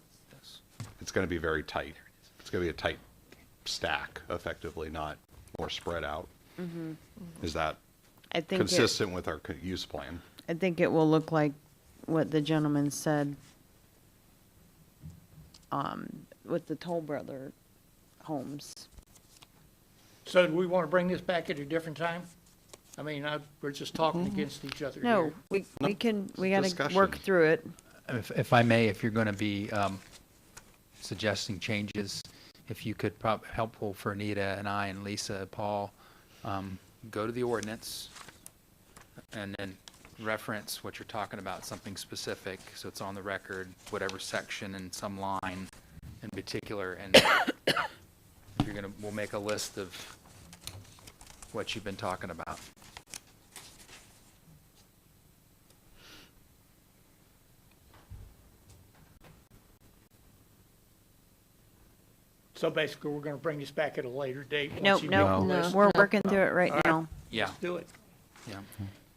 It's going to be very tight. It's going to be a tight stack, effectively, not more spread out. Mm-hmm. Is that I think consistent with our use plan? I think it will look like what the gentleman said with the Toll Brother homes. So do we want to bring this back at a different time? I mean, we're just talking against each other No, here. we got to discussion. work through it. If I may, if you're going to be suggesting changes, if you could helpful for Anita and I and Lisa, Paul, go to the ordinance and then reference what you're talking about, something specific, so it's on the record, whatever section and some line in particular, and if you're gonna, we'll make a list of what you've been talking about. So basically, we're going to bring this back at a later date. once Nope, you nope, make the list. we're working through it right All now. Yeah. Let's do it. Yeah.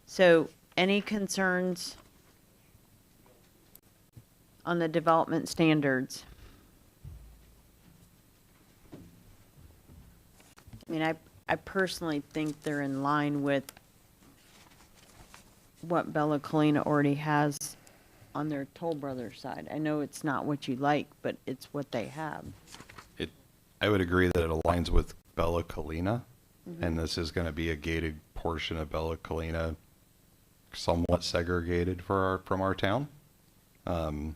So, any concerns on the development standards? I mean, I personally think they're in line with what Bella Colina already has on their Toll Brothers side. I know it's not what you like, but it's what they have. I would agree that it aligns with Bella Colina, Mhm. and this is going to be a gated portion of Bella Colina, somewhat segregated from our town. So,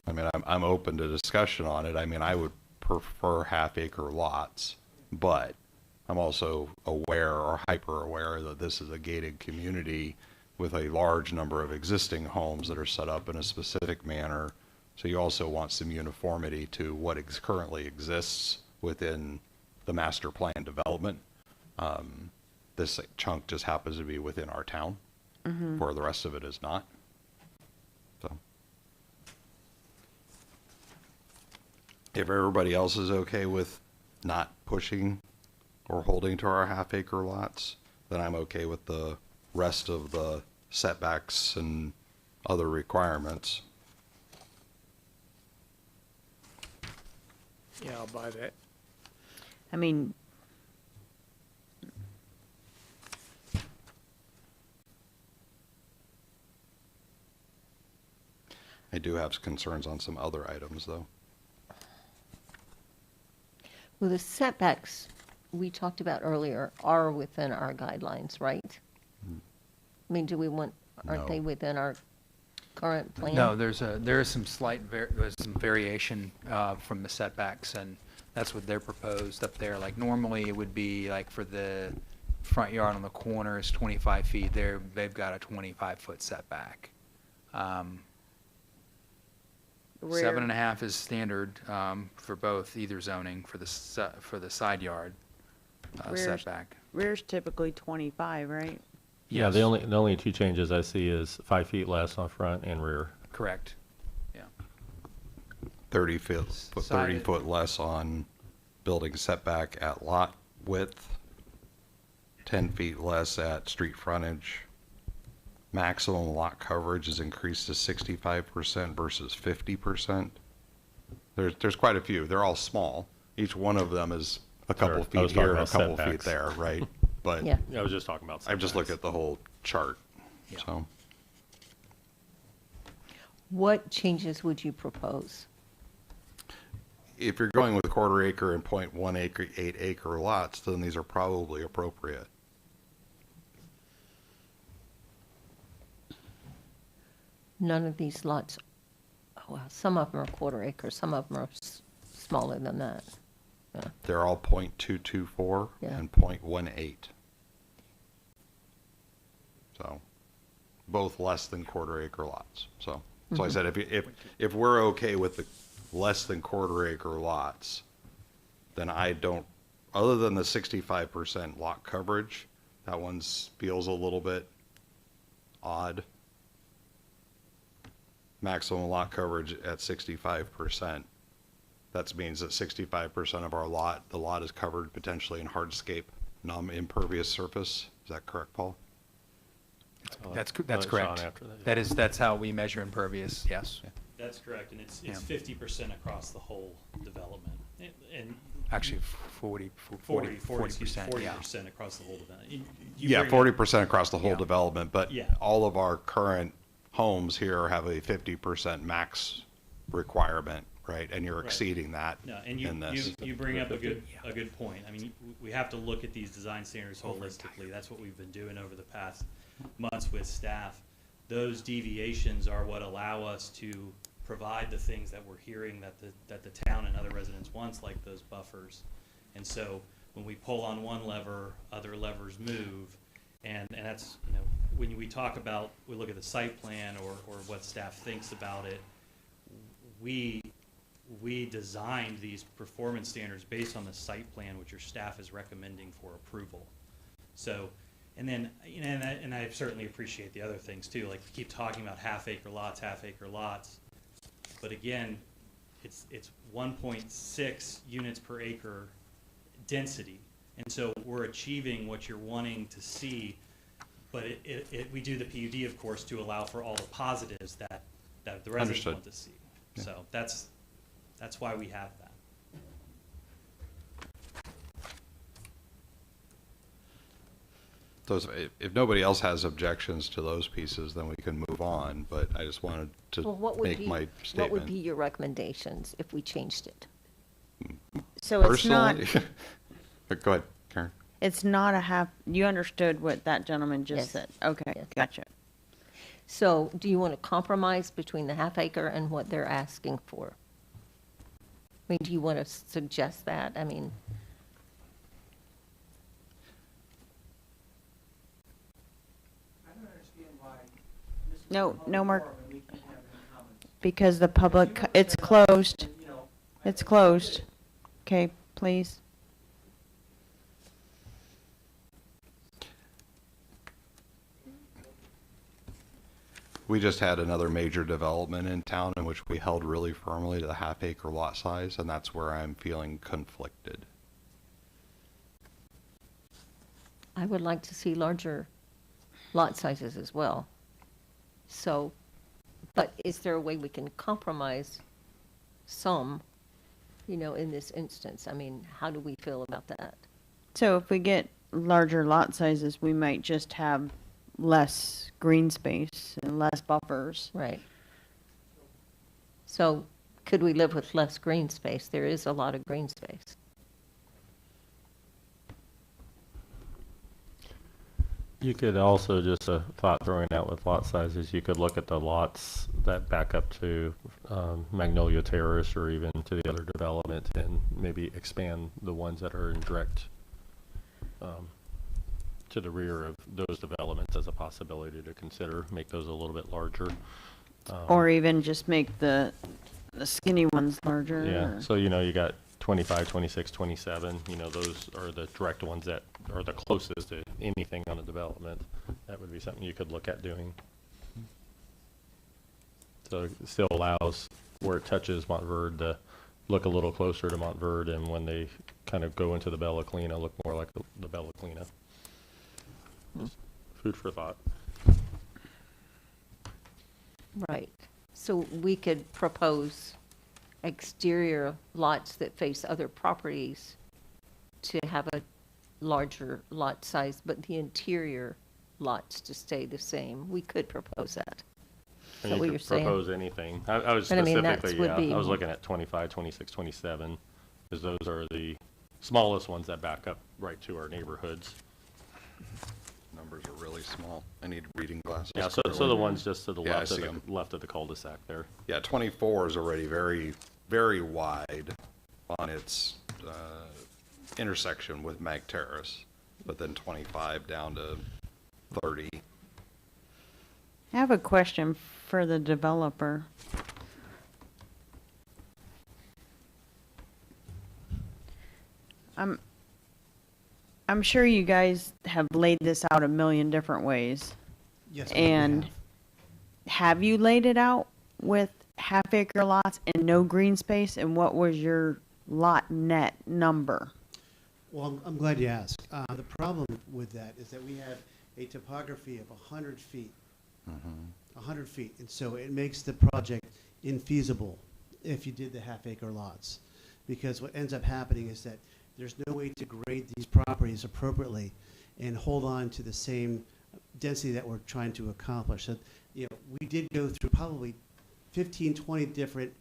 I mean, I'm open to discussion on it. I mean, I would prefer half-acre lots, but I'm also aware or hyper-aware that this is a gated community with a large number of existing homes that are set up in a specific manner. So you also want some uniformity to what currently exists within the master plan development. This chunk just happens to be within our town, Mhm. where the rest of it is not. So, if everybody else is okay with not pushing or holding to our half-acre lots, then I'm okay with the rest of the setbacks and other requirements. Yeah, I'll buy that. I mean, I do have concerns on some other items, though. Well, the setbacks we talked about earlier are within our guidelines, right? I mean, do we want, aren't they No. within our current plan? No, there is some slight, there's some variation from the setbacks, and that's what they're proposed up there. Like normally it would be like for the front yard on the corner is 25 feet. They've got a 25-foot setback. Rear- 7.5 is standard for both, either zoning for the side yard Rear's- setback. rear's typically 25, right? Yeah, the only two changes I see is 5 feet less on front and rear. Correct. Yeah. 30 foot, Side- 30 foot less on building setback at lot width, 10 feet less at street frontage. Maximum lot coverage is increased to 65% versus 50%. There's quite a few. They're all small. Each one of them is a couple Sure. I feet was talking here and a about couple setbacks. feet there, right? But Yeah. I was just talking about I've just looked setbacks. at the whole chart, so. What changes would you propose? If you're going with quarter acre and 0.18 acre lots, then these are probably appropriate. None of these lots, well, some of them are quarter acre, some of them are smaller than that. They're all .224 Yeah. and .18. So, both less than quarter acre lots. So I Mhm. said, if we're okay with the less than quarter acre lots, then I don't, other than the 65% lot coverage, that one feels a little bit odd. Maximum lot coverage at 65%. That means that 65% of our lot, the lot is covered potentially in hardscape, non-impervious surface. Is that correct, Paul? That's Sean correct. after that. That's how we measure impervious, yes. That's correct, and it's Yeah. 50% across the whole development. And Actually, 40%, yeah. 40% across the whole development. Yeah, 40% across the whole development, but Yeah. all of our current homes here have a 50% max requirement, right? And you're Right. exceeding that No, and in this. you bring up a good point. I mean, we have to look at these design standards holistically. That's what we've been doing over the past months with staff. Those deviations are what allow us to provide the things that we're hearing that the town and other residents wants, like those buffers. And so when we pull on one lever, other levers move. And that's, when we talk about, we look at the site plan or what staff thinks about it, we designed these performance standards based on the site plan, which your staff is recommending for approval. So, and then, and I certainly appreciate the other things too, like we keep talking about half acre lots. But again, it's 1.6 units per acre density. And so we're achieving what you're wanting to see, but we do the PUD, of course, to allow for all the positives that the residents Understood. want to see. Yeah. So that's why we have that. Those, if nobody else has objections to those pieces, then we can move on, but I just wanted to Well, what would make be, my what statement. would be your recommendations if we changed it? So it's not, Personally, go ahead, Karen. it's not a half, you understood what that gentleman just Yes. said? Okay, Yes. gotcha. So do you want to compromise between the half acre and what they're asking for? I mean, do you want to suggest that? I mean, No, no more, because the public, it's closed. It's closed. Okay, please. We just had another major development in town in which we held really firmly to the half acre lot size, and that's where I'm feeling conflicted. I would like to see larger lot sizes as well. So, but is there a way we can compromise some, in this instance? I mean, how do we feel about that? So if we get larger lot sizes, we might just have less green space and less buffers. Right. So could we live with less green space? There is a lot of green space. You could also, just a thought throwing out with lot sizes, you could look at the lots that back up to Magnolia Terrace or even to the other development and maybe expand the ones that are in direct to the rear of those developments as a possibility to consider, make those a little bit larger. Or even just make the skinny ones larger. Yeah, or- so you got 25, 26, 27, those are the direct ones that are the closest to anything on a development. That would be something you could look at doing. So it still allows where it touches Montverde to look a little closer to Montverde, and when they kind of go into the Bella Clina, look more like the Bella Clina. Just food for thought. Right. So we could propose exterior lots that face other properties to have a larger lot size, but the interior lots to stay the same. We could propose that. Is And that you what could you're saying? propose anything. I was But I mean, that's specifically, would be- I was looking at 25, 26, 27, because those are the smallest ones that back up right to our neighborhoods. Numbers are really small. I need reading glasses. Yeah, so the clearly. ones just to the Yeah, I left of see 'em. left of the cul-de-sac there. Yeah, 24 is already very, very wide on its intersection with Mag Terrace, but then 25 down to 30. I have a question for the developer. I'm sure you guys have laid this out a million different ways. Yes, we And have you laid it out with half-acre lots and no green space? And what was your lot net number? Well, I'm glad you asked. The problem with that is that we have a topography of 100 feet. 100 feet. And so it makes the project infeasible if you did the half-acre lots. Because what ends up happening is that there's no way to grade these properties appropriately and hold on to the same density that we're trying to accomplish. So, you know, we did go through probably 15, 20 different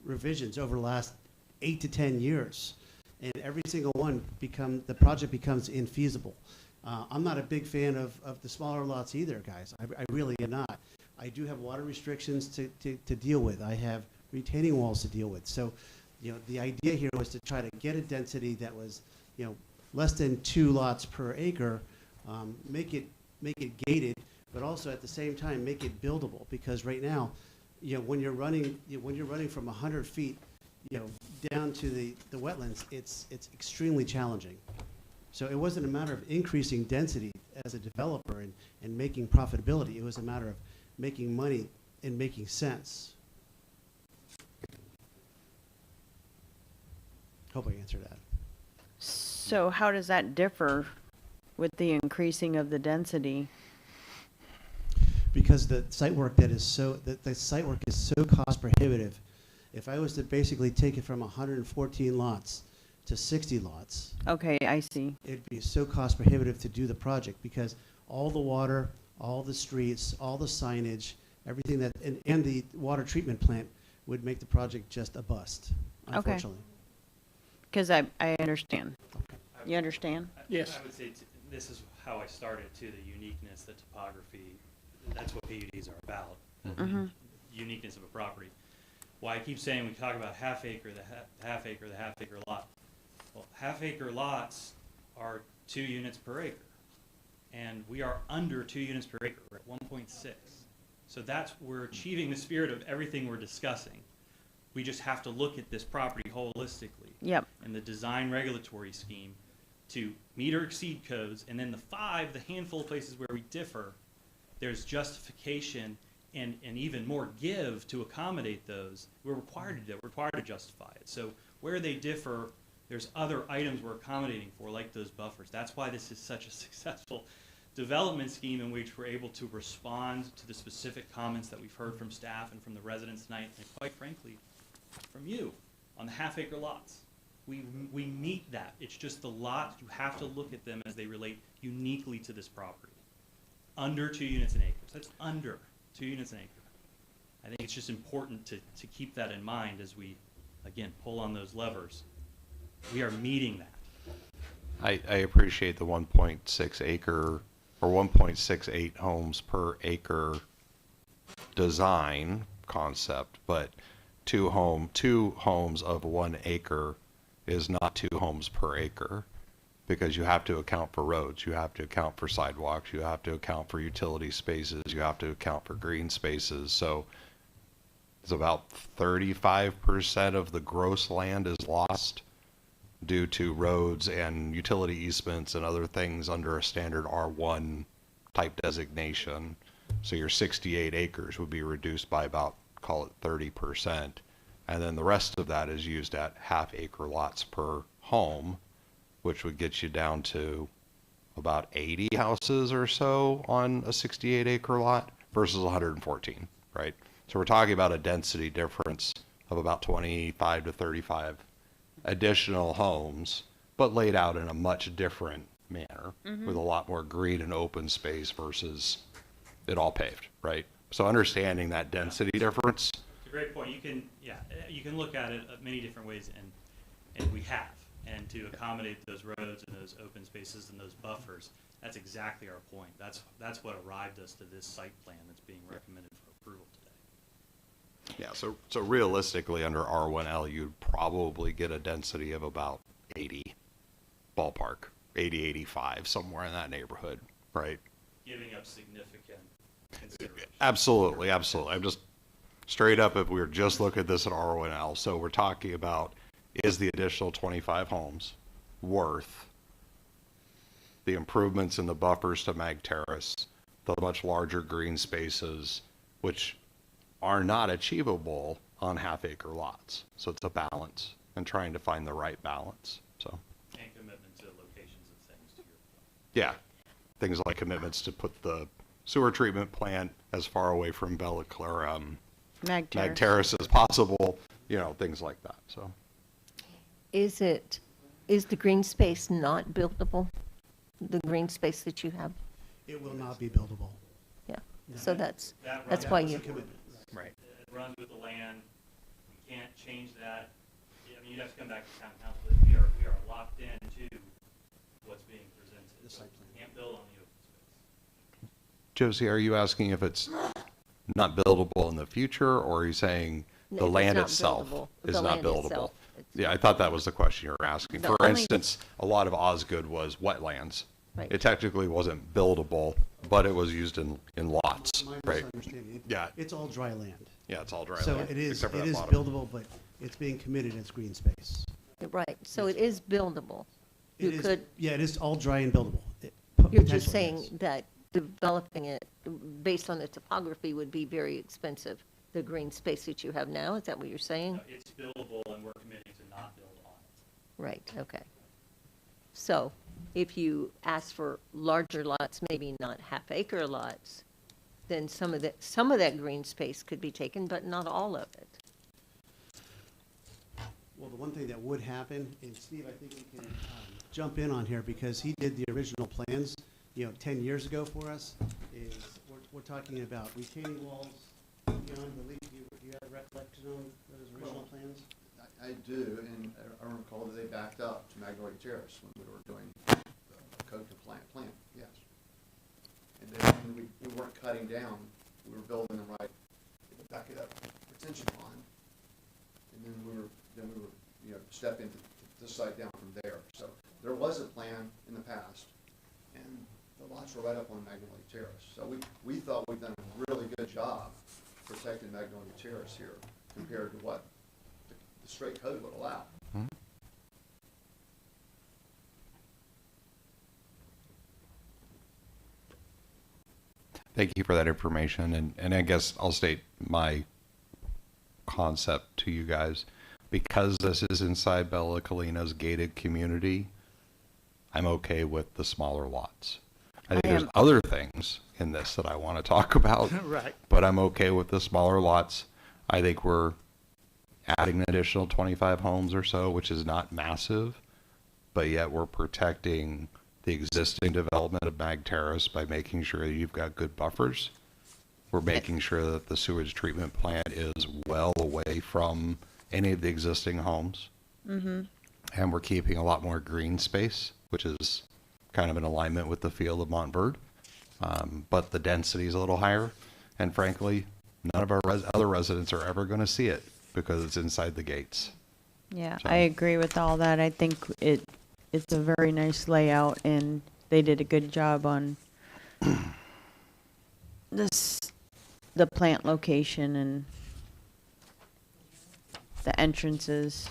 revisions over the last 8 to 10 years. And every single one the project becomes infeasible. I'm not a big fan of the smaller lots either, guys. I really am not. I do have water restrictions to deal with. I have retaining walls to deal with. So, you know, the idea here was to try to get a density that was, you know, less than 2 lots per acre, make it gated, but also at the same time make it buildable. Because right now, you know, when you're running from 100 feet, you know, down to the wetlands, it's extremely challenging. So it wasn't a matter of increasing density as a developer and making profitability. It was a matter of making money and making sense. Hope I answered that. So how does that differ with the increasing of the density? Because the site work the site work is so cost prohibitive. If I was to basically take it from 114 lots to 60 lots. Okay, I see. It'd be so cost prohibitive to do the project because all the water, all the streets, all the signage, everything that, and the water treatment plant would make the project just a bust, unfortunately. Because I understand. You understand? Yes. I would say this is how I started too, the uniqueness, the topography. That's what PUDs are about, the uniqueness of a property. Why I keep saying we talk about half acre, the half acre lot. Well, half acre lots are 2 units per acre. And we are under 2 units per acre. We're at 1.6. So we're achieving the spirit of everything we're discussing. We just have to look at this property holistically. Yep. And the design regulatory scheme to meet or exceed codes. And then the handful of places where we differ, there's justification and even more give to accommodate those. We're required to do it. We're required to justify it. So where they differ, there's other items we're accommodating for, like those buffers. That's why this is such a successful development scheme in which we're able to respond to the specific comments that we've heard from staff and from the residents tonight, and quite frankly, from you on the half-acre lots. We meet that. It's just the lots, you have to look at them as they relate uniquely to this property. Under 2 units an acre. So that's under 2 units an acre. I think it's just important to keep that in mind as we, again, pull on those levers. We are meeting that. I appreciate the 1.6 acre or 1.68 homes per acre design concept, but two homes of 1 acre is not 2 homes per acre, because you have to account for roads, you have to account for sidewalks, you have to account for utility spaces, you have to account for green spaces. So it's about 35% of the gross land is lost due to roads and utility easements and other things under a standard R1 type designation. So your 68 acres would be reduced by about, call it 30%. And then the rest of that is used at half-acre lots per home, which would get you down to about 80 houses or so on a 68-acre lot versus 114, right? So we're talking about a density difference of about 25 to 35 additional homes, but laid out in a much different manner with a lot more green and open space versus it all paved, right? So understanding that density difference. It's a great point. You can look at it many different ways, and we have. And to accommodate those roads and those open spaces and those buffers, that's exactly our point. That's what arrived us to this site plan that's being recommended for approval today. Yeah, so realistically under R1L, you'd probably get a density of about 80 ballpark, 80, 85, somewhere in that neighborhood, right? Giving up significant consideration. Absolutely, absolutely. I'm just straight up, if we were just looking at this at RONL, so we're talking about, is the additional 25 homes worth the improvements in the buffers to Mag Terrace, the much larger green spaces, which are not achievable on half-acre lots. So it's a balance and trying to find the right balance. So, And commitment to locations of things, to your point. yeah, things like commitments to put the sewer treatment plant as far away from Mag Mag Terrace. Terrace as possible, you know, things like that. So, Is the green space not buildable? The green space that you have? It will not be buildable. Yeah, so that's That why runs- you. right. It runs with the land. We can't change that. I mean, you'd have to come back to town council, but we are locked into what's being presented. Can't build on the open space. Josie, are you asking if it's not buildable in the future, or are you saying No, the it's land not itself buildable. is The not land buildable? itself. Yeah, I thought that was the question you were asking. The For only- instance, a lot of Osgood was wetlands. Right. It technically wasn't buildable, but it was used in lots, My right? misunderstanding. Yeah. It's all dry land. Yeah, it's all dry So land, it is except for that bottom. buildable, but it's being committed as green space. Right, so it is buildable. You It is- could, Yeah, it is all dry and buildable. you're just Potentially, saying yes. that developing it based on the topography would be very expensive. The green space that you have now, is that what you're saying? No, it's buildable, and we're committing to not build on it. Right, okay. So if you ask for larger lots, maybe not half-acre lots, then some of that green space could be taken, but not all of it. Well, the one thing that would happen, and Steve, I think you can jump in on here, because he did the original plans, 10 years ago for us, is we're talking about retaining walls beyond the leaf. Do you have recollection on those original plans? I do, and I recall that they backed up to Magnolia Terrace when we were doing the code compliant plan, yes. And then when we weren't cutting down, we were building them right at the back of that retention pond. And then we were, step into the site down from there. So there was a plan in the past, and the lots were right up on Magnolia Terrace. So we thought we'd done a really good job protecting Magnolia Terrace here compared to what the straight code would allow. Thank you for that information, and I guess I'll state my concept to you guys. Because this is inside Bella Colina's gated community, I'm okay with the smaller lots. I think there's other things in this that I want to talk about, Right. but I'm okay with the smaller lots. I think we're adding an additional 25 homes or so, which is not massive, but yet we're protecting the existing development of Mag Terrace by making sure you've got good buffers. We're making sure that the sewage treatment plant is well away from any of the existing homes. Mm-hmm. And we're keeping a lot more green space, which is kind of in alignment with the feel of Montverde. But the density is a little higher. And frankly, none of our other residents are ever going to see it because it's inside the gates. Yeah, So- I agree with all that. I think it's a very nice layout, and they did a good job on the plant location and the entrances.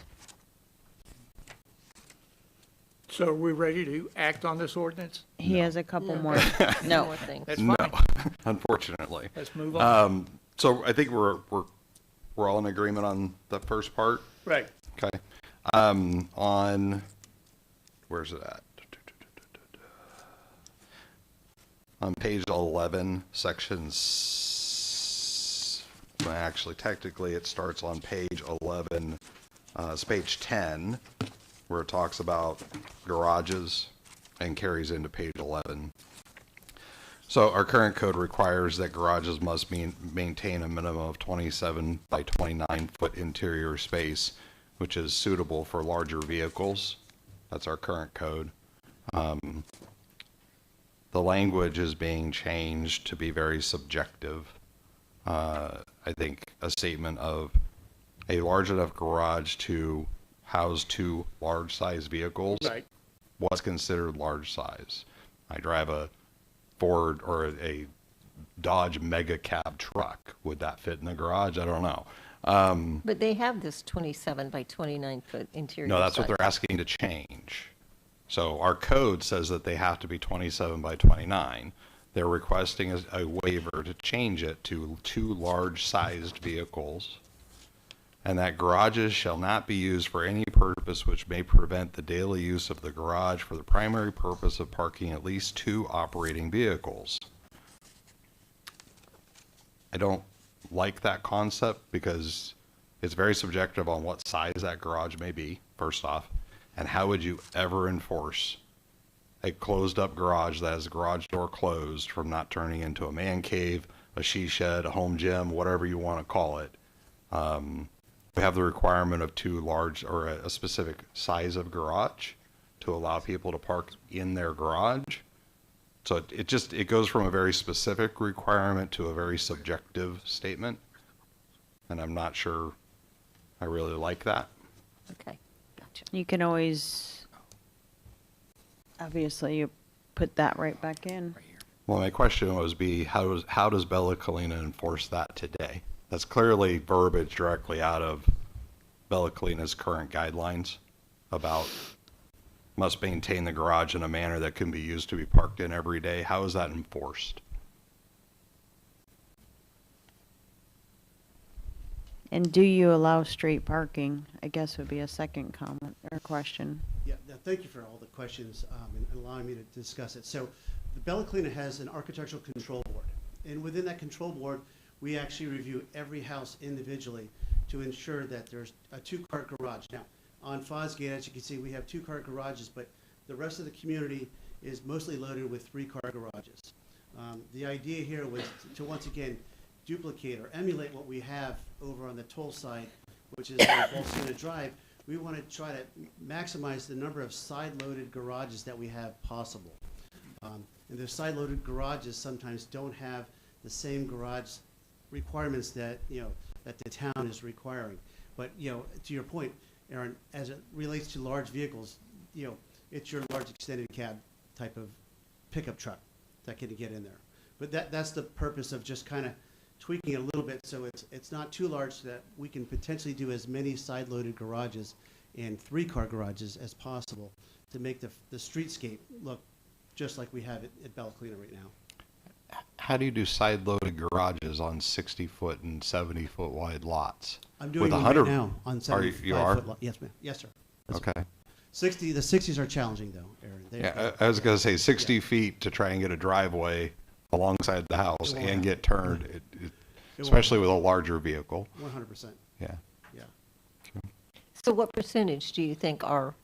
So are we ready to act on this ordinance? He has a couple No. more. No No. more things. That's No, fine. unfortunately. Let's move on. So I think we're all in agreement on the first part. Right. Okay. Where's it at? On page 11, well, actually, technically, it starts on page 11. It's page 10, where it talks about garages and carries into page 11. So our current code requires that garages must maintain a minimum of 27 by 29 foot interior space, which is suitable for larger vehicles. That's our current code. The language is being changed to be very subjective. I think a statement of a large enough garage to house two large size vehicles, Right. what's considered large size? I drive a Ford or a Dodge mega cab truck. Would that fit in the garage? I don't know. But they have this 27 by 29 foot interior. No, that's what size. they're asking to change. So our code says that they have to be 27 by 29. They're requesting a waiver to change it to two large-sized vehicles, and that garages shall not be used for any purpose which may prevent the daily use of the garage for the primary purpose of parking at least two operating vehicles. I don't like that concept because it's very subjective on what size that garage may be, first off, and how would you ever enforce a closed-up garage that has a garage door closed from not turning into a man cave, a she shed, a home gym, whatever you want to call it. We have the requirement of two large or a specific size of garage to allow people to park in their garage. So it goes from a very specific requirement to a very subjective statement, and I'm not sure I really like that. Okay, gotcha. You can always, obviously, you put that right back in. Well, my question was how does Bella Colina enforce that today? That's clearly verbiage directly out of Bella Colina's current guidelines about must maintain the garage in a manner that can be used to be parked in every day. How is that enforced? And do you allow street parking? I guess would be a second comment or question. Yeah, thank you for all the questions and allowing me to discuss it. So the Bella Colina has an architectural control board. And within that control board, we actually review every house individually to ensure that there's a two-car garage. Now, on Fosgate, as you can see, we have two-car garages, but the rest of the community is mostly loaded with three-car garages. The idea here was to once again duplicate or emulate what we have over on the toll side, which is on Bolsena Drive. We want to try to maximize the number of side-loaded garages that we have possible. And the side-loaded garages sometimes don't have the same garage requirements that that the town is requiring. But to your point, Aaron, as it relates to large vehicles, it's your large extended cab type of pickup truck that can get in there. But that's the purpose of just kind of tweaking it a little bit so it's not too large so that we can potentially do as many side-loaded garages and three-car garages as possible to make the streetscape look just like we have it at Bella Colina right now. How do you do side-loaded garages on 60-foot and 70-foot wide lots? I'm doing With them right now on 75-foot lots. Yes, ma'am. Yes, sir. Okay. The 60s are challenging though, Aaron. Yeah, I was going to say 60 feet to try and get a driveway alongside the house and get turned, especially with a larger vehicle. 100%. Yeah. Yeah. So what percentage do you think are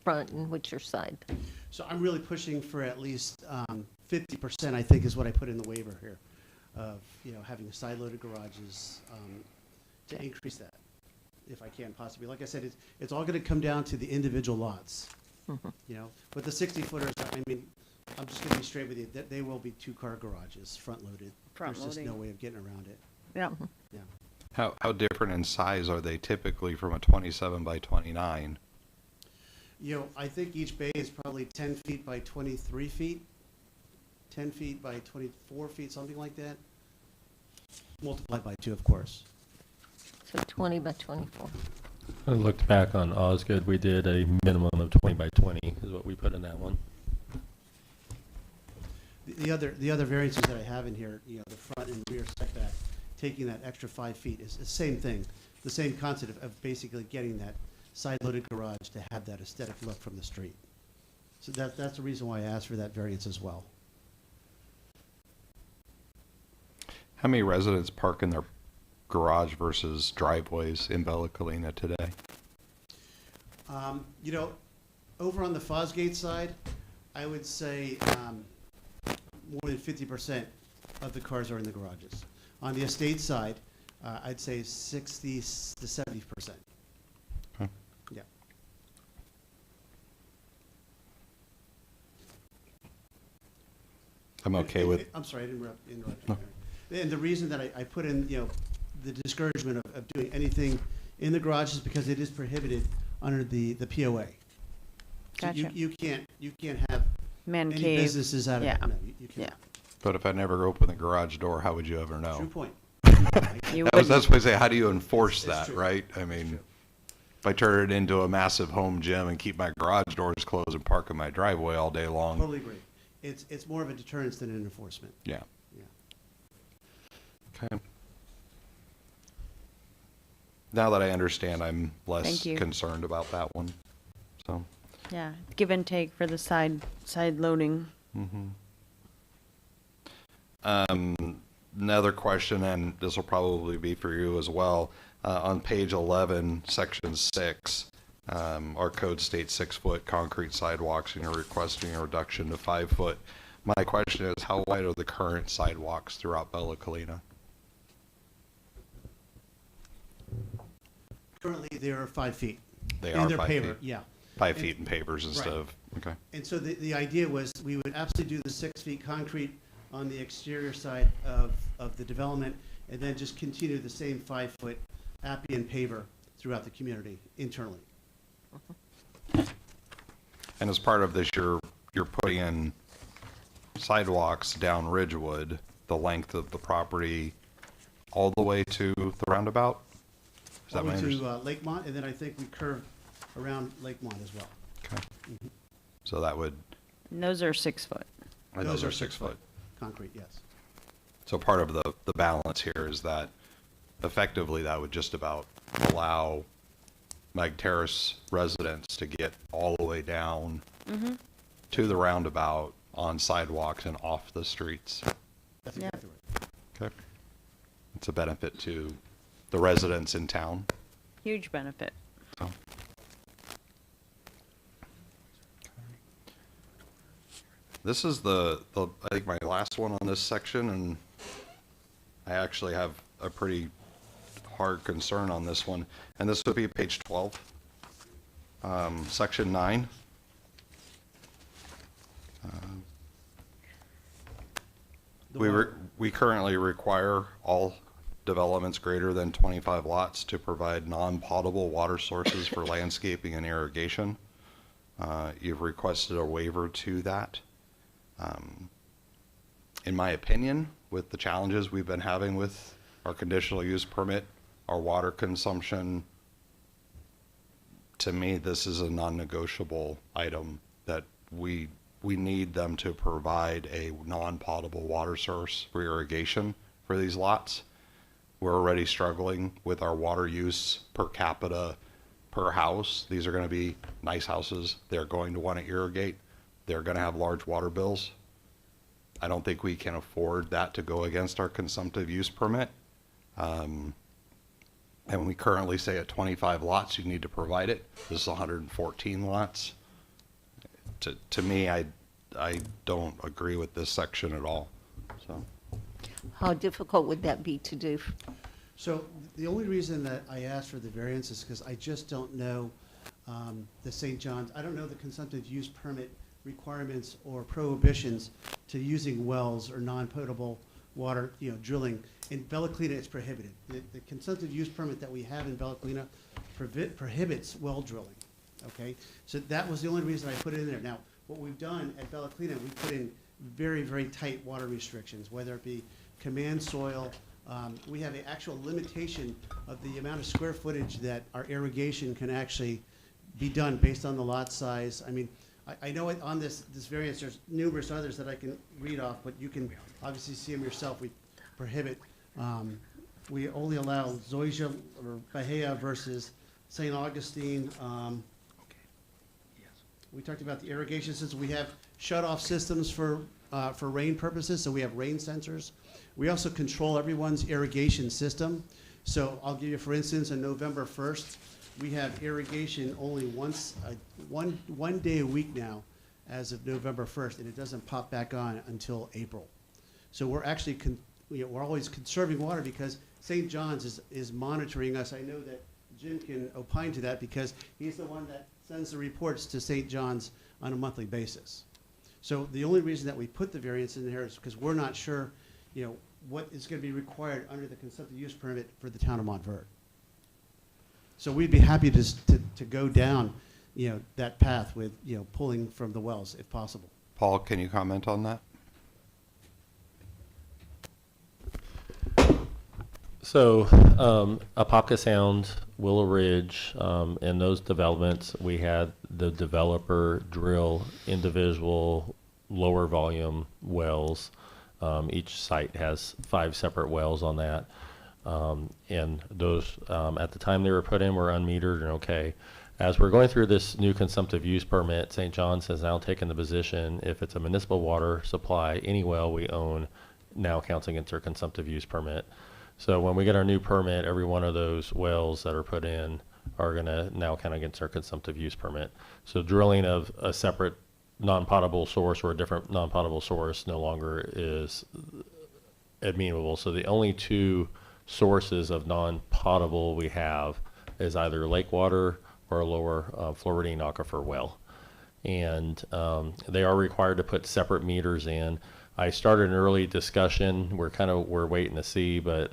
front and which are side? So I'm really pushing for at least 50%, I think is what I put in the waiver here, of having side-loaded garages to increase that, if I can possibly. Like I said, it's all going to come down to the individual lots. But the 60-footers, I mean, I'm just going to be straight with you. They will be two-car garages, front-loaded. There's just no way of getting around it. Yeah. Yeah. How different in size are they typically from a 27 by 29? I think each bay is probably 10 feet by 23 feet, 10 feet by 24 feet, something like that. Multiplied by 2, of course. So 20 by 24. I looked back on Osgood, we did a minimum of 20 by 20 is what we put in that one. The other variances that I have in here, the front and rear setback, taking that extra 5 feet is the same thing, the same concept of basically getting that side-loaded garage to have that aesthetic look from the street. So that's the reason why I asked for that variance as well. How many residents park in their garage versus driveways in Bella Colina today? Over on the Fosgate side, I would say more than 50% of the cars are in the garages. On the estate side, I'd say 60 to 70%. Okay. Yeah. I'm okay with. I'm sorry, I didn't interrupt you. And the reason that I put in, the discouragement of doing anything in the garages because it is prohibited under the POA. So Gotcha. you can't have Man any cave. businesses out of Yeah. it. No, you can't. Yeah. But if I never open the garage door, how would you ever know? True point. You That's why I say, how do you enforce It's that, true. right? I mean, if I turn it into a massive home gym and keep my garage doors closed and park in my driveway all day long. Totally agree. It's more of a deterrence than an enforcement. Yeah. Yeah. Okay. Now that I understand, I'm less Thank you. concerned about that one. So. Yeah, give and take for the side loading. Another question, and this will probably be for you as well. On page 11, section 6, our code states 6-foot concrete sidewalks, and you're requesting a reduction to 5-foot. My question is, how wide are the current sidewalks throughout Bella Colina? Currently, they are 5 feet. They And are they're 5 paver, feet. yeah. 5 And- feet in pavers instead right. of, okay. And so the idea was we would absolutely do the 6 feet concrete on the exterior side of the development, and then just continue the same 5-foot Appian paver throughout the community internally. And as part of this, you're putting in sidewalks down Ridgewood, the length of the property, all the way to the roundabout? Is that All my the way to understanding? Lakemont, and then I think we curve around Lakemont as well. Okay. So that would, And those are 6 foot. and those are 6 foot. Concrete, yes. So part of the balance here is that effectively that would just about allow Mag Terrace residents to get all the way down to the roundabout on sidewalks and off the streets. That's Yep. exactly right. Okay. It's a benefit to the residents in town. Huge benefit. So. This is the I think my last one on this section, and I actually have a pretty hard concern on this one, and this would be page 12, section 9. We currently require all developments greater than 25 lots to provide non-potable water sources for landscaping and irrigation. You've requested a waiver to that. In my opinion, with the challenges we've been having with our conditional use permit, our water consumption, to me, this is a non-negotiable item that we need them to provide a non-potable water source for irrigation for these lots. We're already struggling with our water use per capita per house. These are going to be nice houses. They're going to want to irrigate. They're going to have large water bills. I don't think we can afford that to go against our consumptive use permit. And we currently say at 25 lots, you need to provide it. This is 114 lots. To me, I don't agree with this section at all, so. How difficult would that be to do? So the only reason that I asked for the variance is because I just don't know the St. John's, I don't know the consumptive use permit requirements or prohibitions to using wells or non-potable water, drilling. In Bella Colina, it's prohibited. The consumptive use permit that we have in Bella Colina prohibits well drilling, okay? So that was the only reason I put it in there. Now, what we've done at Bella Colina, we put in very, very tight water restrictions, whether it be command soil. We have an actual limitation of the amount of square footage that our irrigation can actually be done based on the lot size. I mean, I know on this variance, there's numerous others that I can read off, but you can obviously see them yourself. We prohibit, we only allow Zoysia or Bahia versus St. Augustine. We talked about the irrigation system. We have shut-off systems for rain purposes, so we have rain sensors. We also control everyone's irrigation system. So I'll give you, for instance, on November 1st, we have irrigation only one day a week now as of November 1st, and it doesn't pop back on until April. So we're actually, we're always conserving water because St. John's is monitoring us. I know that Jim can opine to that because he's the one that sends the reports to St. John's on a monthly basis. So the only reason that we put the variance in there is because we're not sure, what is going to be required under the consumptive use permit for the town of Montverde. So we'd be happy to go down, that path with, pulling from the wells if possible. Paul, can you comment on that? So, Apopka Sound, Willow Ridge, and those developments, we had the developer drill individual lower volume wells. Each site has 5 separate wells on that. And those, at the time they were put in, were unmetered and okay. As we're going through this new consumptive use permit, St. John's has now taken the position, if it's a municipal water supply, any well we own now counts against our consumptive use permit. So when we get our new permit, every one of those wells that are put in are going to now count against our consumptive use permit. So drilling of a separate non-potable source or a different non-potable source no longer is amenable. So the only 2 sources of non-potable we have is either lake water or a lower fluoridine aquifer well. And they are required to put separate meters in. I started an early discussion. We're waiting to see, but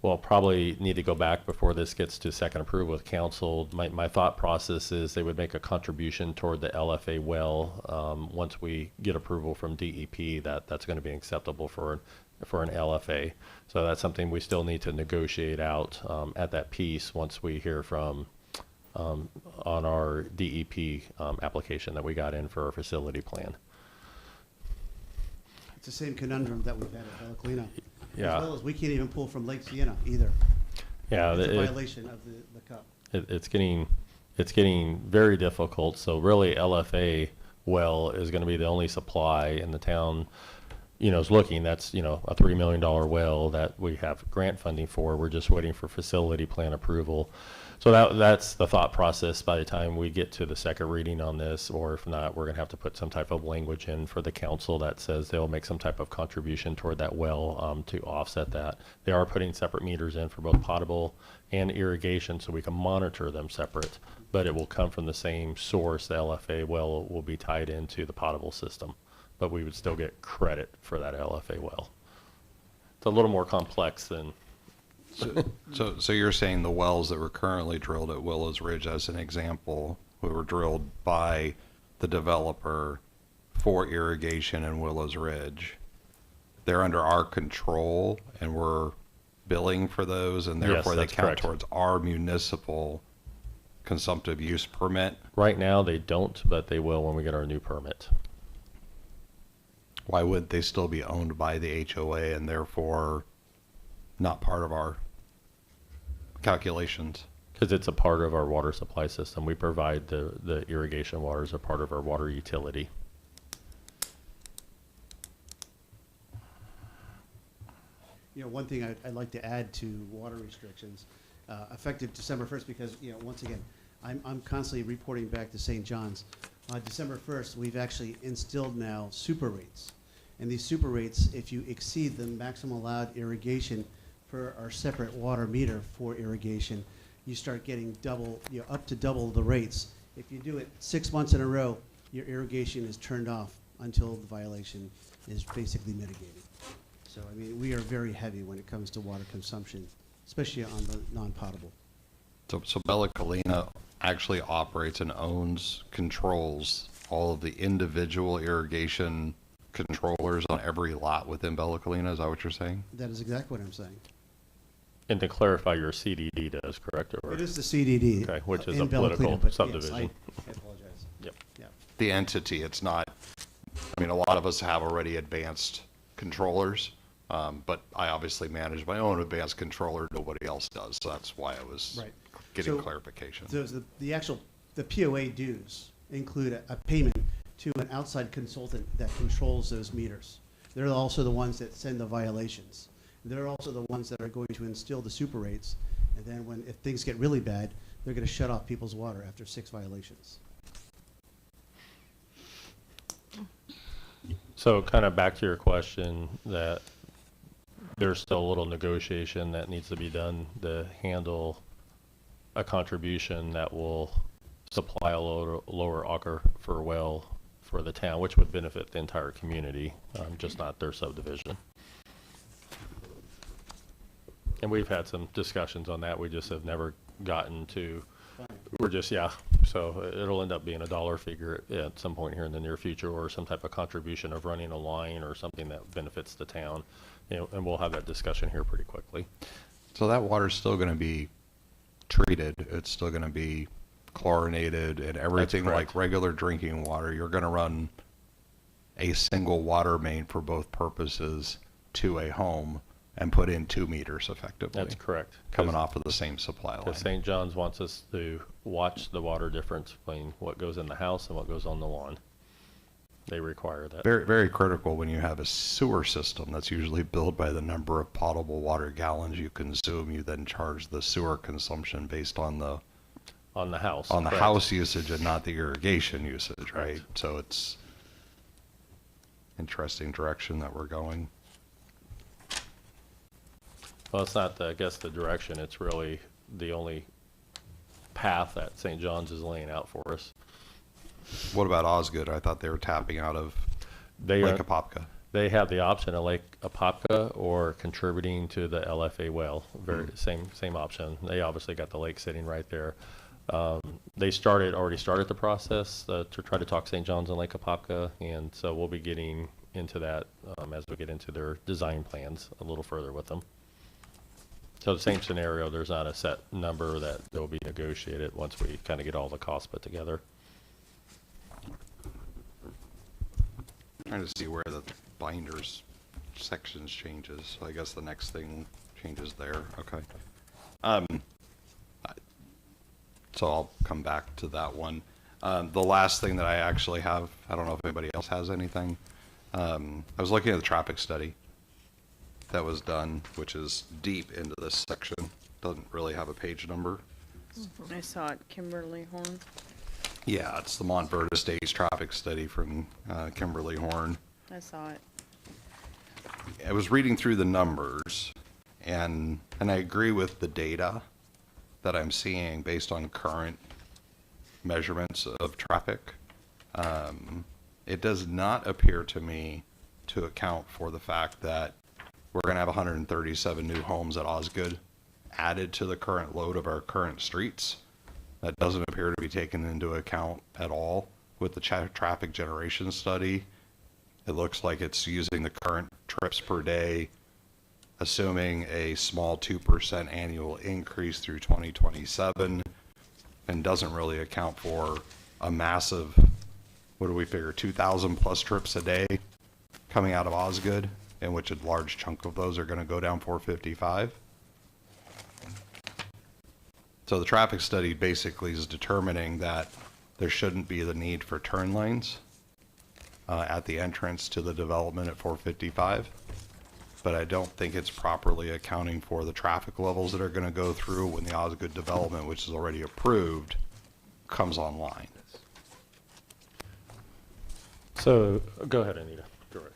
we'll probably need to go back before this gets to second approval with council. My thought process is they would make a contribution toward the LFA well once we get approval from DEP that's going to be acceptable for an LFA. So that's something we still need to negotiate out at that piece once we hear from on our DEP application that we got in for our facility plan. It's the same conundrum that we've had at Bella Colina. Yeah. As well as we can't even pull from Lake Sienna either. Yeah, it's a violation of the cup. It's getting very difficult. So really, LFA well is going to be the only supply in the town. Is looking. That's a $3 million well that we have grant funding for. We're just waiting for facility plan approval. So that's the thought process by the time we get to the second reading on this, or if not, we're going to have to put some type of language in for the council that says they'll make some type of contribution toward that well to offset that. They are putting separate meters in for both potable and irrigation so we can monitor them separate, but it will come from the same source. The LFA well will be tied into the potable system, but we would still get credit for that LFA well. It's a little more complex than... So you're saying the wells that were currently drilled at Willows Ridge, as an example, were drilled by the developer for irrigation in Willows Ridge. They're under our control, and we're billing for those, and therefore they count towards our municipal consumptive use permit. Right now they don't, but they will when we get our new permit. Why would they still be owned by the HOA and therefore not part of our calculations? Because it's a part of our water supply system. We provide the irrigation water as a part of our water utility. One thing I'd like to add to water restrictions, effective December 1st, because, once again, I'm constantly reporting back to St. John's. December 1st, we've actually instilled now super rates. And these super rates, if you exceed the maximum allowed irrigation for our separate water meter for irrigation, you start getting up to double the rates. If you do it 6 months in a row, your irrigation is turned off until the violation is basically mitigated. So, we are very heavy when it comes to water consumption, especially on the non-potable. So Bella Colina actually operates and owns, controls all of the individual irrigation controllers on every lot within Bella Colina. Is that what you're saying? That is exactly what I'm saying. And to clarify, your CDD does, correct? Or? It is the CDD. Okay, which is in a Bella political Colina, but subdivision. Yes, I apologize. Yep. Yeah. The entity, it's not, a lot of us have already advanced controllers, but I obviously manage my own advanced controller. Nobody else does. So that's why I was getting clarification. So the POA dues include a payment to an outside consultant that controls those meters. They're also the ones that send the violations. They're also the ones that are going to instill the super rates. And then if things get really bad, they're going to shut off people's water after 6 violations. So kind of back to your question, that there's still a little negotiation that needs to be done to handle a contribution that will supply a lower aquifer well for the town, which would benefit the entire community, just not their subdivision. And we've had some discussions on that. We just have never gotten to, we're just, yeah. So it'll end up being a dollar figure at some point here in the near future, or some type of contribution of running a line or something that benefits the town. You know, and we'll have that discussion here pretty quickly. So that water's still going to be treated. It's still going to be chlorinated and everything like regular drinking water. You're going to run a single water main for both purposes to a home and put in 2 meters effectively. That's correct. Coming off of the same supply line. Because St. John's wants us to watch the water difference between what goes in the house and what goes on the lawn. They require that. Very, very critical when you have a sewer system that's usually billed by the number of potable water gallons you consume. You then charge the sewer consumption based on the house. On the correct. house usage and not the irrigation usage, right? So it's interesting direction that we're going. Well, it's not, I guess, the direction. It's really the only path that St. John's is laying out for us. What about Osgood? I thought they were tapping out of Lake Apopka. They have the option of Lake Apopka or contributing to the LFA well. Same option. They obviously got the lake sitting right there. They already started the process to try to talk St. John's and Lake Apopka, and so we'll be getting into that as we get into their design plans a little further with them. So the same scenario, there's not a set number that will be negotiated once we kind of get all the costs put together. Trying to see where the binders sections changes. So I guess the next thing changes there. Okay. So I'll come back to that one. The last thing that I actually have, I don't know if anybody else has anything. I was looking at the traffic study that was done, which is deep into this section. Doesn't really have a page number. I saw it, Kimberly Horn. Yeah, it's the Montverde Stage Traffic Study from Kimberly Horn. I saw it. I was reading through the numbers, and I agree with the data that I'm seeing based on current measurements of traffic. It does not appear to me to account for the fact that we're going to have 137 new homes at Osgood added to the current load of our current streets. That doesn't appear to be taken into account at all with the traffic generation study. It looks like it's using the current trips per day, assuming a small 2% annual increase through 2027, and doesn't really account for a massive, what do we figure, 2,000 plus trips a day coming out of Osgood, in which a large chunk of those are going to go down 455. So the traffic study basically is determining that there shouldn't be the need for turn lanes at the entrance to the development at 455. But I don't think it's properly accounting for the traffic levels that are going to go through when the Osgood development, which is already approved, comes online. So go ahead, Anita. Go ahead.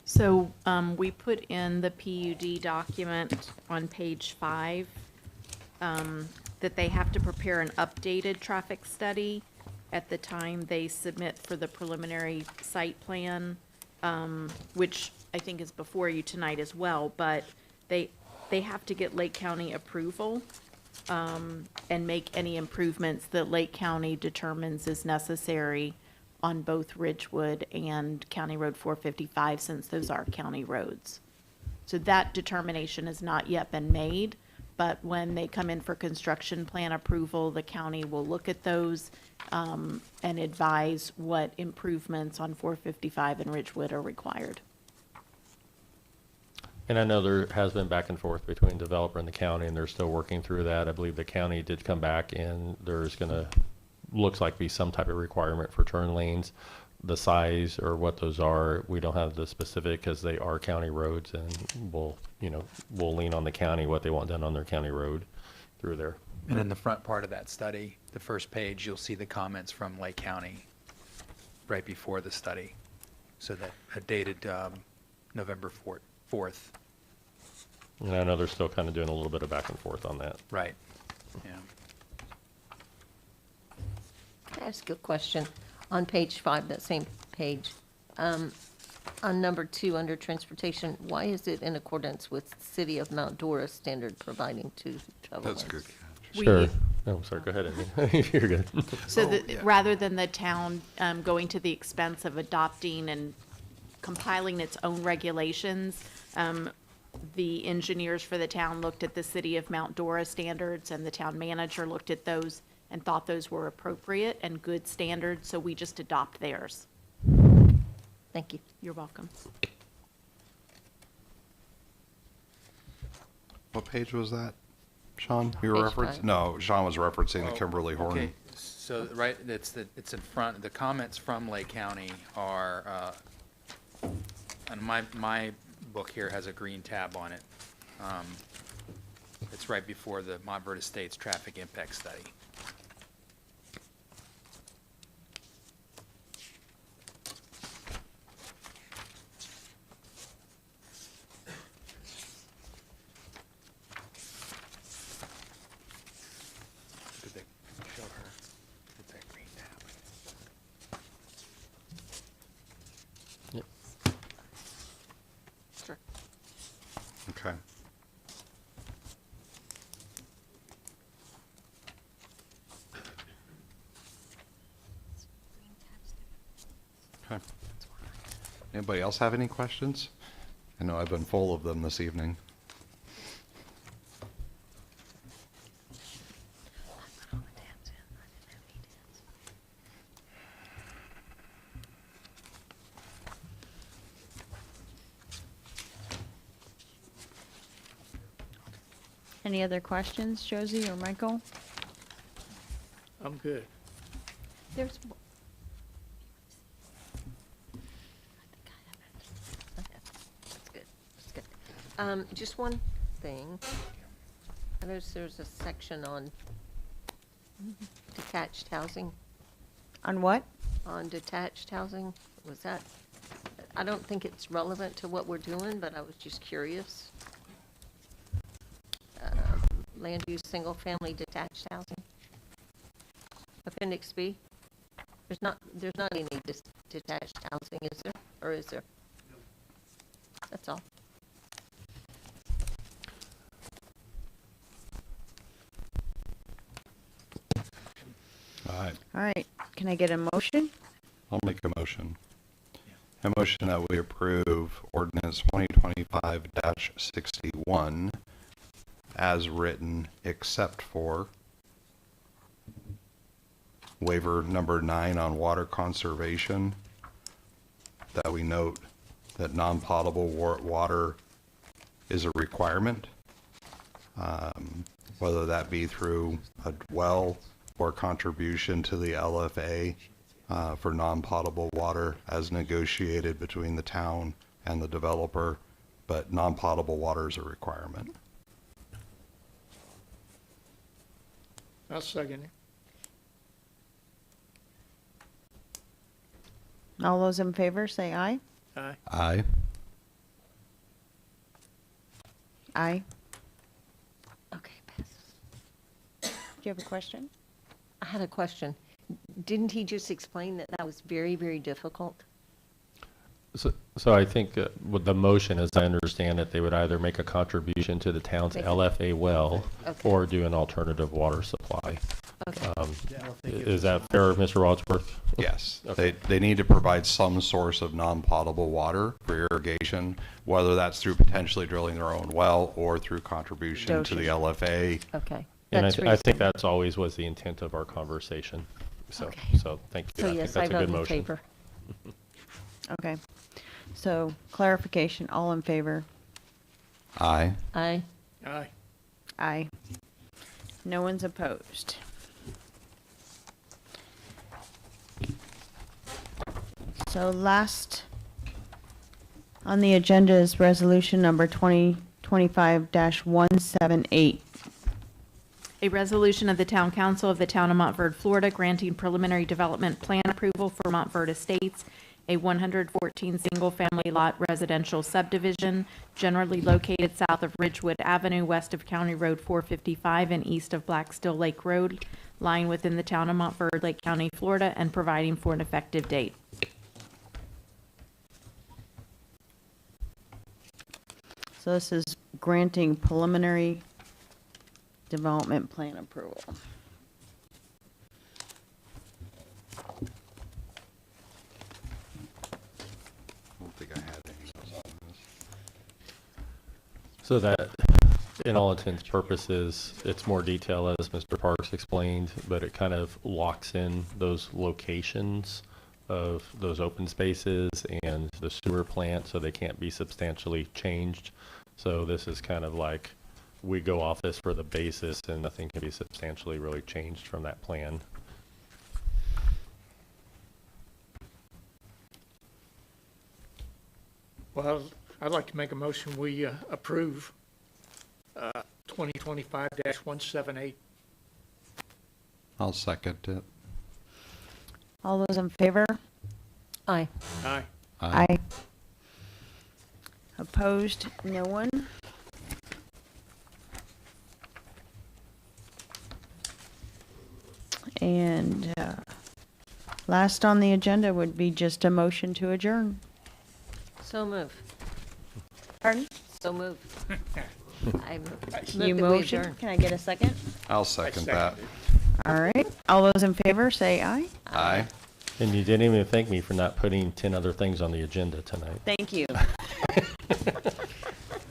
So we put in the PUD document on page 5 that they have to prepare an updated traffic study at the time they submit for the preliminary site plan, which I think is before you tonight as well, but they have to get Lake County approval and make any improvements that Lake County determines is necessary on both Ridgewood and County Road 455, since those are county roads. So that determination has not yet been made, but when they come in for construction plan approval, the county will look at those and advise what improvements on 455 and Ridgewood are required. And I know there has been back and forth between developer and the county, and they're still working through that. I believe the county did come back, and there's going to, looks like be some type of requirement for turn lanes. The size or what those are, we don't have the specific because they are county roads, and we'll lean on the county what they want done on their county road through there. And in the front part of that study, the first page, you'll see the comments from Lake County right before the study. So that dated November 4th. And I know they're still kind of doing a little bit of back and forth on that. Right. Yeah. Can I ask you a question? On page 5, that same page, On number 2, under transportation, why is it in accordance with City of Mount Dora standard providing 2 travel lanes? That's good. Sure. Oh, sorry, go ahead, Amy. You're good. So rather than the town going to the expense of adopting and compiling its own regulations, the engineers for the town looked at the City of Mount Dora standards, and the town manager looked at those and thought those were appropriate and good standards, so we just adopt theirs. Thank you. You're welcome. What page was that, Sean? You were Page referencing? 5. No, Sean was referencing the Oh, Kimberly Horn. Okay, so, right, it's in front, the comments from Lake County are, and my book here has a green tab on it. It's right before the Montverde State's traffic impact study. Did they show her? It's that green tab. Yep. Sure. Okay. Okay. Anybody else have any questions? I know I've been full of them this evening. Any other questions, Josie or Michael? I'm good. There's. Okay, that's good, that's good. Just one thing. I noticed there's a section on detached housing. On what? On detached housing, was that, I don't think it's relevant to what we're doing, but I was just curious. Land use, single-family detached housing. Appendix B. There's not any detached housing, is there? Or is there? That's all. All right. All right, can I get a motion? I'll make a motion. A motion that we approve ordinance 2025-61 as written, except for waiver number 9 on water conservation, that we note that non-potable water is a requirement, whether that be through a well or contribution to the LFA for non-potable water as negotiated between the town and the developer, but non-potable water is a requirement. I'll second it. All those in favor, say aye. Aye. Aye. Aye. Okay, passes. Do you have a question? I had a question. Didn't he just explain that that was very, very difficult? So I think with the motion, as I understand it, they would either make a contribution to the town's LFA well Okay. or do an alternative water supply. Okay. Is that fair, Mr. Wadsworth? Yes, Okay. they need to provide some source of non-potable water for irrigation, whether that's through potentially drilling their own well or through contribution to the LFA. Okay. And That's I think reasonable. that's always was the intent of our conversation. So, Okay. so thank you. So I think yes, that's I a good vote in motion. favor. Okay, so clarification, all in favor? Aye. Aye. Aye. Aye. No one's opposed. So last on the agenda is resolution number 2025-178. A resolution of the Town Council of the Town of Montverde, Florida, granting preliminary development plan approval for Montverde Estates, a 114 single-family lot residential subdivision generally located south of Ridgewood Avenue, west of County Road 455, and east of Blackstill Lake Road, lying within the Town of Montverde, Lake County, Florida, and providing for an effective date. So this is granting preliminary development plan approval. I don't think I had any of those on this. So that, in all intents and purposes, it's more detail as Mr. Parks explained, but it kind of locks in those locations of those open spaces and the sewer plant, so they can't be substantially changed. So this is kind of like, we go off this for the basis and nothing can be substantially really changed from that plan. Well, I'd like to make a motion, we approve 2025-178. I'll second it. All those in favor? Aye. Aye. Aye. Opposed? No one? And last on the agenda would be just a motion to adjourn. So move. Pardon? So move. I move You that we motion? adjourn. Can I get a second? I'll second that. All right. All those in favor, say aye. Aye. And you didn't even thank me for not putting 10 other things on the agenda tonight. Thank you.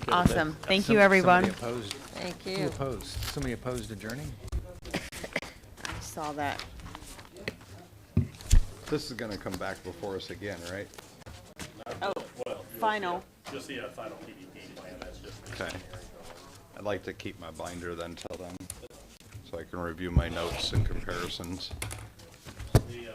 Awesome. Thank you, everyone. Somebody opposed. Thank Who you. opposed? Somebody opposed adjourning? I saw that. This is going to come back before us again, right? Oh, final. You'll see a final PDP plan, that's just. Okay. I'd like to keep my binder then till then, so I can review my notes and comparisons. The,